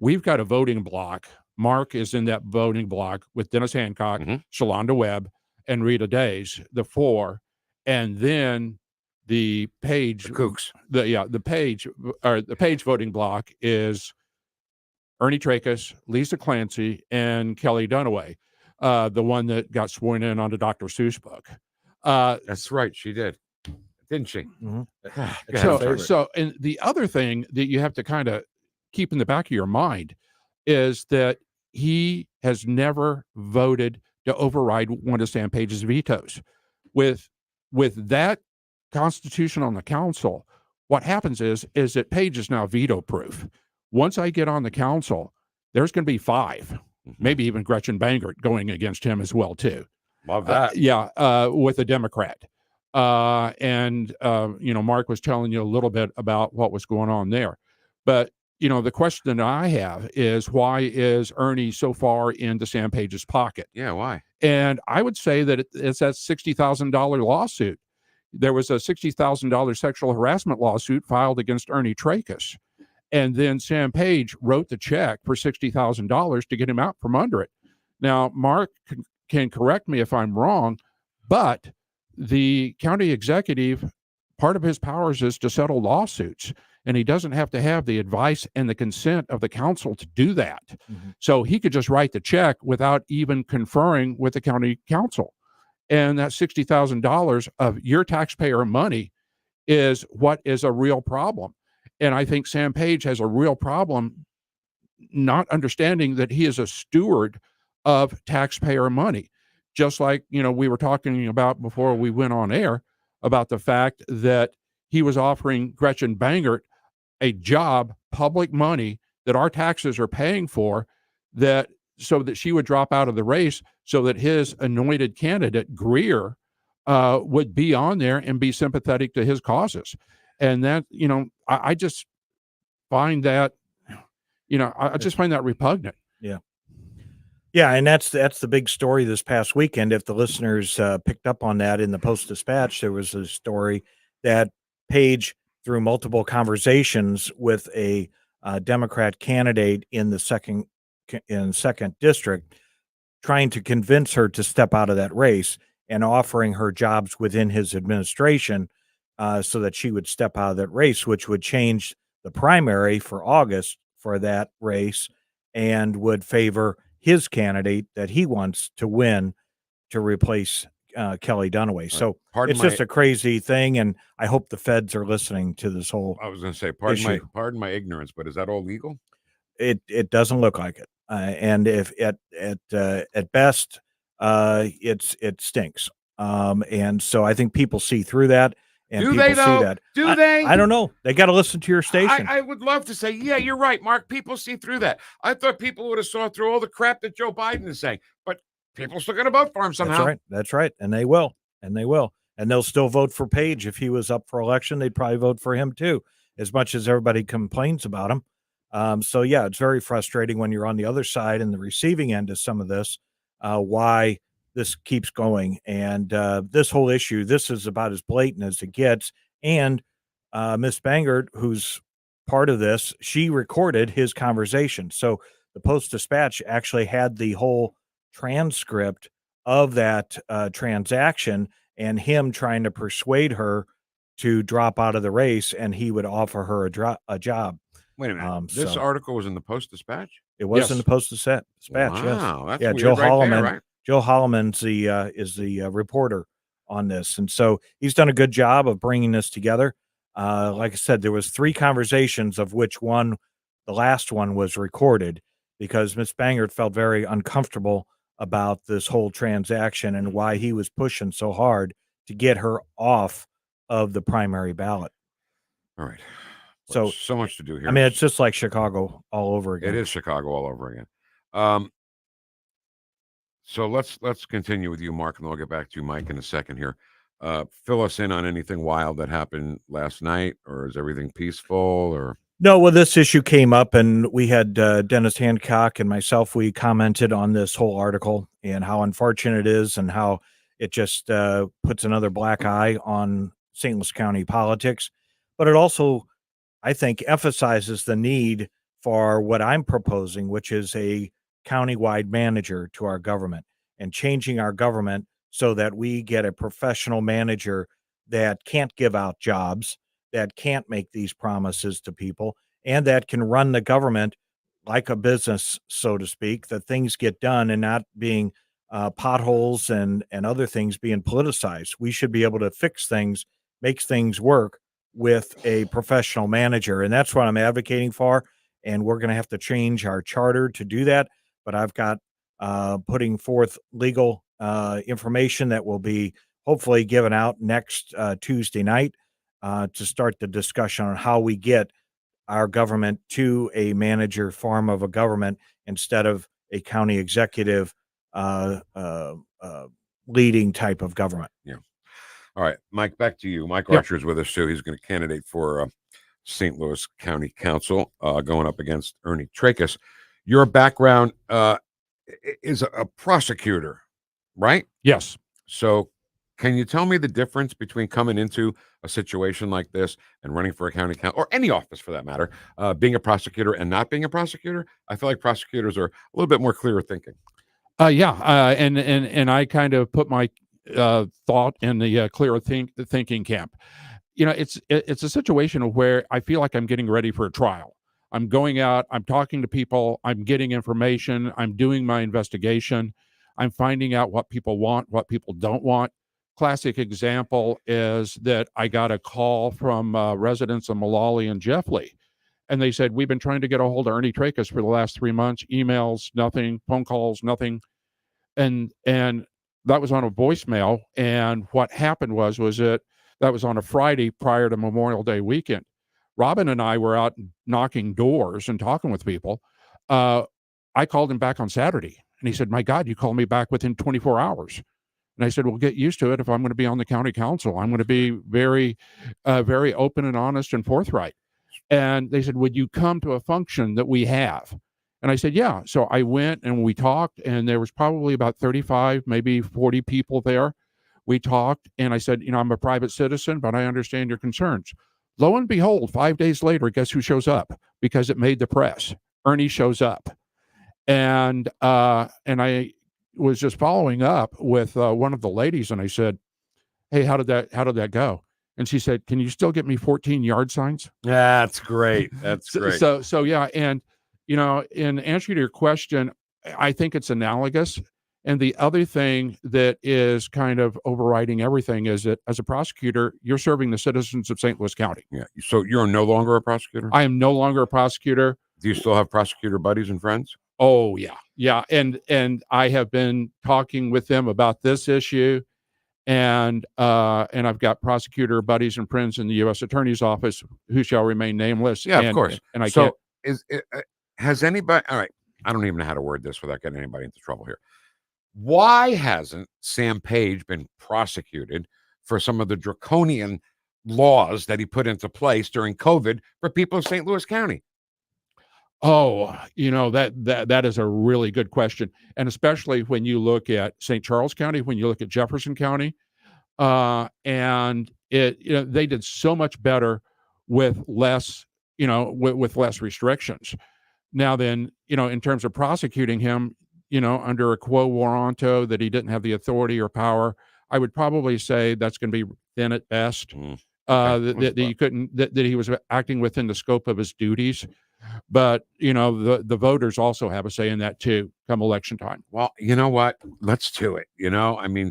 we've got a voting block. Mark is in that voting block with Dennis Hancock, Shalonda Webb, and Rita Days, the four, and then the Page Kooks. The Page voting block is Ernie Trachis, Lisa Clancy, and Kelly Dunaway, the one that got sworn in on the Dr. Seuss book. That's right, she did, didn't she? Mm-hmm. So, and the other thing that you have to kind of keep in the back of your mind is that he has never voted to override one of Sam Page's vetoes. With that Constitution on the council, what happens is that Page is now veto proof. Once I get on the council, there's going to be 5, maybe even Gretchen Bangert going against him as well too. Love that. With a Democrat. Mark was telling you a little bit about what was going on there. But the question that I have is, why is Ernie so far into Sam Page's pocket? Yeah, why? And I would say that it's that $60,000 lawsuit. There was a $60,000 sexual harassment lawsuit filed against Ernie Trachis. And then Sam Page wrote the check for $60,000 to get him out from under it. Now, Mark can correct me if I'm wrong, but the county executive, part of his powers is to settle lawsuits, and he doesn't have to have the advice and the consent of the council to do that. Mm-hmm. So he could just write the check without even conferring with the county council. And that $60,000 of your taxpayer money is what is a real problem. And I think Sam Page has a real problem not understanding that he is a steward of taxpayer money. Just like, we were talking about before we went on air about the fact that he was offering Gretchen Bangert a job, public money that our taxes are paying for, so that she would drop out of the race, so that his anointed candidate, Greer, would be on there and be sympathetic to his causes. And that, I just find that, I just find that repugnant. Yeah. Yeah, and that's the big story this past weekend. If the listeners picked up on that in the Post-Dispatch, there was a story that Page, through multiple conversations with a Democrat candidate in the second district, trying to convince her to step out of that race and offering her jobs within his administration so that she would step out of that race, which would change the primary for August for that race and would favor his candidate that he wants to win to replace Kelly Dunaway. So Pardon it's just my- a crazy thing, and I hope the feds are listening to this whole I was going to say, issue. pardon my ignorance, but is that all legal? It doesn't look like it, and if at best, it stinks. And so I think people see through that, and Do people they, though? see that. Do they? I don't know. They got to listen to your station. I would love to say, yeah, you're right, Mark. People see through that. I thought people would have saw through all the crap that Joe Biden is saying, but people still going to vote for him somehow. That's right. That's right. And they will. And they will. And they'll still vote for Page. If he was up for election, they'd probably vote for him too, as much as everybody complains about him. So, yeah, it's very frustrating when you're on the other side and the receiving end of some of this, why this keeps going. And this whole issue, this is about as blatant as it gets. And Miss Bangert, who's part of this, she recorded his conversation. So the Post-Dispatch actually had the whole transcript of that transaction and him trying to persuade her to drop out of the race, and he would offer her a job. Wait a minute. This So article was in the Post-Dispatch? it was in the Post-Dispatch. Wow, Yes. that's Yeah, weird Joe right there, Holloman. right? Joe Holloman's is the reporter on this, and so he's done a good job of bringing this together. Like I said, there was 3 conversations, of which the last one was recorded, because Miss Bangert felt very uncomfortable about this whole transaction and why he was pushing so hard to get her off of the primary ballot. All right. So much to do here. I mean, it's just like Chicago all over again. It is Chicago all over again. So let's continue with you, Mark, and then I'll get back to you, Mike, in a second here. Fill us in on anything wild that happened last night, or is everything peaceful? Or No, well, this issue came up, and we had Dennis Hancock and myself. We commented on this whole article and how unfortunate it is, and how it just puts another black eye on St. Louis County politics. But it also, I think, emphasizes the need for what I'm proposing, which is a countywide manager to our government, and changing our government so that we get a professional manager that can't give out jobs, that can't make these promises to people, and that can run the government like a business, so to speak, that things get done and not being potholes and other things being politicized. We should be able to fix things, make things work with a professional manager. And that's what I'm advocating for. And we're going to have to change our charter to do that. But I've got putting forth legal information that will be hopefully given out next Tuesday night to start the discussion on how we get our government to a manager form of a government instead of a county executive leading type of government. Yeah. All right, Mike, back to you. Mike Archer is with us too. He's going to candidate for St. Louis County Council, going up against Ernie Tracus. Your background is a prosecutor, right? Yes. So can you tell me the difference between coming into a situation like this and running for a county council, or any office for that matter, being a prosecutor and not being a prosecutor? I feel like prosecutors are a little bit more clear thinking. And I kind of put my thought in the clear thinking camp. You know, it's a situation where I feel like I'm getting ready for a trial. I'm going out, I'm talking to people, I'm getting information, I'm doing my investigation, I'm finding out what people want, what people don't want. Classic example is that I got a call from residents of Mullally and Jeffley, and they said, we've been trying to get a hold of Ernie Tracus for the last 3 months, emails, nothing, phone calls, nothing. And that was on a voicemail. And what happened was that was on a Friday prior to Memorial Day weekend. Robin and I were out knocking doors and talking with people. I called him back on Saturday, and he said, my God, you called me back within 24 hours. And I said, well, get used to it. If I'm going to be on the county council, I'm going to be very, very open and honest and forthright. And they said, would you come to a function that we have? And I said, yeah. So I went and we talked, and there was probably about 35, maybe 40 people there. We talked, and I said, I'm a private citizen, but I understand your concerns. Lo and behold, 5 days later, guess who shows up? Because it made the press. Ernie shows up. And I was just following up with one of the ladies, and I said, hey, how did that go? And she said, can you still get me 14 yard signs? Yeah, that's great. That's great. So yeah. And, in answer to your question, I think it's analogous. And the other thing that is kind of overriding everything is that as a prosecutor, you're serving the citizens of St. Louis County. Yeah. So you're no longer a prosecutor? I am no longer a prosecutor. Do you still have prosecutor buddies and friends? Oh, yeah. Yeah. And I have been talking with them about this issue. And I've got prosecutor buddies and friends in the U.S. Attorney's Office who shall remain nameless. Yeah, of course. And I so can't. Has anybody? All right, I don't even know how to word this without getting anybody into trouble here. Why hasn't Sam Page been prosecuted for some of the draconian laws that he put into place during COVID for people of St. Louis County? Oh, that is a really good question. And especially when you look at St. Charles County, when you look at Jefferson County, and they did so much better with less, with less restrictions. Now then, in terms of prosecuting him, under a quo warranto that he didn't have the authority or power, I would probably say that's going to be thin at best. That he was acting within the scope of his duties. But, the voters also have a say in that, too, come election time. Well, you know what? Let's do it.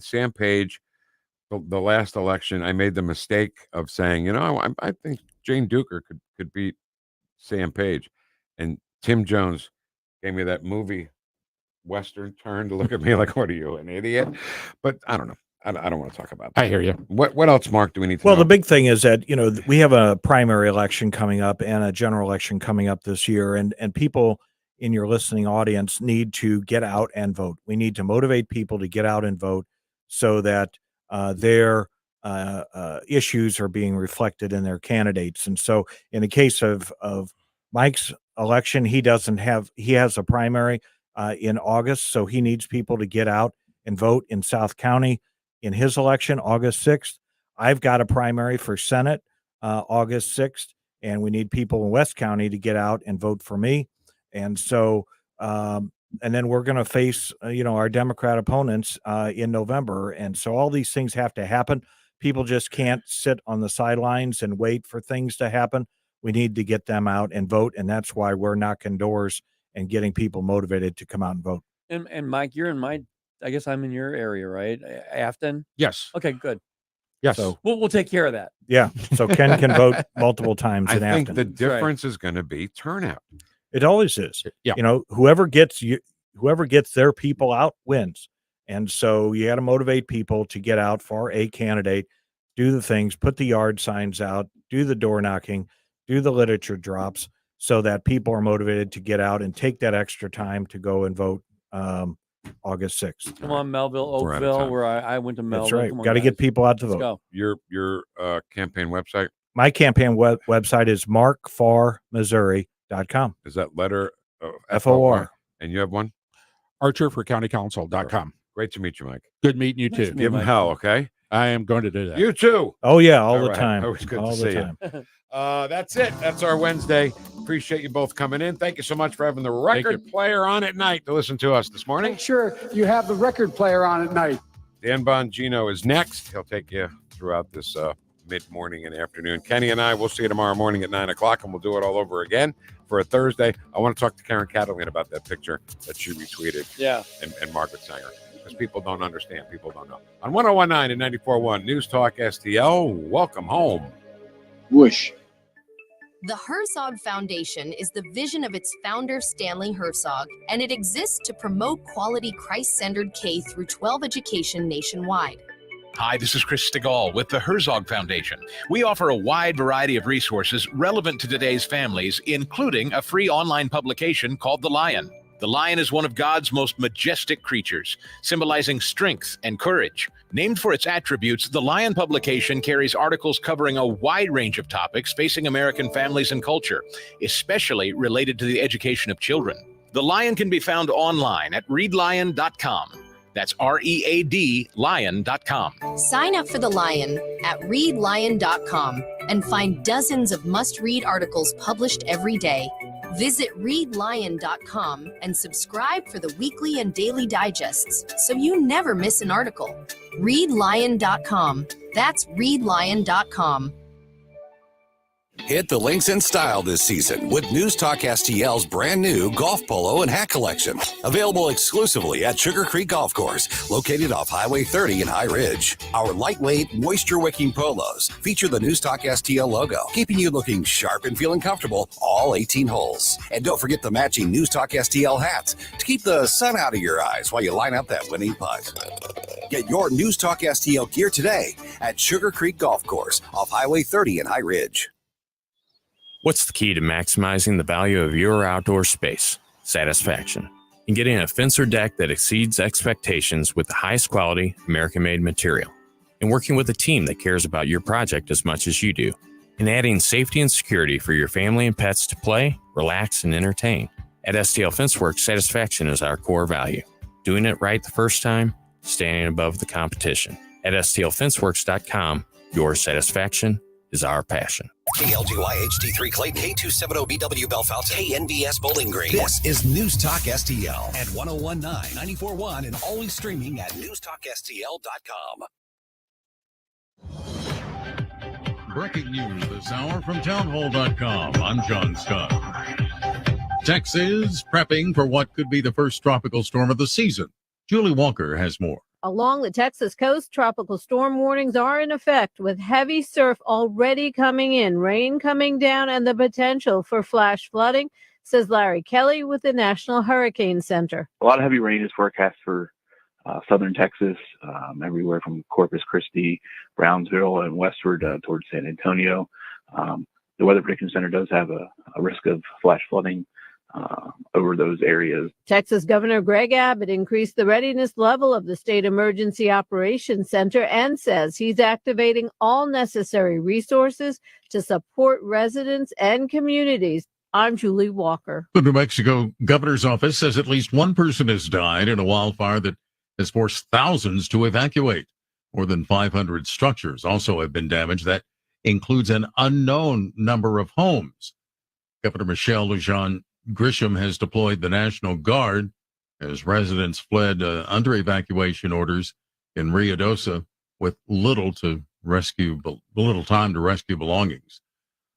Sam Page, the last election, I made the mistake of saying, I think Jane Duker could beat Sam Page. And Tim Jones gave me that movie Western turn to look at me like, what are you, an idiot? But I don't know. I don't want to talk about that. I hear you. What else, Mark, do we need to know? Well, the big thing is that, we have a primary election coming up and a general election coming up this year. And people in your listening audience need to get out and vote. We need to motivate people to get out and vote so that their issues are being reflected in their candidates. And so in the case of Mike's election, he has a primary in August. So he needs people to get out and vote in South County. In his election, August 6th, I've got a primary for Senate, August 6th, and we need people in West County to get out and vote for me. And so, and then we're going to face, our Democrat opponents in November. And so all these things have to happen. People just can't sit on the sidelines and wait for things to happen. We need to get them out and vote. And that's why we're knocking doors and getting people motivated to come out and vote. And Mike, you're in I guess I'm in your area, right? Afton? Yes. Okay, good. Yes. So we'll take care of that. Yeah. So Ken can vote multiple times in I think Afton. the difference is going to be turnout. It always is. Yeah. Whoever gets their people out wins. And so you got to motivate people to get out for a candidate, do the things, put the yard signs out, do the door knocking, do the literature drops so that people are motivated to get out and take that extra time to go and vote August 6th. Come on, Melville, Oakville, where I went to Melville. That's right. Got to get people out to Let's vote. go. Your campaign website? My campaign website is markfarmissouri.com. Is that letter FOR? And you have one? ArcherforCountyCouncil.com. Great to meet you, Mike. Good meeting you, too. Give him hell, okay? I am going to do that. You too. Oh, yeah, all the right. time. Always good all to the see time. you. That's it. That's our Wednesday. Appreciate you both coming in. Thank you so much for having the record player on at night to listen to us this morning. Make sure you have the record player on at night. Dan Bongino is next. He'll take you throughout this mid-morning and afternoon. Kenny and I will see you tomorrow morning at 9 o'clock, and we'll do it all over again for a Thursday. I want to talk to Karen Catalina about that picture that she retweeted. Yeah. And Margaret Sanger. Because people don't understand. People don't know. On 101.9 and 94.1 News Talk STL, welcome home. Whoosh. The Herzog Foundation is the vision of its founder, Stanley Herzog, and it exists to promote quality Christ-centered K-12 education nationwide. Hi, this is Chris Stegall with the Herzog Foundation. We offer a wide variety of resources relevant to today's families, including a free online publication called The Lion. The lion is one of God's most majestic creatures, symbolizing strength and courage. Named for its attributes, the Lion publication carries articles covering a wide range of topics facing American families and culture, especially related to the education of children. The Lion can be found online at readlion.com. That's READ lion.com. Sign up for The Lion at readlion.com and find dozens of must-read articles published every day. Visit readlion.com and subscribe for the weekly and daily digests so you never miss an article. Readlion.com. That's readlion.com. Hit the links in style this season with NewstalkSTL's brand new golf polo and hat collection. Available exclusively at Sugar Creek Golf Course, located off Highway 30 in High Ridge. Our lightweight, moisture-wicking polos feature the NewstalkSTL logo, keeping you looking sharp and feeling comfortable all 18 holes. And don't forget the matching NewstalkSTL hats to keep the sun out of your eyes while you line up that winning putt. Get your NewstalkSTL gear today at Sugar Creek Golf Course off Highway 30 in High Ridge. What's the key to maximizing the value of your outdoor space? Satisfaction. In getting a fence or deck that exceeds expectations with the highest quality, American-made material. And working with a team that cares about your project as much as you do. And adding safety and security for your family and pets to play, relax, and entertain. At STL Fenceworks, satisfaction is our core value. Doing it right the first time, standing above the competition. At STLFenceworks.com, your satisfaction is our passion. KLGY HD3 Clayton, K270BW Bellefonte, KNBS Bowling Green. This is News Talk STL at 1019, 94.1, and always streaming at NewstalkSTL.com. Breaking news this hour from townhall.com. I'm John Scott. Texas prepping for what could be the first tropical storm of the season. Julie Walker has more. Along the Texas coast, tropical storm warnings are in effect with heavy surf already coming in, rain coming down, and the potential for flash flooding, says Larry Kelly with the National Hurricane Center. A lot of heavy rain is forecast for southern Texas, everywhere from Corpus Christi, Brownsville, and westward towards San Antonio. The Weather Prediction Center does have a risk of flash flooding over those areas. Texas Governor Greg Abbott increased the readiness level of the State Emergency Operations Center and says he's activating all necessary resources to support residents and communities. I'm Julie Walker. The New Mexico governor's office says at least one person has died in a wildfire that has forced thousands to evacuate. More than 500 structures also have been damaged. That includes an unknown number of homes. Governor Michelle Lujan Grisham has deployed the National Guard as residents fled under evacuation orders in Ruidoso with little time to rescue belongings.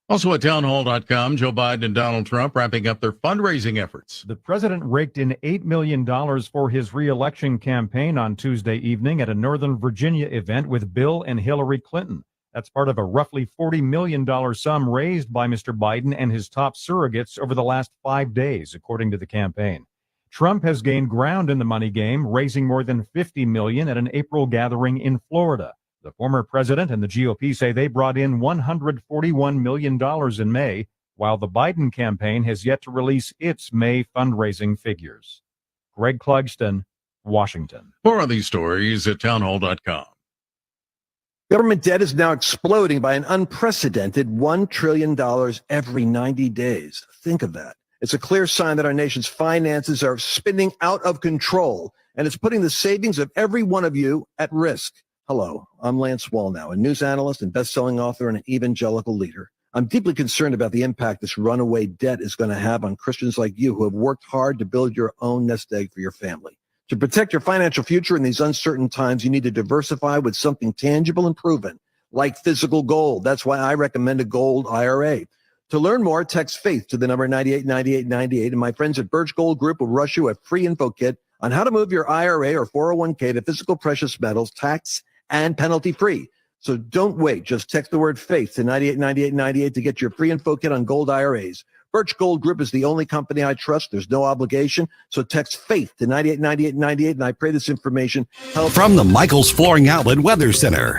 Also at townhall.com, Joe Biden and Donald Trump wrapping up their fundraising efforts. The president raked in $8 million for his re-election campaign on Tuesday evening at a Northern Virginia event with Bill and Hillary Clinton. That's part of a roughly $40 million sum raised by Mr. Biden and his top surrogates over the last 5 days, according to the campaign. Trump has gained ground in the money game, raising more than $50 million at an April gathering in Florida. The former president and the GOP say they brought in $141 million in May, while the Biden campaign has yet to release its May fundraising figures. Greg Clugston, Washington. More on these stories at townhall.com. Government debt is now exploding by an unprecedented $1 trillion every 90 days. Think of that. It's a clear sign that our nation's finances are spinning out of control, and it's putting the savings of every one of you at risk. Hello, I'm Lance Wallnow, a news analyst and best-selling author and an evangelical leader. I'm deeply concerned about the impact this runaway debt is going to have on Christians like you who have worked hard to build your own nest egg for your family. To protect your financial future in these uncertain times, you need to diversify with something tangible and proven, like physical gold. That's why I recommend a gold IRA. To learn more, text FAITH to the number 989898, and my friends at Birch Gold Group will rush you a free info kit on how to move your IRA or 401k to physical precious metals, tax and penalty-free. So don't wait. Just text the word FAITH to 989898 to get your free info kit on gold IRAs. Birch Gold Group is the only company I trust. There's no obligation. So text FAITH to 989898, and I pray this information helps. From the Michaels Flooring Outlet Weather Center.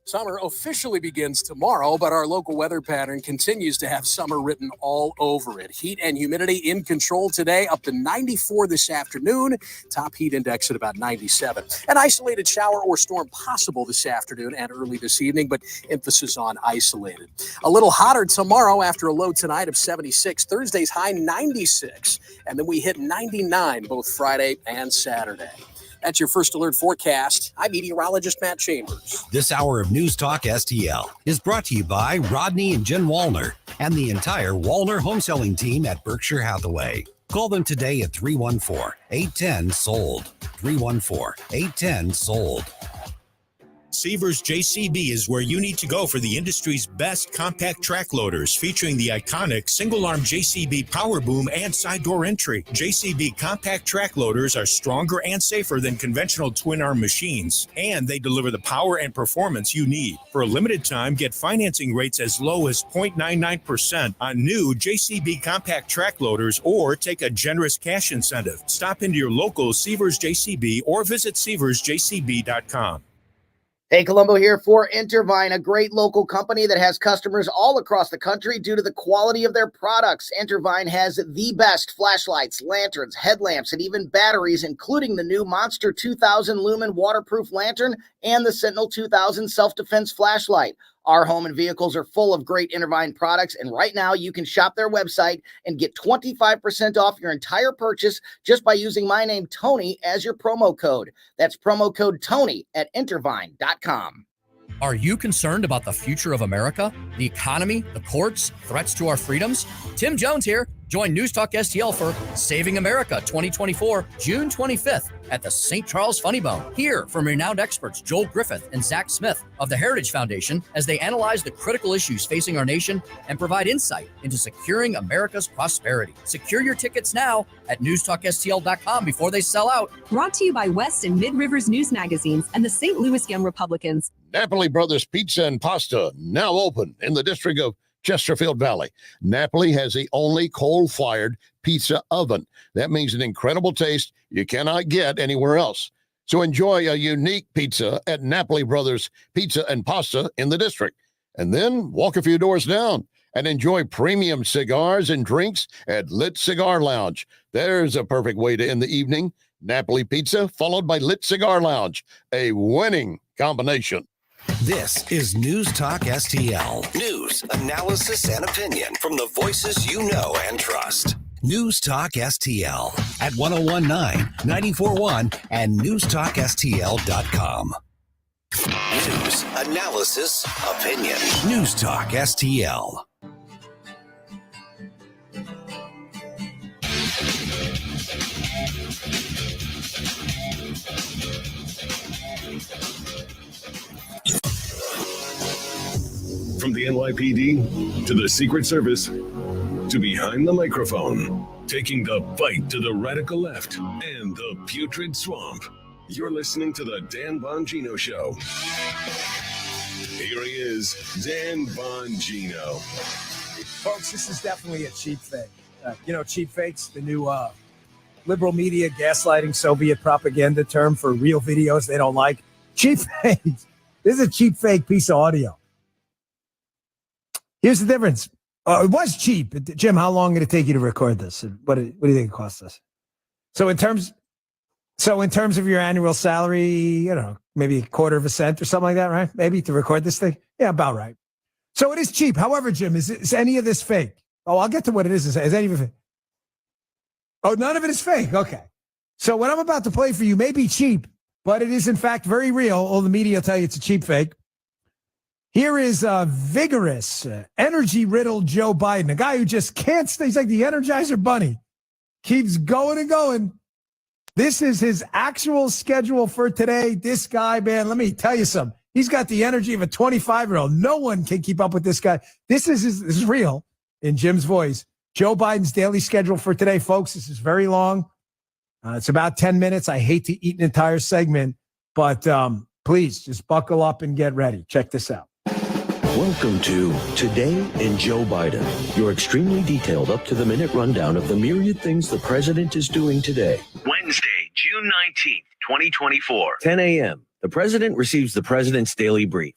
Summer officially begins tomorrow, but our local weather pattern continues to have summer written all over it. Heat and humidity in control today, up to 94 this afternoon. Top heat index at about 97. An isolated shower or storm possible this afternoon and early this evening, but emphasis on isolated. A little hotter tomorrow after a low tonight of 76. Thursday's high 96. And then we hit 99 both Friday and Saturday. That's your first alert forecast. I'm meteorologist Matt Chambers. This hour of News Talk STL is brought to you by Rodney and Jen Wallner and the entire Wallner home selling team at Berkshire Hathaway. Call them today at 314-810-SOLD. 314-810-SOLD. Seavers JCB is where you need to go for the industry's best compact track loaders, featuring the iconic single-arm JCB power boom and side door entry. JCB compact track loaders are stronger and safer than conventional twin-arm machines, and they deliver the power and performance you need. For a limited time, get financing rates as low as 0.99% on new JCB compact track loaders, or take a generous cash incentive. Stop into your local Seavers JCB or visit SeaversJCB.com. Hey, Colombo here for Intervine, a great local company that has customers all across the country due to the quality of their products. Intervine has the best flashlights, lanterns, headlamps, and even batteries, including the new Monster 2000 Lumen waterproof lantern and the Sentinel 2000 self-defense flashlight. Our home and vehicles are full of great Intervine products, and right now you can shop their website and get 25% off your entire purchase just by using my name, Tony, as your promo code. That's promo code Tony at Intervine.com. Are you concerned about the future of America, the economy, the courts, threats to our freedoms? Tim Jones here. Join News Talk STL for Saving America 2024, June 25th at the St. Charles Funny Bone. Hear from renowned experts Joel Griffith and Zach Smith of the Heritage Foundation as they analyze the critical issues facing our nation and provide insight into securing America's prosperity. Secure your tickets now at NewstalkSTL.com before they sell out. Brought to you by West and Mid-Rivers News Magazines and the St. Louis Young Republicans. Napoli Brothers Pizza and Pasta, now open in the district of Chesterfield Valley. Napoli has the only coal-fired pizza oven. That means an incredible taste you cannot get anywhere else. So enjoy a unique pizza at Napoli Brothers Pizza and Pasta in the district. And then walk a few doors down and enjoy premium cigars and drinks at Lit Cigar Lounge. There's a perfect way to end the evening. Napoli Pizza followed by Lit Cigar Lounge. A winning combination. This is News Talk STL. News, analysis, and opinion from the voices you know and trust. News Talk STL at 1019, 941, and NewstalkSTL.com. News, analysis, opinion. News Talk STL. From the NYPD to the Secret Service to behind the microphone, taking the fight to the radical left and the putrid swamp. You're listening to the Dan Bongino Show. Here he is, Dan Bongino. Folks, this is definitely a cheap fake. Cheap fakes, the new liberal media gaslighting Soviet propaganda term for real videos they don't like. Cheap fakes. This is a cheap fake piece of audio. Here's the difference. It was cheap. Jim, how long did it take you to record this? What do you think it cost us? So in terms of your annual salary, maybe a quarter of a cent or something like that, right? Maybe to record this thing? Yeah, about right. So it is cheap. However, Jim, is any of this fake? Oh, I'll get to what it is. Is any of it fake? Oh, none of it is fake. Okay. So what I'm about to play for you may be cheap, but it is in fact very real. All the media will tell you it's a cheap fake. Here is a vigorous, energy-riddled Joe Biden, a guy who just can't stay. He's like the Energizer Bunny. Keeps going and going. This is his actual schedule for today. This guy, man, let me tell you something. He's got the energy of a 25-year-old. No one can keep up with this guy. This is real, in Jim's voice. Joe Biden's daily schedule for today, folks. This is very long. It's about 10 minutes. I hate to eat an entire segment, but please just buckle up and get ready. Check this out. Welcome to Today in Joe Biden, your extremely detailed up-to-the-minute rundown of the myriad things the president is doing today. Wednesday, June 19th, 2024. 10 a.m., the president receives the president's daily brief.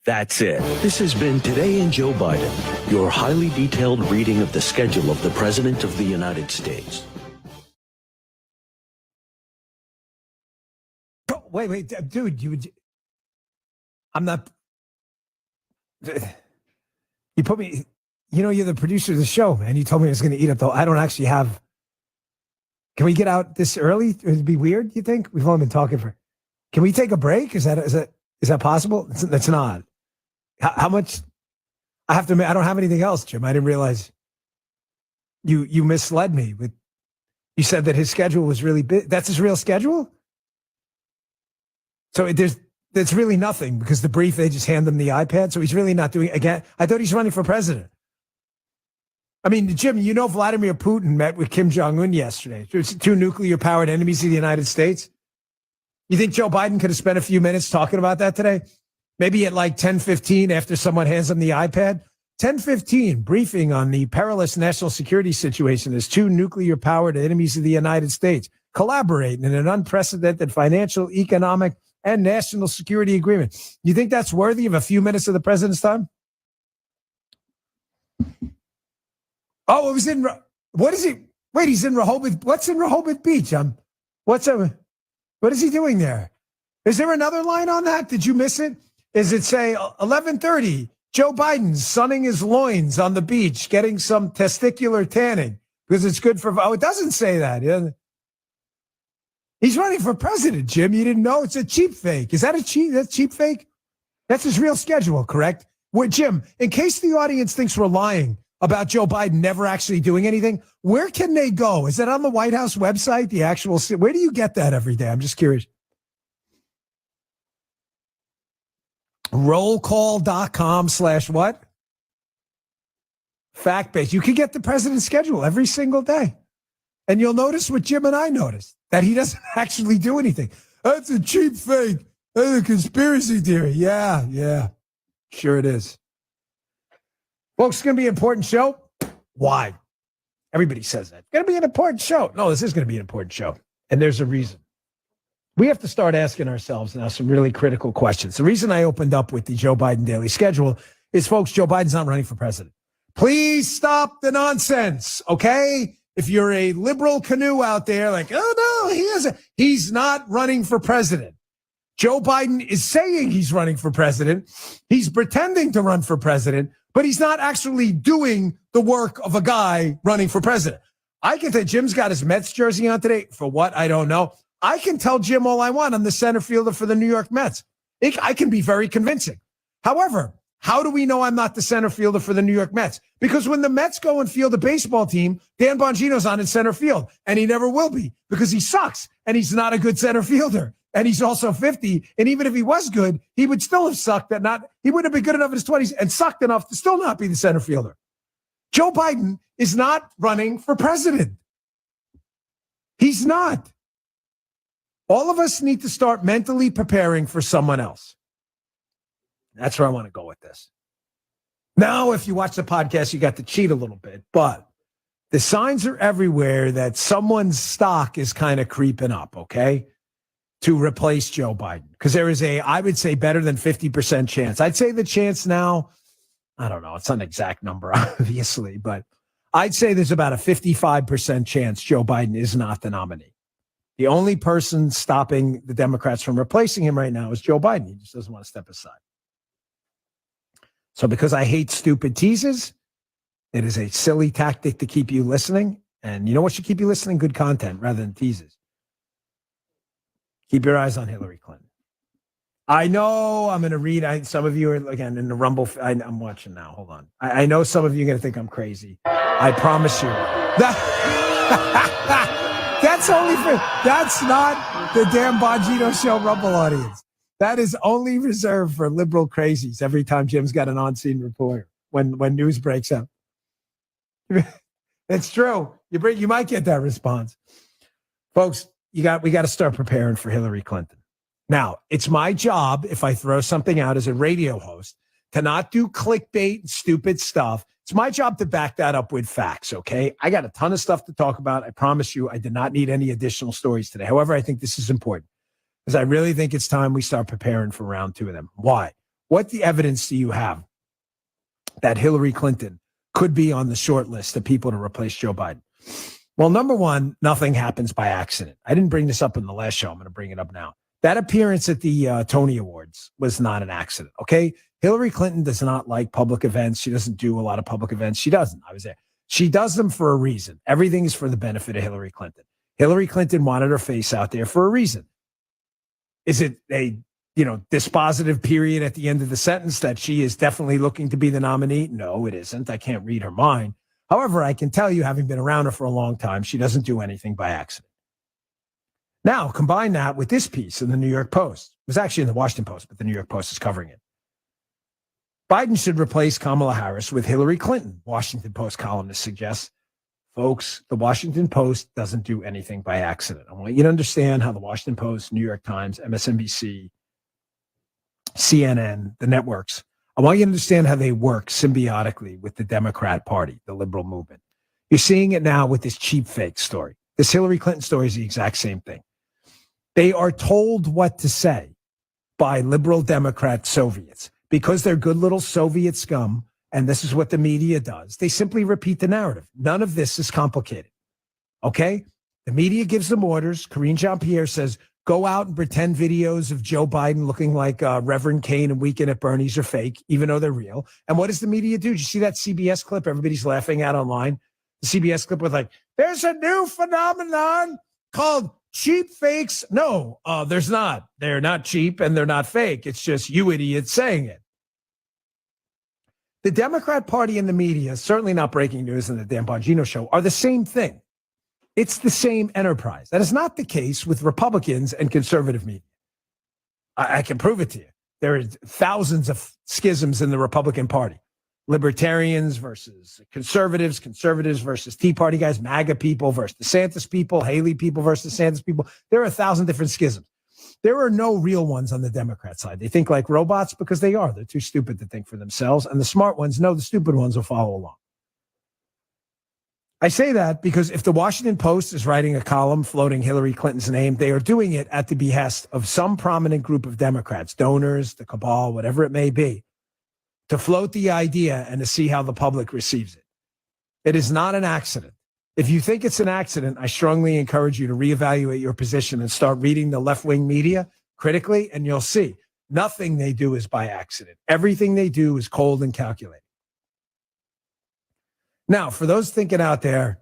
That's it. This has been Today in Joe Biden, your highly detailed reading of the schedule of the President of the United States. Wait, dude, I'm not. You put me, you're the producer of the show, man. You told me I was going to eat up I don't actually have. Can we get out this early? It'd be weird, you think? We've only been talking Can we take a break? Is that possible? That's not. How much? I have to admit, I don't have anything else, Jim. I didn't realize you misled me with. You said that his schedule was really big. That's his real schedule? So there's really nothing because the brief, they just hand him the iPad. So he's really not doing again. I thought he's running for president. I mean, Jim, Vladimir Putin met with Kim Jong-un yesterday. There's 2 nuclear-powered enemies of the United States. You think Joe Biden could have spent a few minutes talking about that today? Maybe at like 10:15 after someone hands him the iPad? 10:15, briefing on the perilous national security situation as 2 nuclear-powered enemies of the United States collaborating in an unprecedented financial, economic, and national security agreement. You think that's worthy of a few minutes of the president's time? Oh, it was what is he? Wait, he's in Rehoboth. What's in Rehoboth Beach? What is he doing there? Is there another line on that? Did you miss it? Is it say 11:30? Joe Biden sunning his loins on the beach, getting some testicular tanning because it's good for. Oh, it doesn't say that. Yeah. He's running for president, Jim. You didn't know? It's a cheap fake. Is that that's cheap fake? That's his real schedule, correct? Jim, in case the audience thinks we're lying about Joe Biden never actually doing anything, where can they go? Is that on the White House website, the actual, where do you get that every day? I'm just curious. Rollcall.com/what? Fact-based. You can get the president's schedule every single day. And you'll notice what Jim and I noticed, that he doesn't actually do anything. That's a cheap fake. That's a conspiracy theory. Yeah. Sure it is. Folks, it's going to be an important show. Why? Everybody says that. It's going to be an important show. No, this is going to be an important show. And there's a reason. We have to start asking ourselves now some really critical questions. The reason I opened up with the Joe Biden daily schedule is, folks, Joe Biden's not running for president. Please stop the nonsense, okay? If you're a liberal canoe out there like, oh, no, he's not running for president. Joe Biden is saying he's running for president. He's pretending to run for president, but he's not actually doing the work of a guy running for president. I can tell Jim's got his Mets jersey on today. For what? I don't know. I can tell Jim all I want. I'm the center fielder for the New York Mets. I can be very convincing. However, how do we know I'm not the center fielder for the New York Mets? Because when the Mets go and field a baseball team, Dan Bongino's on in center field, and he never will be because he sucks, and he's not a good center fielder. And he's also 50. And even if he was good, he would still have sucked he wouldn't have been good enough in his 20s and sucked enough to still not be the center fielder. Joe Biden is not running for president. He's not. All of us need to start mentally preparing for someone else. That's where I want to go with this. Now, if you watch the podcast, you got to cheat a little bit, but the signs are everywhere that someone's stock is kind of creeping up, okay, to replace Joe Biden. Because there is I would say, better than 50% chance. I'd say the chance now, I don't know, it's not an exact number, obviously, but I'd say there's about a 55% chance Joe Biden is not the nominee. The only person stopping the Democrats from replacing him right now is Joe Biden. He just doesn't want to step aside. So because I hate stupid teases, it is a silly tactic to keep you listening. And you know what should keep you listening? Good content rather than teases. Keep your eyes on Hillary Clinton. I know I'm going to read. Some of you are, again, in the Rumble. I'm watching now. Hold on. I know some of you are going to think I'm crazy. I promise you. That's not the Dan Bongino Show Rumble audience. That is only reserved for liberal crazies every time Jim's got an on-scene reporter when news breaks up. It's true. You might get that response. Folks, we got to start preparing for Hillary Clinton. Now, it's my job, if I throw something out as a radio host, to not do clickbait and stupid stuff. It's my job to back that up with facts, okay? I got a ton of stuff to talk about. I promise you I did not need any additional stories today. However, I think this is important because I really think it's time we start preparing for round 2 of them. Why? What the evidence do you have that Hillary Clinton could be on the short list of people to replace Joe Biden? Well, number one, nothing happens by accident. I didn't bring this up in the last show. I'm going to bring it up now. That appearance at the Tony Awards was not an accident, okay? Hillary Clinton does not like public events. She doesn't do a lot of public events. She doesn't. I was there. She does them for a reason. Everything is for the benefit of Hillary Clinton. Hillary Clinton wanted her face out there for a reason. Is it a dispositive period at the end of the sentence that she is definitely looking to be the nominee? No, it isn't. I can't read her mind. However, I can tell you, having been around her for a long time, she doesn't do anything by accident. Now, combine that with this piece in the New York Post. It was actually in the Washington Post, but the New York Post is covering it. Biden should replace Kamala Harris with Hillary Clinton, Washington Post columnist suggests. Folks, the Washington Post doesn't do anything by accident. I want you to understand how the Washington Post, New York Times, MSNBC, CNN, the networks, I want you to understand how they work symbiotically with the Democrat Party, the liberal movement. You're seeing it now with this cheap fake story. This Hillary Clinton story is the exact same thing. They are told what to say by liberal Democrat Soviets because they're good little Soviet scum, and this is what the media does. They simply repeat the narrative. None of this is complicated, okay? The media gives them orders. Karine Jean-Pierre says, go out and pretend videos of Joe Biden looking like Reverend Kane and Weekend at Bernie's are fake, even though they're real. And what does the media do? Did you see that CBS clip everybody's laughing at online? The CBS clip with there's a new phenomenon called cheap fakes. No, there's not. They're not cheap and they're not fake. It's just you idiots saying it. The Democrat Party and the media, certainly not breaking news in the Dan Bongino show, are the same thing. It's the same enterprise. That is not the case with Republicans and conservative media. I can prove it to you. There are thousands of schisms in the Republican Party. Libertarians versus conservatives, conservatives versus Tea Party guys, MAGA people versus DeSantis people, Haley people versus DeSantis people. There are 1,000 different schisms. There are no real ones on the Democrat side. They think like robots because they are. They're too stupid to think for themselves. And the smart ones know the stupid ones will follow along. I say that because if the Washington Post is writing a column floating Hillary Clinton's name, they are doing it at the behest of some prominent group of Democrats, donors, the cabal, whatever it may be, to float the idea and to see how the public receives it. It is not an accident. If you think it's an accident, I strongly encourage you to reevaluate your position and start reading the left-wing media critically, and you'll see nothing they do is by accident. Everything they do is cold and calculated. Now, for those thinking out there,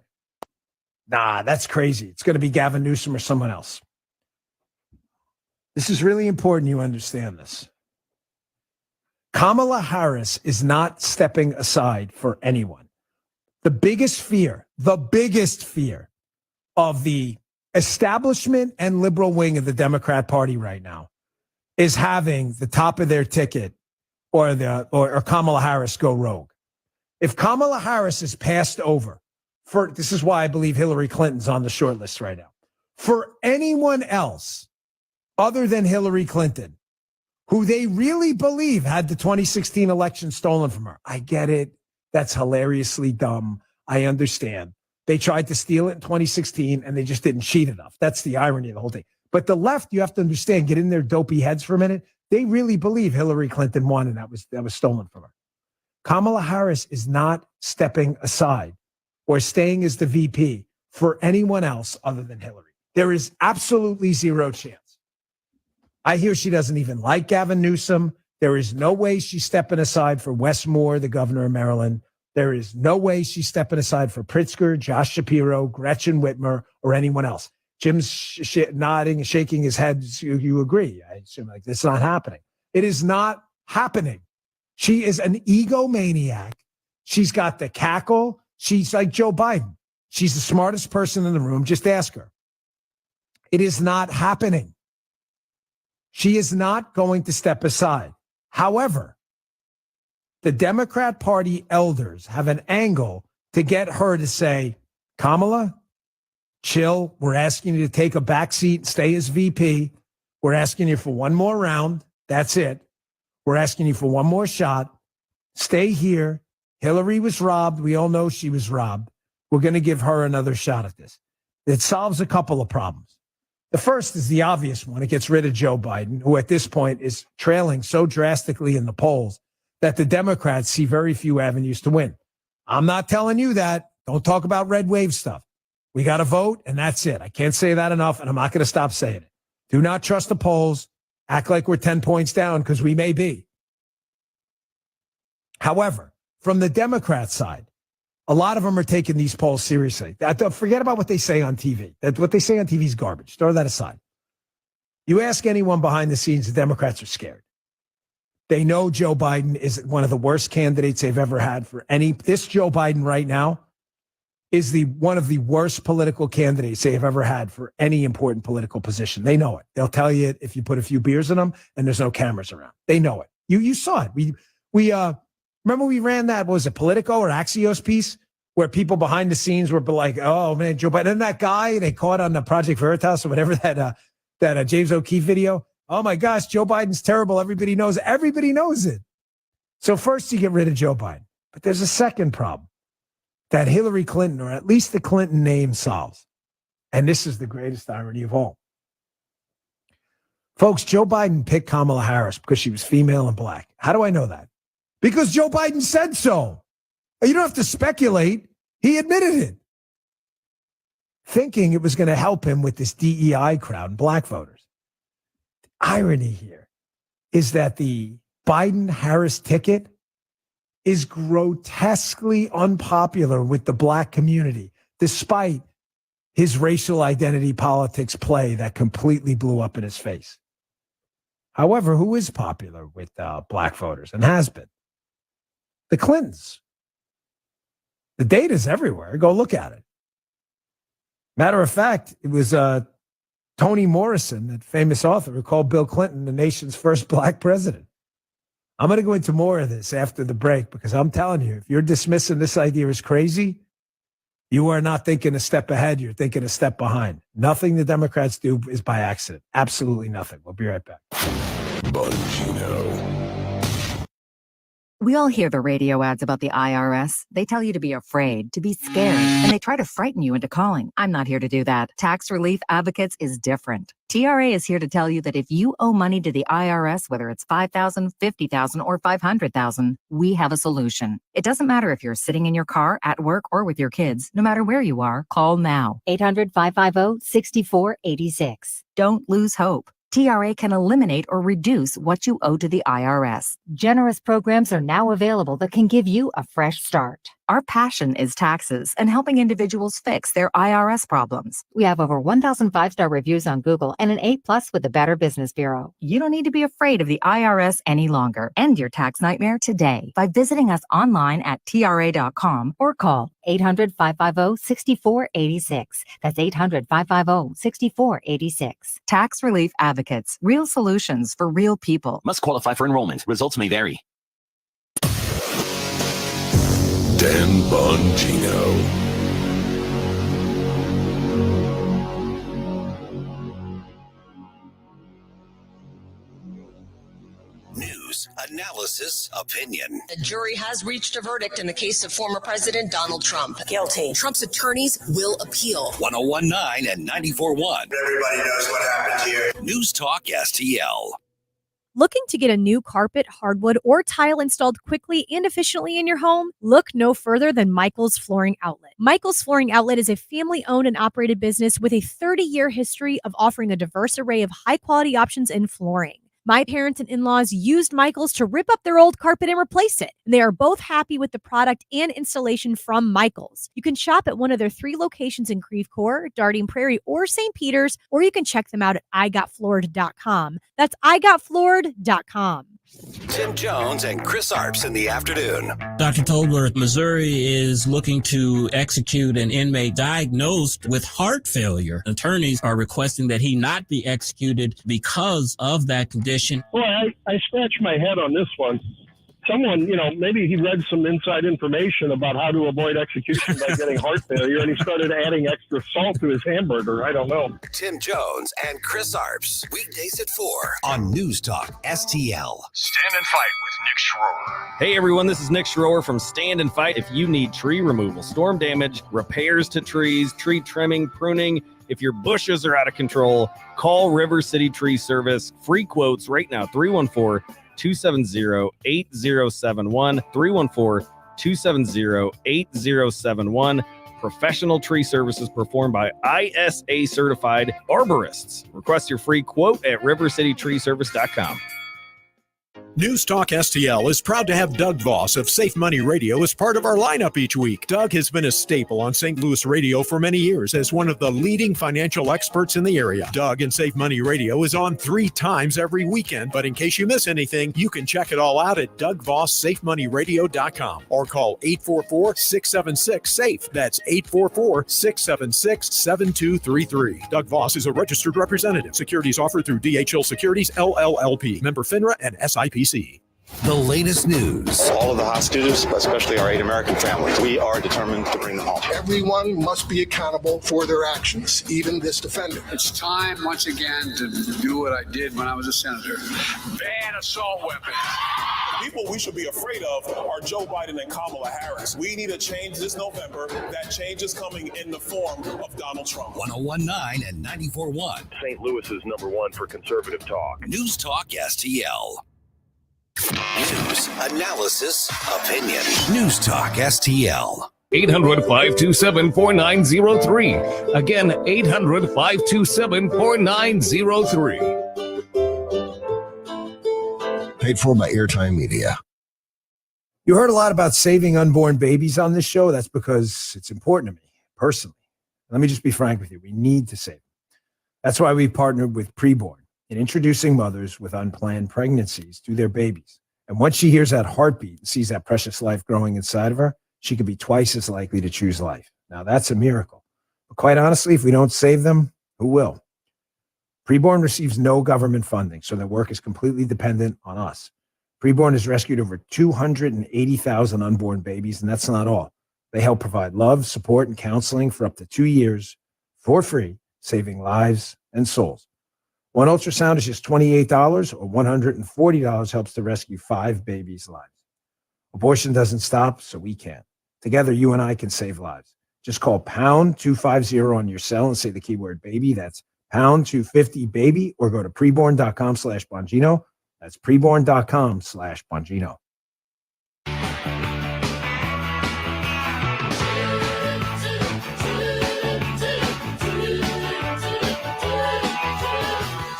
nah, that's crazy. It's going to be Gavin Newsom or someone else. This is really important you understand this. Kamala Harris is not stepping aside for anyone. The biggest fear of the establishment and liberal wing of the Democrat Party right now is having the top of their ticket or Kamala Harris go rogue. If Kamala Harris is passed over, this is why I believe Hillary Clinton's on the short list right now. For anyone else other than Hillary Clinton, who they really believe had the 2016 election stolen from her. I get it. That's hilariously dumb. I understand. They tried to steal it in 2016 and they just didn't cheat enough. That's the irony of the whole thing. But the left, you have to understand, get in their dopey heads for a minute. They really believe Hillary Clinton won and that was stolen from her. Kamala Harris is not stepping aside or staying as the VP for anyone else other than Hillary. There is absolutely zero chance. I hear she doesn't even like Gavin Newsom. There is no way she's stepping aside for Wes Moore, the governor of Maryland. There is no way she's stepping aside for Pritzker, Josh Shapiro, Gretchen Whitmer, or anyone else. Jim's nodding and shaking his head. You agree. I assume like this is not happening. It is not happening. She is an egomaniac. She's got the cackle. She's like Joe Biden. She's the smartest person in the room. Just ask her. It is not happening. She is not going to step aside. However, the Democrat Party elders have an angle to get her to say, Kamala, chill. We're asking you to take a back seat and stay as VP. We're asking you for one more round. That's it. We're asking you for one more shot. Stay here. Hillary was robbed. We all know she was robbed. We're going to give her another shot at this. It solves a couple of problems. The first is the obvious one. It gets rid of Joe Biden, who at this point is trailing so drastically in the polls that the Democrats see very few avenues to win. I'm not telling you that. Don't talk about red wave stuff. We got to vote, and that's it. I can't say that enough, and I'm not going to stop saying it. Do not trust the polls. Act like we're 10 points down, because we may be. However, from the Democrat side, a lot of them are taking these polls seriously. Forget about what they say on TV. What they say on TV is garbage. Throw that aside. You ask anyone behind the scenes, the Democrats are scared. They know Joe Biden is one of the worst candidates they've ever had for any. This Joe Biden right now is one of the worst political candidates they have ever had for any important political position. They know it. They'll tell you it if you put a few beers in them and there's no cameras around. They know it. You saw it. We remember we ran that, what was it, Politico or Axios piece, where people behind the scenes were like, oh man, Joe Biden, and that guy they caught on the Project Veritas or whatever, that James O'Keefe video. Oh my gosh, Joe Biden's terrible. Everybody knows it. So first you get rid of Joe Biden. But there's a second problem that Hillary Clinton, or at least the Clinton name, solves. And this is the greatest irony of all. Folks, Joe Biden picked Kamala Harris because she was female and black. How do I know that? Because Joe Biden said so. You don't have to speculate. He admitted it. Thinking it was going to help him with this DEI crowd and black voters. Irony here is that the Biden-Harris ticket is grotesquely unpopular with the black community, despite his racial identity politics play that completely blew up in his face. However, who is popular with black voters and has been? The Clintons. The data's everywhere. Go look at it. Matter of fact, it was Toni Morrison, that famous author, who called Bill Clinton the nation's first black president. I'm going to go into more of this after the break, because I'm telling you, if you're dismissing this idea as crazy, you are not thinking a step ahead. You're thinking a step behind. Nothing the Democrats do is by accident. Absolutely nothing. We'll be right back. Bongino. We all hear the radio ads about the IRS. They tell you to be afraid, to be scared, and they try to frighten you into calling. I'm not here to do that. Tax Relief Advocates is different. TRA is here to tell you that if you owe money to the IRS, whether it's $5,000, $50,000, or $500,000, we have a solution. It doesn't matter if you're sitting in your car, at work, or with your kids. No matter where you are, call now. 800-550-6486. Don't lose hope. TRA can eliminate or reduce what you owe to the IRS. Generous programs are now available that can give you a fresh start. Our passion is taxes and helping individuals fix their IRS problems. We have over 1,000 5-star reviews on Google and an A+ with the Better Business Bureau. You don't need to be afraid of the IRS any longer. End your tax nightmare today by visiting us online at TRA.com or call 800-550-6486. That's 800-550-6486. Tax Relief Advocates. Real solutions for real people. Must qualify for enrollment. Results may vary. Dan Bongino. News, analysis, opinion. The jury has reached a verdict in the case of former President Donald Trump. Guilty. Trump's attorneys will appeal. 101.9 and 94.1. Everybody knows what happened here. News Talk STL. Looking to get a new carpet, hardwood, or tile installed quickly and efficiently in your home? Look no further than Michael's Flooring Outlet. Michael's Flooring Outlet is a family-owned and operated business with a 30-year history of offering a diverse array of high-quality options in flooring. My parents and in-laws used Michael's to rip up their old carpet and replace it. They are both happy with the product and installation from Michael's. You can shop at one of their 3 locations in Creve Coeur, Darting Prairie, or St. Peters, or you can check them out at igotfloored.com. That's igotfloored.com. Tim Jones and Chris Arps in the afternoon. Dr. Tolbert, Missouri is looking to execute an inmate diagnosed with heart failure. Attorneys are requesting that he not be executed because of that condition. Boy, I scratched my head on this one. Someone, maybe he read some inside information about how to avoid execution by getting heart failure, and he started adding extra salt to his hamburger. I don't know. Tim Jones and Chris Arps, weekdays at 4 on News Talk STL. Stand and Fight with Nick Schroer. Hey everyone, this is Nick Schroer from Stand and Fight. If you need tree removal, storm damage, repairs to trees, tree trimming, pruning, If your bushes are out of control, call River City Tree Service. Free quotes right now, 314-270-8071, 314-270-8071. Professional tree services performed by ISA certified arborists. Request your free quote at rivercitytreeservice.com. Newstalk STL is proud to have Doug Voss of Safe Money Radio as part of our lineup each week. Doug has been a staple on St. Louis radio for many years as one of the leading financial experts in the area. Doug and Safe Money Radio is on 3 times every weekend, but in case you miss anything, you can check it all out at DougVossSafeMoneyRadio.com or call 844-676-SAFE. That's 844-676-7233. Doug Voss is a registered representative. Securities offered through DHL Securities, LLLP. Member FINRA and SIPC. The latest news. All of the hostages, especially our 8 American families, we are determined to bring them home. Everyone must be accountable for their actions, even this defendant. It's time, once again, to do what I did when I was a senator. Ban assault weapons. The people we should be afraid of are Joe Biden and Kamala Harris. We need a change this November. That change is coming in the form of Donald Trump. 101.9 and 94.1. St. Louis's #1 for conservative talk. News Talk STL. News, analysis, opinion. News Talk STL. 800-527-4903. Again, 800-527-4903. Paid for by Airtime Media. You heard a lot about saving unborn babies on this show. That's because it's important to me personally. Let me just be frank with you. We need to save them. That's why we partnered with Preborn in introducing mothers with unplanned pregnancies to their babies. And once she hears that heartbeat and sees that precious life growing inside of her, she could be twice as likely to choose life. Now, that's a miracle. But quite honestly, if we don't save them, who will? Preborn receives no government funding, so their work is completely dependent on us. Preborn has rescued over 280,000 unborn babies, and that's not all. They help provide love, support, and counseling for up to 2 years for free, saving lives and souls. One ultrasound is just $28 or $140 helps to rescue 5 babies' lives. Abortion doesn't stop, so we can. Together, you and I can save lives. Just call pound 250 on your cell and say the keyword baby. That's pound 250 baby, or go to preborn.com/Bongino. That's preborn.com/Bongino.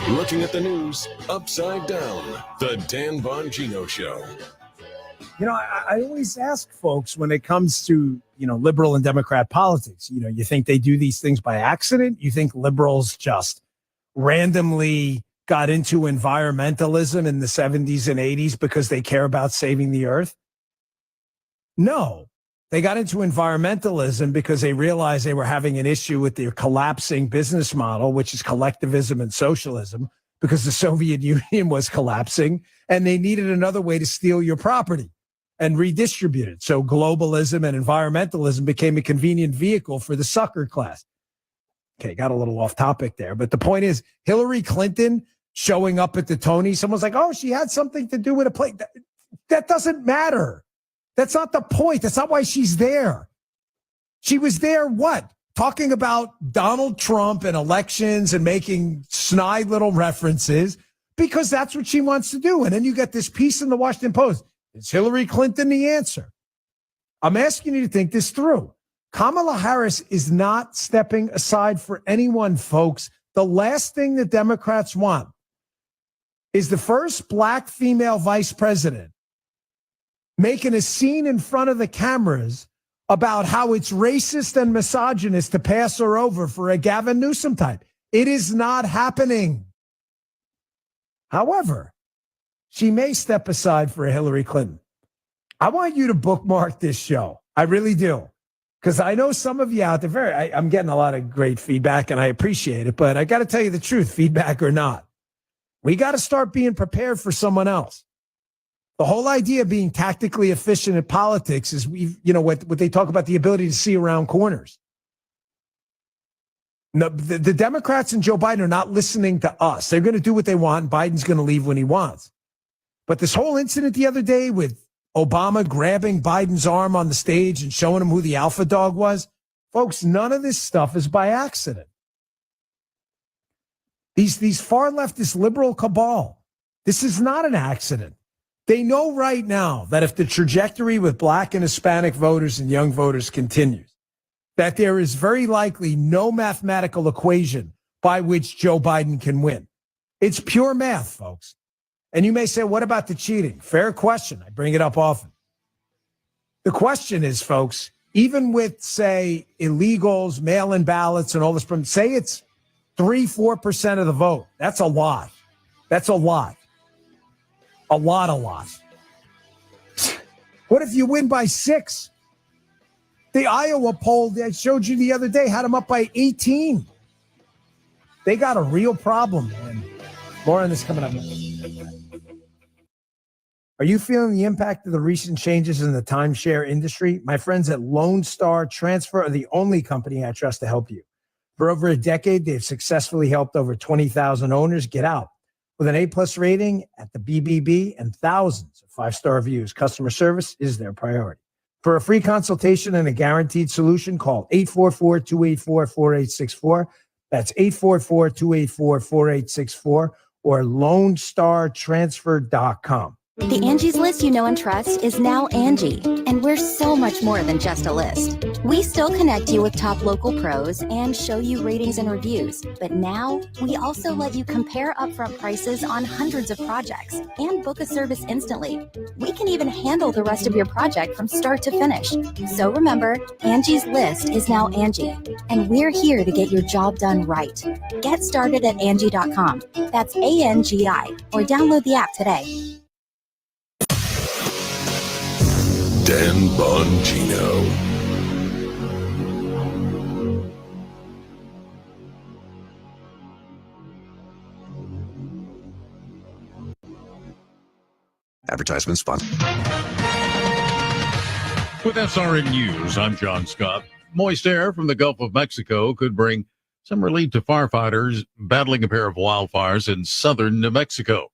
Looking at the news upside down. The Dan Bongino Show. You know, I always ask folks when it comes to, liberal and Democrat politics, you think they do these things by accident? You think liberals just randomly got into environmentalism in the 70s and 80s because they care about saving the earth? No, they got into environmentalism because they realized they were having an issue with their collapsing business model, which is collectivism and socialism, because the Soviet Union was collapsing and they needed another way to steal your property and redistribute it. So globalism and environmentalism became a convenient vehicle for the sucker class. Okay, got a little off topic there, but the point is Hillary Clinton showing up at the Tony, someone's like, oh, she had something to do with a play. That doesn't matter. That's not the point. That's not why she's there. She was there, what? Talking about Donald Trump and elections and making snide little references because that's what she wants to do. And then you get this piece in the Washington Post. Is Hillary Clinton the answer? I'm asking you to think this through. Kamala Harris is not stepping aside for anyone, folks. The last thing the Democrats want is the first black female vice president making a scene in front of the cameras about how it's racist and misogynist to pass her over for a Gavin Newsom type. It is not happening. However, she may step aside for a Hillary Clinton. I want you to bookmark this show. I really do. Because I know some of you out there, I'm getting a lot of great feedback and I appreciate it, but I got to tell you the truth, feedback or not. We got to start being prepared for someone else. The whole idea of being tactically efficient at politics is what they talk about, the ability to see around corners. No, the Democrats and Joe Biden are not listening to us. They're going to do what they want, and Biden's going to leave when he wants. But this whole incident the other day with Obama grabbing Biden's arm on the stage and showing him who the alpha dog was, folks, none of this stuff is by accident. These far leftist liberal cabal, this is not an accident. They know right now that if the trajectory with black and Hispanic voters and young voters continues, that there is very likely no mathematical equation by which Joe Biden can win. It's pure math, folks. And you may say, what about the cheating? Fair question. I bring it up often. The question is, folks, even with, say, illegals, mail-in ballots and all this, say it's 3-4% of the vote. That's a lot. That's a lot. A lot. What if you win by 6? The Iowa poll that I showed you the other day had them up by 18. They got a real problem, man. More on this coming up. Are you feeling the impact of the recent changes in the timeshare industry? My friends at Lone Star Transfer are the only company I trust to help you. For over a decade, they've successfully helped over 20,000 owners get out. With an A+ rating at the BBB and thousands of 5-star reviews, customer service is their priority. For a free consultation and a guaranteed solution, call 844-284-4864. That's 844-284-4864 or LoneStarTransfer.com. The Angie's List you know and trust is now Angie, and we're so much more than just a list. We still connect you with top local pros and show you ratings and reviews, but now we also let you compare upfront prices on hundreds of projects and book a service instantly. We can even handle the rest of your project from start to finish. So remember, Angie's List is now Angie, and we're here to get your job done right. Get started at Angie.com. That's ANGI, or download the app today. Dan Bongino. Advertisement sponsored. With SRN News, I'm John Scott. Moist air from the Gulf of Mexico could bring some relief to firefighters battling a pair of wildfires in southern New Mexico.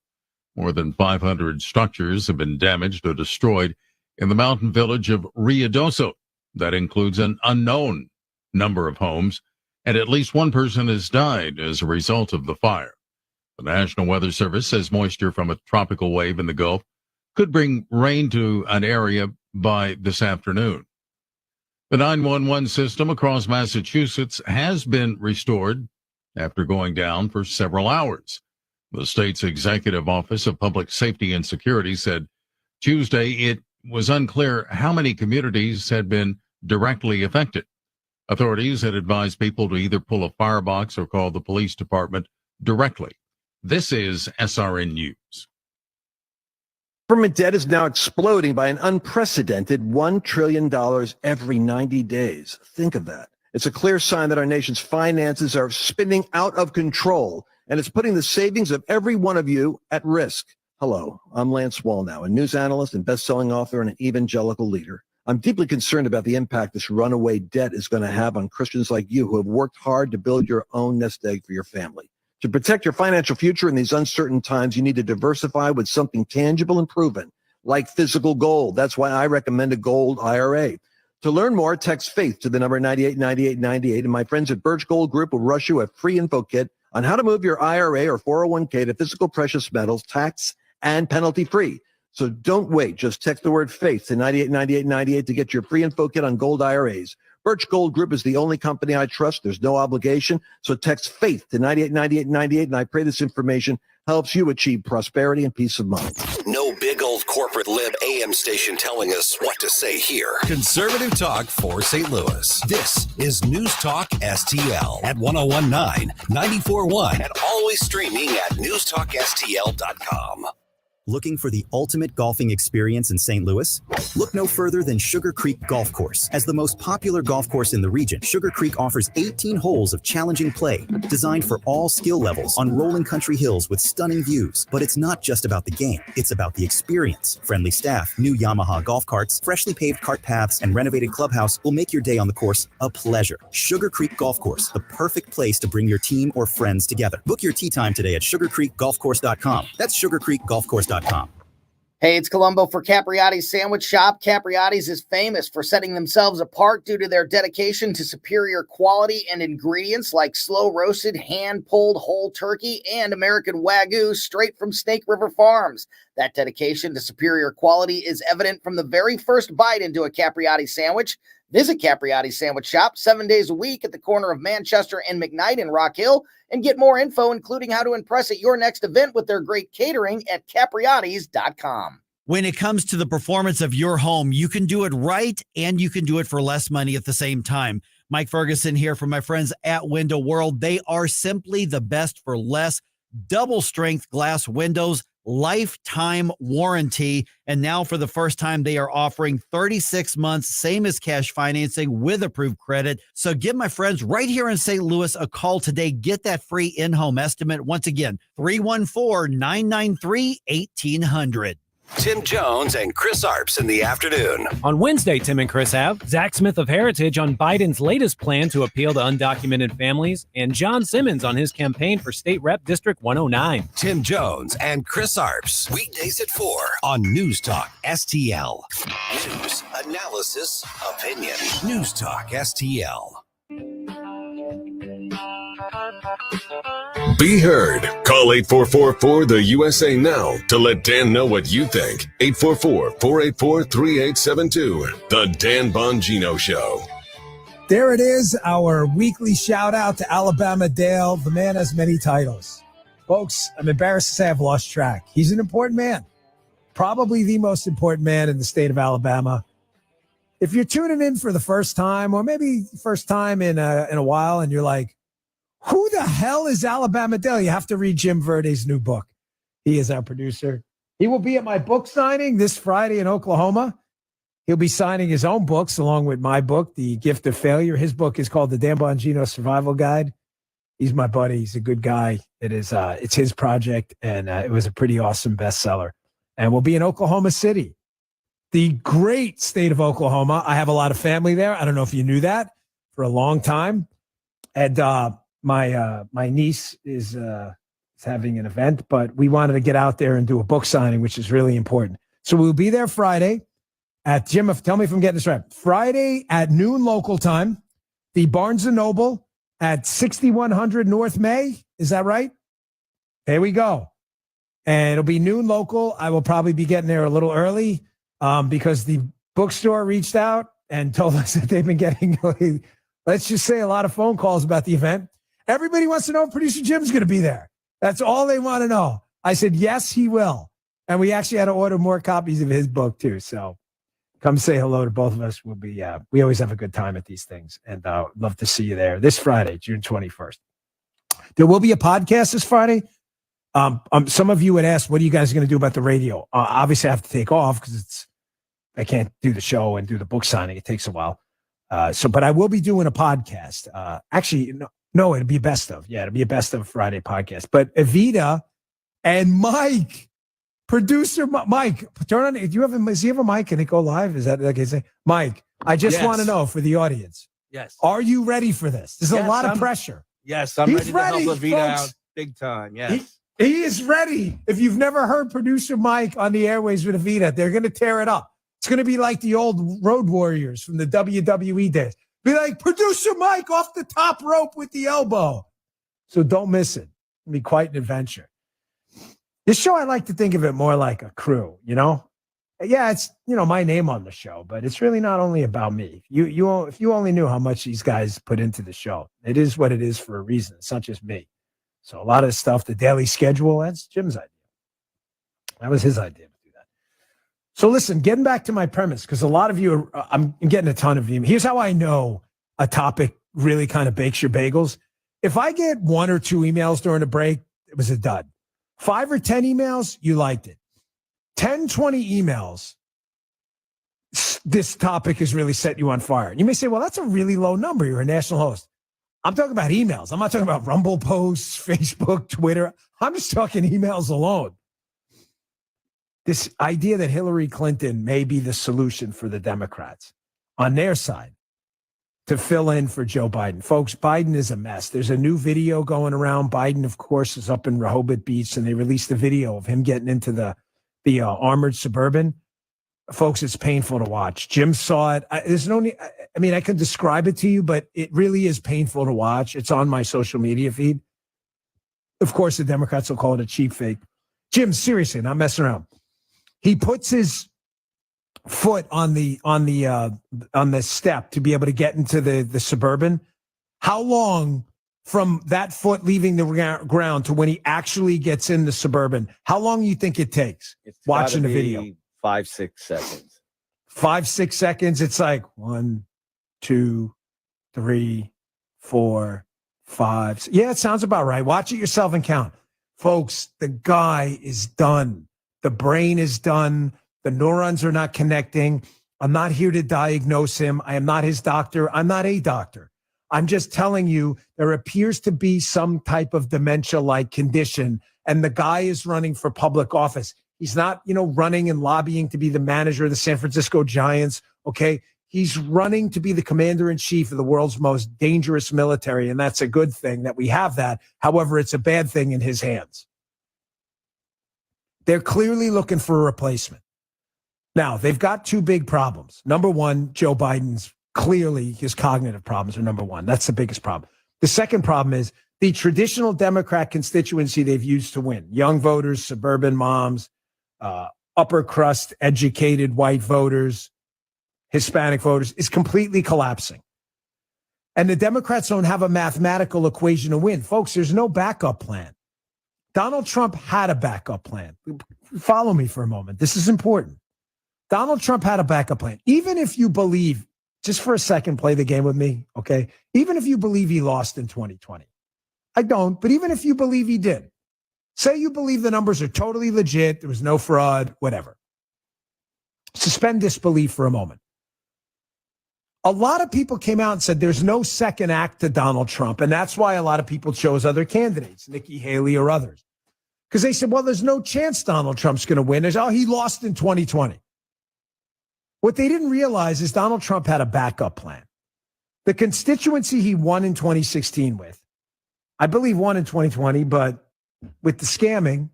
More than 500 structures have been damaged or destroyed in the mountain village of Ruidoso. That includes an unknown number of homes, and at least one person has died as a result of the fire. The National Weather Service says moisture from a tropical wave in the Gulf could bring rain to an area by this afternoon. The 911 system across Massachusetts has been restored after going down for several hours. The state's Executive Office of Public Safety and Security said Tuesday it was unclear how many communities had been directly affected. Authorities had advised people to either pull a firebox or call the police department directly. This is SRN News. Government debt is now exploding by an unprecedented $1 trillion every 90 days. Think of that. It's a clear sign that our nation's finances are spinning out of control, and it's putting the savings of every one of you at risk. Hello, I'm Lance Wallnow, a news analyst and best-selling author and an evangelical leader. I'm deeply concerned about the impact this runaway debt is going to have on Christians like you who have worked hard to build your own nest egg for your family. To protect your financial future in these uncertain times, you need to diversify with something tangible and proven, like physical gold. That's why I recommend a gold IRA. To learn more, text FAITH to the number 989898, and my friends at Birch Gold Group will rush you a free info kit on how to move your IRA or 401k to physical precious metals, tax and penalty-free. So don't wait. Just text the word FAITH to 989898 to get your free info kit on gold IRAs. Birch Gold Group is the only company I trust. There's no obligation. So text FAITH to 989898, and I pray this information helps you achieve prosperity and peace of mind. No big old corporate lib AM station telling us what to say here. Conservative talk for St. Louis. This is News Talk STL at 1019, 94.1, and always streaming at newstalkstl.com. Looking for the ultimate golfing experience in St. Louis? Look no further than Sugar Creek Golf Course. As the most popular golf course in the region, Sugar Creek offers 18 holes of challenging play, designed for all skill levels on rolling country hills with stunning views. But it's not just about the game, it's about the experience. Friendly staff, new Yamaha golf carts, freshly paved cart paths, and renovated clubhouse will make your day on the course a pleasure. Sugar Creek Golf Course, the perfect place to bring your team or friends together. Book your tee time today at sugarcreekgolfcourse.com. That's sugarcreekgolfcourse.com. Hey, it's Columbo for Capriotti's Sandwich Shop. Capriotti's is famous for setting themselves apart due to their dedication to superior quality and ingredients like slow-roasted, hand-pulled whole turkey and American Wagyu straight from Snake River Farms. That dedication to superior quality is evident from the very first bite into a Capriotti sandwich. Visit Capriotti's Sandwich Shop 7 days a week at the corner of Manchester and McKnight in Rock Hill and get more info, including how to impress at your next event with their great catering at capriottis.com. When it comes to the performance of your home, you can do it right and you can do it for less money at the same time. Mike Ferguson here from my friends at Window World. They are simply the best for less. Double strength glass windows, lifetime warranty. And now for the first time, they are offering 36 months, same as cash financing with approved credit. So give my friends right here in St. Louis a call today. Get that free in-home estimate. Once again, 314-993-1800. Tim Jones and Chris Arps in the afternoon. On Wednesday, Tim and Chris have Zach Smith of Heritage on Biden's latest plan to appeal to undocumented families, and John Simmons on his campaign for State Rep District 109. Tim Jones and Chris Arps, weekdays at 4 on News Talk STL. News, analysis, opinion. News Talk STL. Be heard. Call 844-4-the-USA now to let Dan know what you think. 844-484-3872. The Dan Bongino Show. There it is, our weekly shout out to Alabama Dale. The man has many titles. Folks, I'm embarrassed to say I've lost track. He's an important man. Probably the most important man in the state of Alabama. If you're tuning in for the first time, or maybe first time in a while, and you're like, who the hell is Alabama Dale? You have to read Jim Verde's new book. He is our producer. He will be at my book signing this Friday in Oklahoma. He'll be signing his own books along with my book, The Gift of Failure. His book is called The Dan Bongino Survival Guide. He's my buddy. He's a good guy. It's his project, and it was a pretty awesome bestseller. And we'll be in Oklahoma City, the great state of Oklahoma. I have a lot of family there. I don't know if you knew that, for a long time. And my niece is having an event, but we wanted to get out there and do a book signing, which is really important. So we'll be there Friday at Jim. Tell me if I'm getting this right. Friday at noon local time, the Barnes & Noble at 6100 North May. Is that right? There we go. And it'll be noon local. I will probably be getting there a little early because the bookstore reached out and told us that they've been getting, let's just say, a lot of phone calls about the event. Everybody wants to know if producer Jim's going to be there. That's all they want to know. I said, yes, he will. And we actually had to order more copies of his book too. So come say hello to both of us. We'll be, we always have a good time at these things, and love to see you there this Friday, June 21st. There will be a podcast this Friday. Some of you would ask, what are you guys going to do about the radio? Obviously I have to take off because I can't do the show and do the book signing. It takes a while. But I will be doing a podcast. Actually, no, it'll be best of. Yeah, it'll be a best of Friday podcast. But Evita and Mike, producer Mike, turn on. Does he have a mic? Can it go live? Is that like I say? Mike, I just want to know for the audience. Yes. Are you ready for this? There's a lot of pressure. Yes, I'm ready to help Evita out big time. Yes. He is ready. If you've never heard producer Mike on the airways with Evita, they're going to tear it up. It's going to be like the old Road Warriors from the WWE days. Be like, producer Mike off the top rope with the elbow. So don't miss it. It'll be quite an adventure. This show, I like to think of it more like a crew, you know? Yeah, it's, my name on the show, but it's really not only about me. If you only knew how much these guys put into the show, it is what it is for a reason. It's not just me. So a lot of stuff, the daily schedule, that's Jim's idea. That was his idea to do that. So listen, getting back to my premise, because a lot of you I'm getting a ton of you. Here's how I know a topic really kind of bakes your bagels. If I get 1 or 2 emails during a break, it was a dud. 5 or 10 emails, you liked it. 10, 20 emails, this topic has really set you on fire. And you may say, well, that's a really low number. You're a national host. I'm talking about emails. I'm not talking about Rumble posts, Facebook, Twitter. I'm just talking emails alone. This idea that Hillary Clinton may be the solution for the Democrats on their side to fill in for Joe Biden. Folks, Biden is a mess. There's a new video going around. Biden, of course, is up in Rehoboth Beach, and they released a video of him getting into the the armored Suburban. Folks, it's painful to watch. Jim saw it. There's no need. I mean, I could describe it to you, but it really is painful to watch. It's on my social media feed. Of course, the Democrats will call it a cheap fake. Jim, seriously, not messing around. He puts his foot on the step to be able to get into the Suburban. How long from that foot leaving the ground to when he actually gets in the Suburban? How long do you think it takes? Watching the video, 5-6 seconds. 5-6 seconds. It's like 1, 2, 3, 4, 5. Yeah, it sounds about right. Watch it yourself and count. Folks, the guy is done. The brain is done. The neurons are not connecting. I'm not here to diagnose him. I am not his doctor. I'm not a doctor. I'm just telling you there appears to be some type of dementia-like condition, and the guy is running for public office. He's not, running and lobbying to be the manager of the San Francisco Giants, okay? He's running to be the commander-in-chief of the world's most dangerous military, and that's a good thing that we have that. However, it's a bad thing in his hands. They're clearly looking for a replacement. Now, they've got two big problems. Number one, Joe Biden's clearly his cognitive problems are number one. That's the biggest problem. The second problem is the traditional Democrat constituency they've used to win. Young voters, suburban moms, upper crust, educated white voters, Hispanic voters is completely collapsing. And the Democrats don't have a mathematical equation to win. Folks, there's no backup plan. Donald Trump had a backup plan. Follow me for a moment. This is important. Donald Trump had a backup plan. Even if you believe, just for a second, play the game with me, okay? Even if you believe he lost in 2020. I don't, but even if you believe he did, say you believe the numbers are totally legit, there was no fraud, whatever. Suspend disbelief for a moment. A lot of people came out and said there's no second act to Donald Trump, and that's why a lot of people chose other candidates, Nikki Haley or others. Because they said, well, there's no chance Donald Trump's going to win. There's, he lost in 2020. What they didn't realize is Donald Trump had a backup plan. The constituency he won in 2016 with, I believe won in 2020, but with the scamming,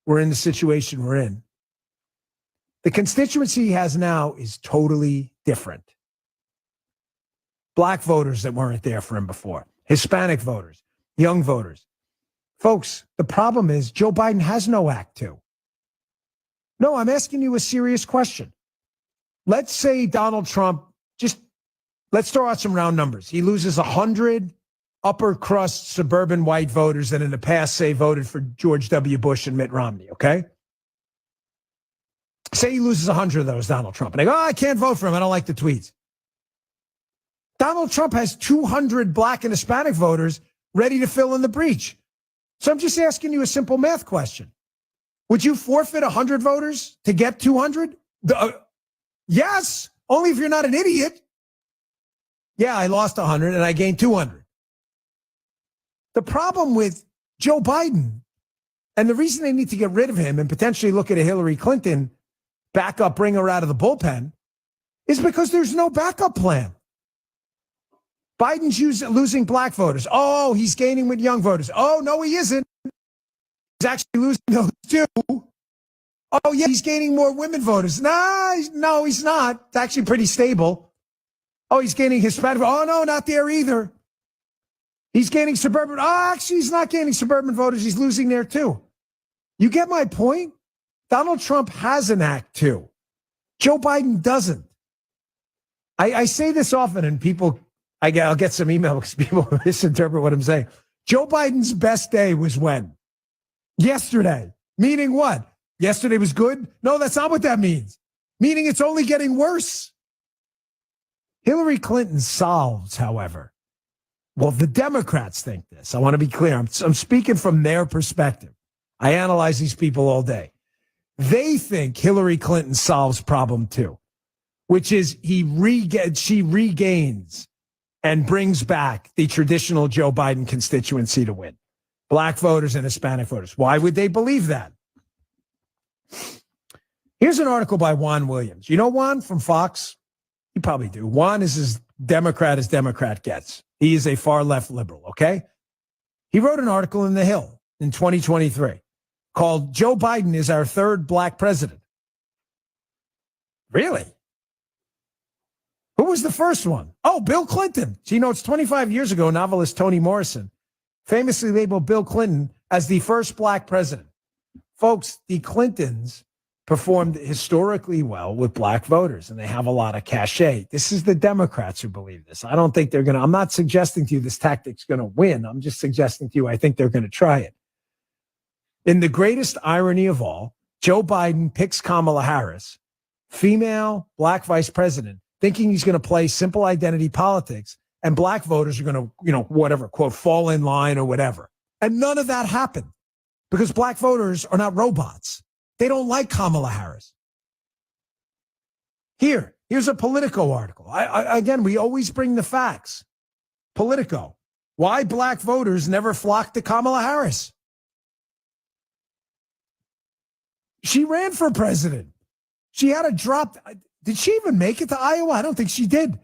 we're in the situation we're in. The constituency he has now is totally different. Black voters that weren't there for him before, Hispanic voters, young voters. Folks, the problem is Joe Biden has no act two. No, I'm asking you a serious question. Let's say Donald Trump, let's throw out some round numbers. He loses 100 upper crust suburban white voters that in the past, say, voted for George W. Bush and Mitt Romney, okay? Say he loses 100 of those, Donald Trump. And they go, I can't vote for him. I don't like the tweets. Donald Trump has 200 black and Hispanic voters ready to fill in the breach. So I'm just asking you a simple math question. Would you forfeit 100 voters to get 200? Yes, only if you're not an idiot. Yeah, I lost 100 and I gained 200. The problem with Joe Biden, and the reason they need to get rid of him and potentially look at a Hillary Clinton backup, bring her out of the bullpen, is because there's no backup plan. Biden's losing black voters. Oh, he's gaining with young voters. Oh, no, he isn't. He's actually losing those too. Oh, yeah, he's gaining more women voters. No, he's not. It's actually pretty stable. Oh, he's gaining Hispanic. Oh, no, not there either. He's gaining suburban. Oh, actually, he's not gaining suburban voters. He's losing there too. You get my point? Donald Trump has an act two. Joe Biden doesn't. I say this often, and I'll get some email because people misinterpret what I'm saying. Joe Biden's best day was when? Yesterday. Meaning what? Yesterday was good? No, that's not what that means. Meaning it's only getting worse. Hillary Clinton solves, however. Well, the Democrats think this. I want to be clear. I'm speaking from their perspective. I analyze these people all day. They think Hillary Clinton solves problem two, which is she regains and brings back the traditional Joe Biden constituency to win. Black voters and Hispanic voters. Why would they believe that? Here's an article by Juan Williams. You know Juan from Fox? You probably do. Juan is as Democrat gets. He is a far left liberal, okay? He wrote an article in The Hill in 2023 called Joe Biden is our third black president. Really? Who was the first one? Oh, Bill Clinton. So, it's 25 years ago, novelist Toni Morrison famously labeled Bill Clinton as the first black president. Folks, the Clintons performed historically well with black voters, and they have a lot of cachet. This is the Democrats who believe this. I don't think they're going to, I'm not suggesting to you this tactic's going to win. I'm just suggesting to you I think they're going to try it. In the greatest irony of all, Joe Biden picks Kamala Harris, female black vice president, thinking he's going to play simple identity politics, and black voters are going to, whatever, quote, fall in line or whatever. And none of that happened because black voters are not robots. They don't like Kamala Harris. Here's a Politico article. Again, we always bring the facts. Politico. Why black voters never flocked to Kamala Harris. She ran for president. She had a drop. Did she even make it to Iowa? I don't think she did.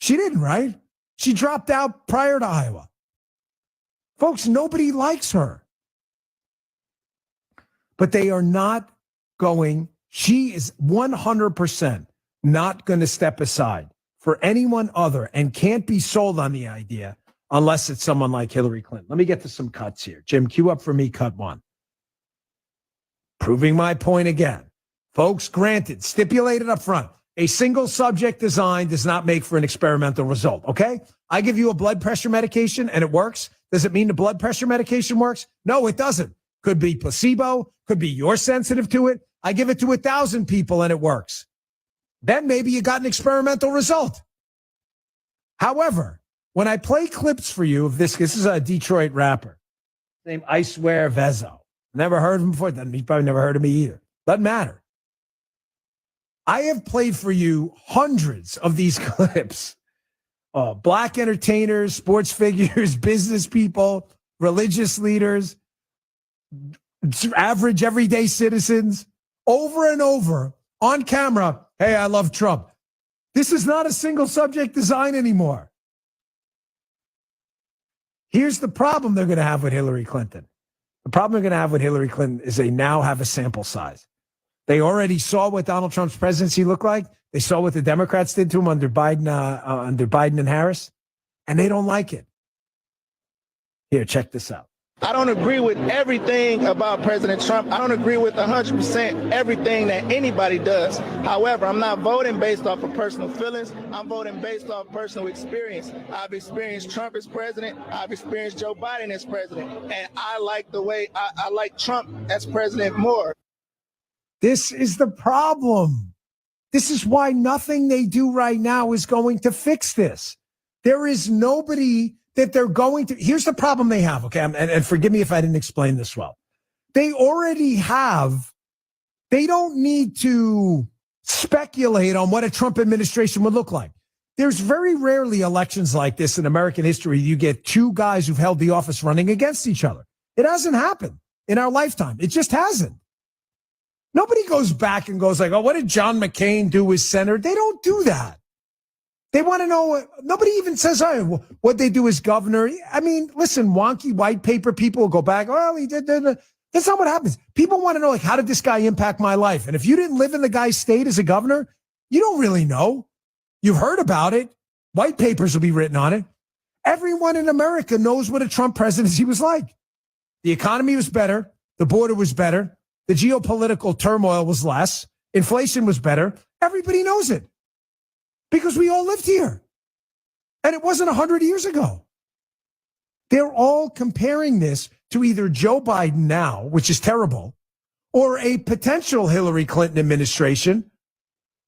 She didn't, right? She dropped out prior to Iowa. Folks, nobody likes her. But they are not going, she is 100% not going to step aside for anyone other and can't be sold on the idea unless it's someone like Hillary Clinton. Let me get to some cuts here. Jim, cue up for me cut one. Proving my point again. Folks, granted, stipulated up front, a single subject design does not make for an experimental result, okay? I give you a blood pressure medication and it works. Does it mean the blood pressure medication works? No, it doesn't. Could be placebo, could be you're sensitive to it. I give it to 1,000 people and it works. Then maybe you got an experimental result. However, when I play clips for you of this is a Detroit rapper named I Swear Vezo. Never heard of him before. He probably never heard of me either. Doesn't matter. I have played for you hundreds of these clips. Black entertainers, sports figures, business people, religious leaders, average everyday citizens, over and over on camera. Hey, I love Trump. This is not a single subject design anymore. Here's the problem they're going to have with Hillary Clinton. The problem they're going to have with Hillary Clinton is they now have a sample size. They already saw what Donald Trump's presidency looked like. They saw what the Democrats did to him under Biden and Harris, and they don't like it. Here, check this out. I don't agree with everything about President Trump. I don't agree with 100% everything that anybody does. However, I'm not voting based off of personal feelings. I'm voting based off personal experience. I've experienced Trump as president. I've experienced Joe Biden as president. And I like the way I like Trump as president more. This is the problem. This is why nothing they do right now is going to fix this. There is nobody that they're going to. Here's the problem they have, okay? And forgive me if I didn't explain this well. They already have, they don't need to speculate on what a Trump administration would look like. There's very rarely elections like this in American history. You get two guys who've held the office running against each other. It hasn't happened in our lifetime. It just hasn't. Nobody goes back and goes like, oh, what did John McCain do as senator? They don't do that. They want to know. Nobody even says, oh, what they do as governor. I mean, listen, wonky white paper people will go back. Well, he did. That's not what happens. People want to know, like, how did this guy impact my life? And if you didn't live in the guy's state as a governor, you don't really know. You've heard about it. White papers will be written on it. Everyone in America knows what a Trump presidency was like. The economy was better. The border was better. The geopolitical turmoil was less. Inflation was better. Everybody knows it because we all lived here. And it wasn't 100 years ago. They're all comparing this to either Joe Biden now, which is terrible, or a potential Hillary Clinton administration,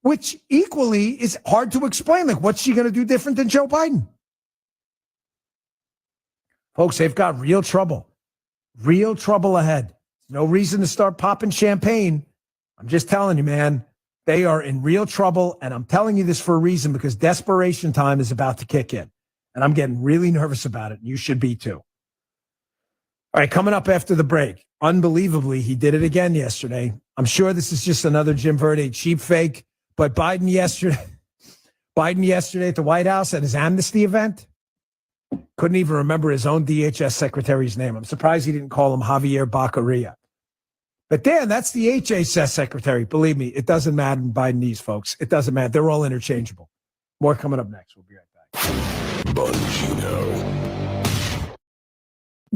which equally is hard to explain. Like, what's she going to do different than Joe Biden? Folks, they've got real trouble ahead. No reason to start popping champagne. I'm just telling you, man, they are in real trouble. And I'm telling you this for a reason, because desperation time is about to kick in. And I'm getting really nervous about it. You should be too. All right, coming up after the break. Unbelievably, he did it again yesterday. I'm sure this is just another Jim Verde cheap fake. But Biden yesterday at the White House at his amnesty event, couldn't even remember his own DHS secretary's name. I'm surprised he didn't call him Javier Baccaria. But Dan, that's the HHS secretary. Believe me, it doesn't matter in Bidenese, folks. It doesn't matter. They're all interchangeable. More coming up next. We'll be right back. Bongino.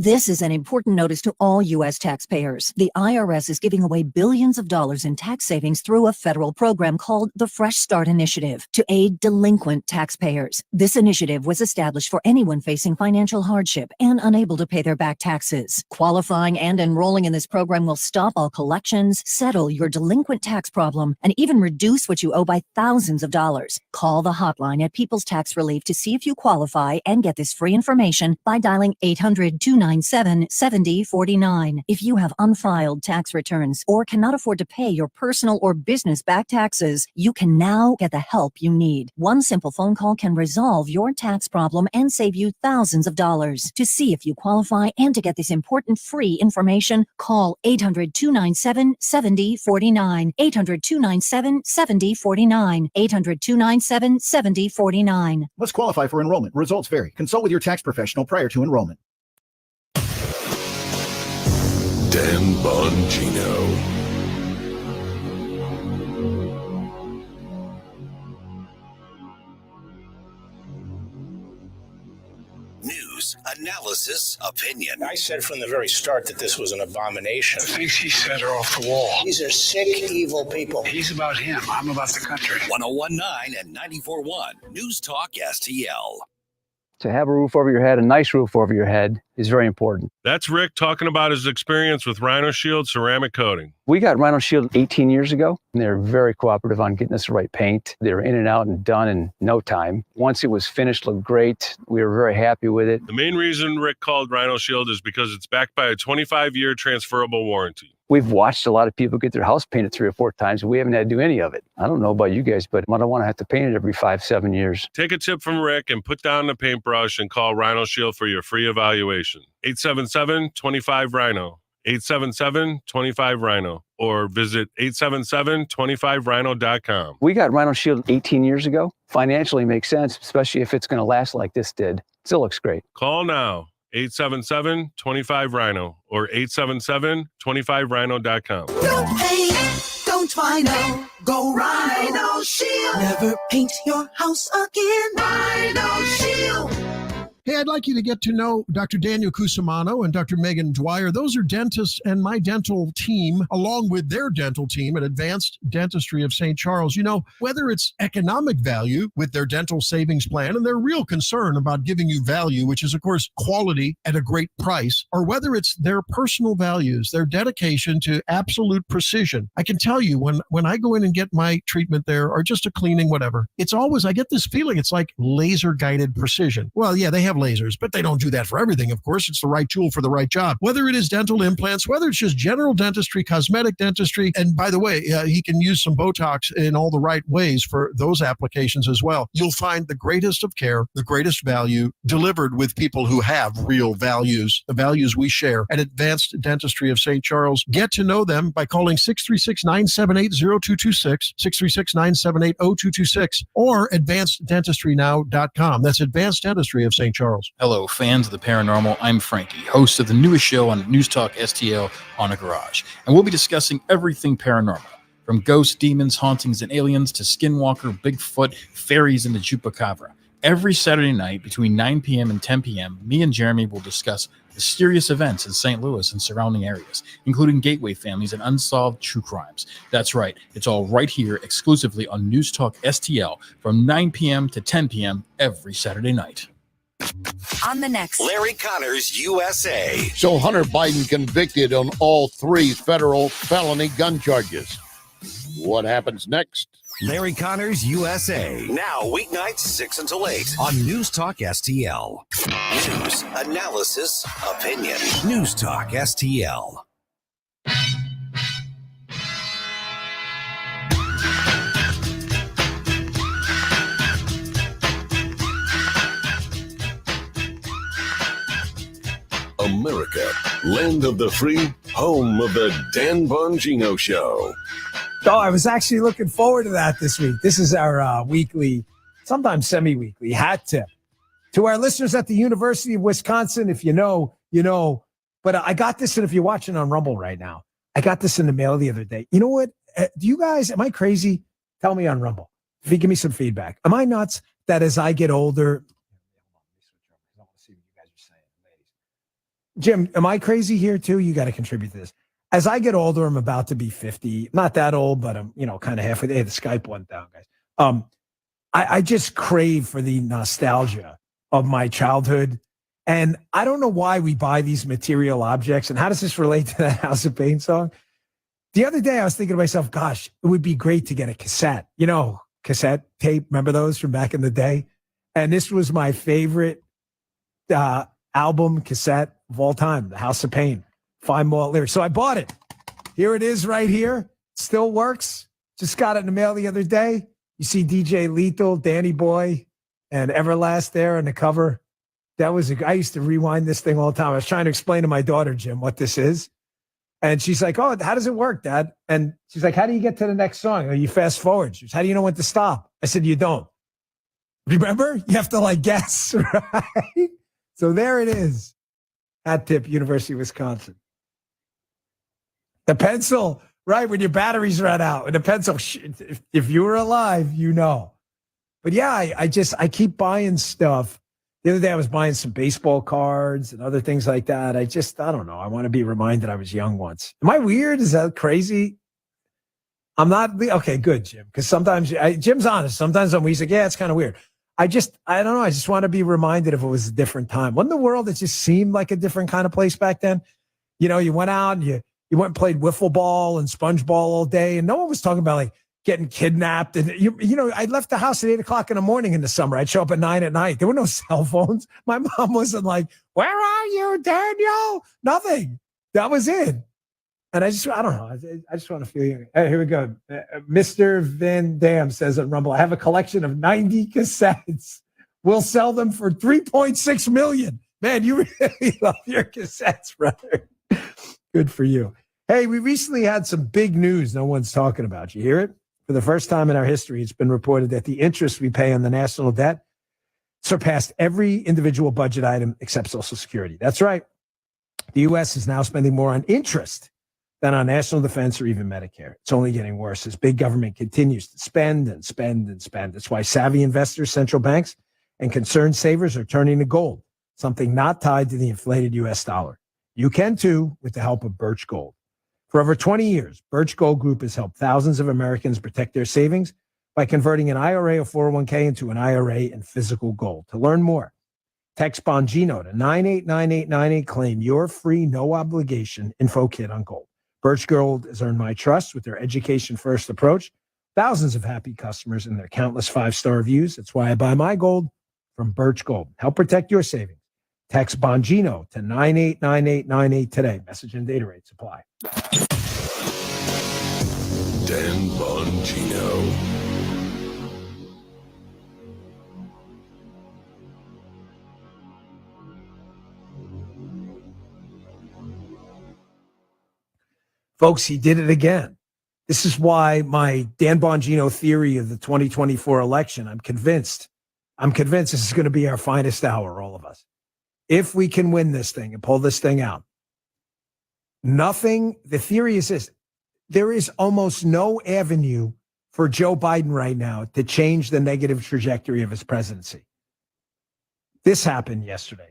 This is an important notice to all U.S. taxpayers. The IRS is giving away billions of dollars in tax savings through a federal program called the Fresh Start Initiative to aid delinquent taxpayers. This initiative was established for anyone facing financial hardship and unable to pay their back taxes. Qualifying and enrolling in this program will stop all collections, settle your delinquent tax problem, and even reduce what you owe by thousands of dollars. Call the hotline at People's Tax Relief to see if you qualify and get this free information by dialing 800-297-7049. If you have unfiled tax returns or cannot afford to pay your personal or business back taxes, you can now get the help you need. One simple phone call can resolve your tax problem and save you thousands of dollars. To see if you qualify and to get this important free information, call 800-297-7049. 800-297-7049. 800-297-7049. Must qualify for enrollment. Results vary. Consult with your tax professional prior to enrollment. Dan Bongino. News, analysis, opinion. I said from the very start that this was an abomination. The things he said are off the wall. These are sick, evil people. He's about him. I'm about the country. 1019 and 94.1 News Talk STL. To have a roof over your head, a nice roof over your head, is very important. That's Rick talking about his experience with Rhino Shield ceramic coating. We got Rhino Shield 18 years ago, and they're very cooperative on getting us the right paint. They were in and out and done in no time. Once it was finished, looked great. We were very happy with it. The main reason Rick called Rhino Shield is because it's backed by a 25-year transferable warranty. We've watched a lot of people get their house painted 3 or 4 times, and we haven't had to do any of it. I don't know about you guys, but I don't want to have to paint it every 5-7 years. Take a tip from Rick and put down the paintbrush and call Rhino Shield for your free evaluation. 877-25-RHINO. 877-25-RHINO. Or visit 877-25rhino.com. We got Rhino Shield 18 years ago. Financially makes sense, especially if it's going to last like this did. Still looks great. Call now. 877-25-RHINO or 877-25rhino.com. Don't paint, don't Rhino, go Rhino Shield. Never paint your house again. Rhino Shield. Hey, I'd like you to get to know Dr. Daniel Cusimano and Dr. Megan Dwyer. Those are dentists and my dental team, along with their dental team at Advanced Dentistry of St. Charles. You know, whether it's economic value with their dental savings plan and their real concern about giving you value, which is, of course, quality at a great price, or whether it's their personal values, their dedication to absolute precision. I can tell you when I go in and get my treatment there or just a cleaning, whatever, it's always, I get this feeling it's like laser guided precision. Well, yeah, they have lasers, but they don't do that for everything. Of course, it's the right tool for the right job. Whether it is dental implants, whether it's just general dentistry, cosmetic dentistry, and by the way, he can use some Botox in all the right ways for those applications as well. You'll find the greatest of care, the greatest value delivered with people who have real values, the values we share at Advanced Dentistry of St. Charles. Get to know them by calling 636-978-0226, 636-978-0226, or advanceddentistrynow.com. That's Advanced Dentistry of St. Charles. Hello, fans of the paranormal. I'm Frankie, host of the newest show on News Talk STL on a Garage. And we'll be discussing everything paranormal, from ghosts, demons, hauntings, and aliens to Skinwalker, Bigfoot, fairies, and the Chupacabra. Every Saturday night between 9 p.m. and 10 p.m., me and Jeremy will discuss mysterious events in St. Louis and surrounding areas, including gateway families and unsolved true crimes. That's right. It's all right here exclusively on News Talk STL from 9 p.m. to 10 p.m. every Saturday night. On the next Larry Connors USA. So Hunter Biden convicted on all 3 federal felony gun charges. What happens next? Larry Connors USA. Now weeknights 6 until 8 on News Talk STL. News, analysis, opinion. News Talk STL. America, land of the free, home of the Dan Bongino Show. Oh, I was actually looking forward to that this week. This is our weekly, sometimes semi-weekly hat tip. To our listeners at the University of Wisconsin, if you know, you know. But I got this, and if you're watching on Rumble right now, I got this in the mail the other day. You know what? Do you guys, am I crazy? Tell me on Rumble. If you give me some feedback. Am I nuts that as I get older, Jim, am I crazy here too? You got to contribute to this. As I get older, I'm about to be 50. Not that old, but I'm, kind of halfway there. The Skype went down, guys. I just crave for the nostalgia of my childhood. And I don't know why we buy these material objects. And how does this relate to that House of Pain song? The other day, I was thinking to myself, gosh, it would be great to get a cassette. Cassette tape. Remember those from back in the day? And this was my favorite album cassette of all time, The House of Pain. 5 more lyrics. So I bought it. Here it is right here. Still works. Just got it in the mail the other day. You see DJ Lethal, Danny Boy, and Everlast there on the cover. I used to rewind this thing all the time. I was trying to explain to my daughter, Jim, what this is. And she's like, oh, how does it work, Dad? And she's like, how do you get to the next song? Or you fast forward. She goes, how do you know when to stop? I said, you don't. Remember? You have to guess, right? So there it is. Hat tip, University of Wisconsin. The pencil, right? When your batteries run out. And the pencil, if you were alive, you know. But yeah, I keep buying stuff. The other day I was buying some baseball cards and other things like that. I don't know. I want to be reminded I was young once. Am I weird? Is that crazy? I'm not. Okay, good, Jim. Because sometimes, Jim's honest. Sometimes he's like, yeah, it's kind of weird. I don't know. I just want to be reminded if it was a different time. Wasn't the world that just seemed like a different kind of place back then? You went out and you went and played wiffle ball and sponge ball all day. And no one was talking about getting kidnapped. And I left the house at 8:00 in the morning in the summer. I'd show up at 9 at night. There were no cell phones. My mom wasn't like, where are you, Daniel? Nothing. That was it. And I don't know. I just want to feel you. Hey, here we go. Mr. Van Dam says on Rumble, I have a collection of 90 cassettes. We'll sell them for $3.6 million. Man, you really love your cassettes, brother. Good for you. Hey, we recently had some big news no one's talking about. You hear it? For the first time in our history, it's been reported that the interest we pay on the national debt surpassed every individual budget item except Social Security. That's right. The U.S. is now spending more on interest than on national defense or even Medicare. It's only getting worse as big government continues to spend and spend and spend. That's why savvy investors, central banks, and concerned savers are turning to gold, something not tied to the inflated U.S. dollar. You can too with the help of Birch Gold. For over 20 years, Birch Gold Group has helped thousands of Americans protect their savings by converting an IRA or 401k into an IRA in physical gold. To learn more, text Bongino to 989898. Claim your free, no obligation info kit on gold. Birch Gold has earned my trust with their education-first approach. Thousands of happy customers and their countless 5-star reviews. That's why I buy my gold from Birch Gold. Help protect your savings. Text Bongino to 989898 today. Message and data rates apply. Dan Bongino. Folks, he did it again. This is why my Dan Bongino theory of the 2024 election, I'm convinced this is going to be our finest hour, all of us. If we can win this thing and pull this thing out, the theory is this: there is almost no avenue for Joe Biden right now to change the negative trajectory of his presidency. This happened yesterday.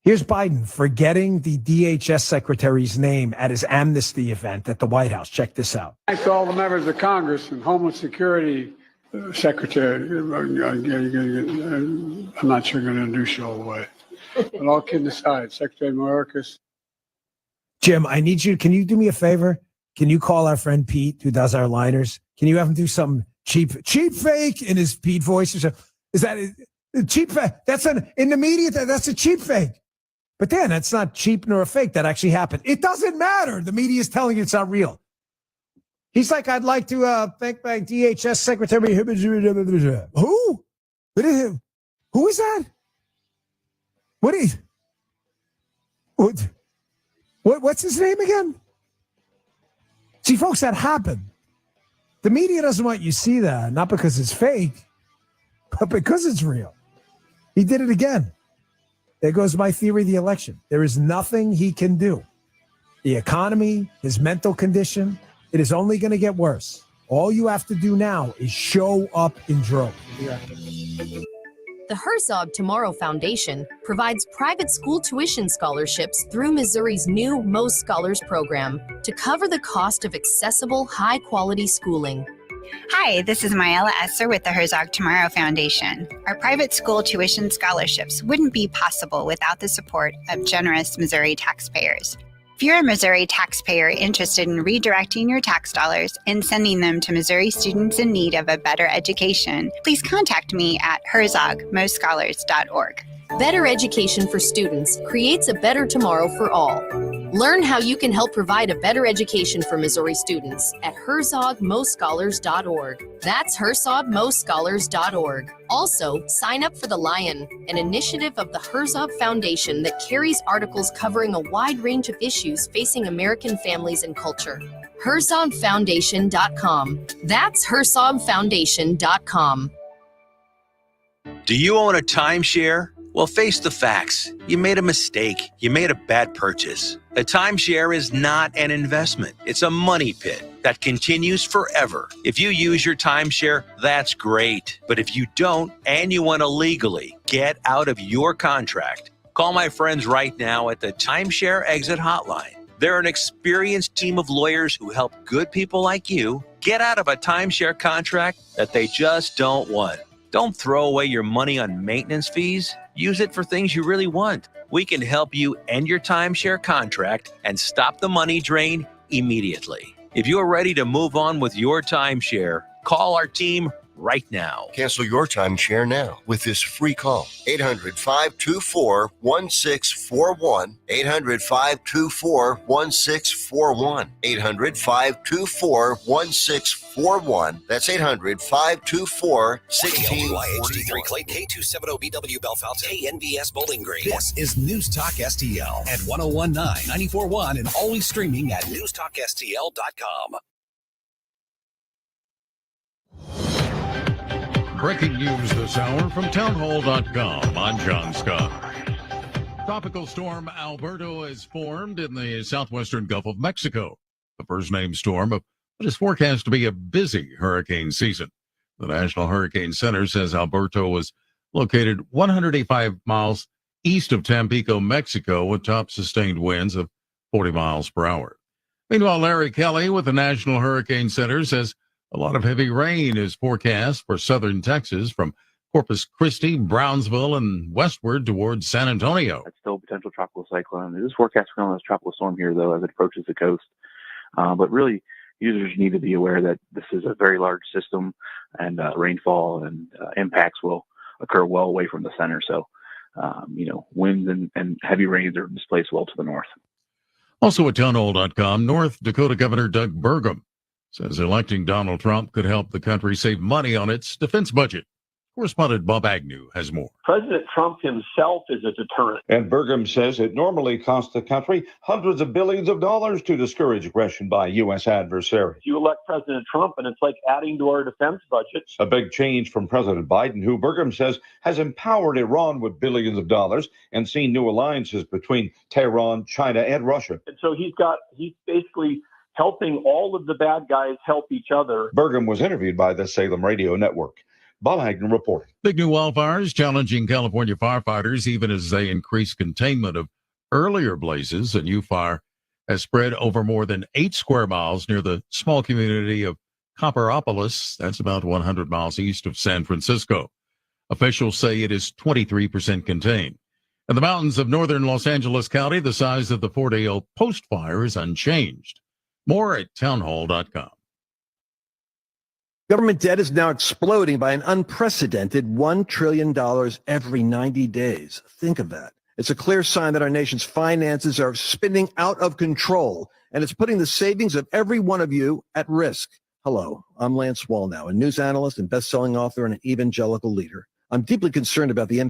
Here's Biden forgetting the DHS secretary's name at his amnesty event at the White House. Check this out. Thanks to all the members of Congress and Homeland Security Secretary. I'm not sure going to introduce you all the way. But all kidding aside, Secretary Mayorkas. Jim, I need you. Can you do me a favor? Can you call our friend Pete, who does our liners? Can you have him do something cheap fake in his Pete voice or something? Is that a cheap fake? In the media, that's a cheap fake. But then that's not cheap nor a fake. That actually happened. It doesn't matter. The media is telling you it's not real. He's like, I'd like to thank my DHS secretary. Who? Who is that? What's his name again? See, folks, that happened. The media doesn't want you to see that, not because it's fake, but because it's real. He did it again. There goes my theory of the election. There is nothing he can do the economy, his mental condition. It is only going to get worse. All you have to do now is show up in droves. The Herzog Tomorrow Foundation provides private school tuition scholarships through Missouri's new Most Scholars program to cover the cost of accessible, high-quality schooling. Hi, this is Mayela Esser with the Herzog Tomorrow Foundation. Our private school tuition scholarships wouldn't be possible without the support of generous Missouri taxpayers. If you're a Missouri taxpayer interested in redirecting your tax dollars and sending them to Missouri students in need of a better education, please contact me at herzogmostscholars.org. Better education for students creates a better tomorrow for all. Learn how you can help provide a better education for Missouri students at herzogmostscholars.org. That's herzogmostscholars.org. Also, sign up for The Lion, an initiative of the Herzog Foundation that carries articles covering a wide range of issues facing American families and culture. herzogfoundation.com. That's herzogfoundation.com. Do you own a timeshare? Well, face the facts. You made a mistake. You made a bad purchase. A timeshare is not an investment. It's a money pit that continues forever. If you use your timeshare, that's great. But if you don't, and you want to legally get out of your contract, call my friends right now at the Timeshare Exit Hotline. They're an experienced team of lawyers who help good people like you get out of a timeshare contract that they just don't want. Don't throw away your money on maintenance fees. Use it for things you really want. We can help you end your timeshare contract and stop the money drain immediately. If you're ready to move on with your timeshare, call our team right now. Cancel your timeshare now with this free call. 800-524-1641. 800-524-1641. 800-524-1641. That's 800-524-1641. HD3 Clay K270BW Bellefonte KNBS Bowling Green. This is News Talk STL at 1019, 94.1, and always streaming at NewstalkSTL.com. Breaking news this hour from townhall.com. I'm John Scott. Tropical storm Alberto has formed in the southwestern Gulf of Mexico. The first named storm of what is forecast to be a busy hurricane season. The National Hurricane Center says Alberto was located 185 miles east of Tampico, Mexico, with top sustained winds of 40 miles per hour. Meanwhile, Larry Kelly with the National Hurricane Center says a lot of heavy rain is forecast for southern Texas from Corpus Christi, Brownsville, and westward towards San Antonio. It's still a potential tropical cyclone. It is forecast for a tropical storm here, though, as it approaches the coast. But really, users need to be aware that this is a very large system, and rainfall and impacts will occur well away from the center. So, winds and heavy rains are displaced well to the north. Also at townhall.com, North Dakota Governor Doug Burgum says electing Donald Trump could help the country save money on its defense budget. Correspondent Bob Agnew has more. President Trump himself is a deterrent. And Burgum says it normally costs the country hundreds of billions of dollars to discourage aggression by U.S. adversaries. You elect President Trump, and it's like adding to our defense budgets. A big change from President Biden, who Burgum says has empowered Iran with billions of dollars and seen new alliances between Tehran, China, and Russia. And so he's basically helping all of the bad guys help each other. Burgum was interviewed by the Salem Radio Network. Bob Hagner reporting. Big new wildfires challenging California firefighters even as they increase containment of earlier blazes. A new fire has spread over more than 8 square miles near the small community of Copperopolis. That's about 100 miles east of San Francisco. Officials say it is 23% contained. In the mountains of northern Los Angeles County, the size of the Fort-Dale Post fire is unchanged. More at townhall.com. Government debt is now exploding by an unprecedented $1 trillion every 90 days. Think of that. It's a clear sign that our nation's finances are spinning out of control, and it's putting the savings of every one of you at risk. Hello, I'm Lance Wallnow, a news analyst and best-selling author and an evangelical leader. I'm deeply concerned about the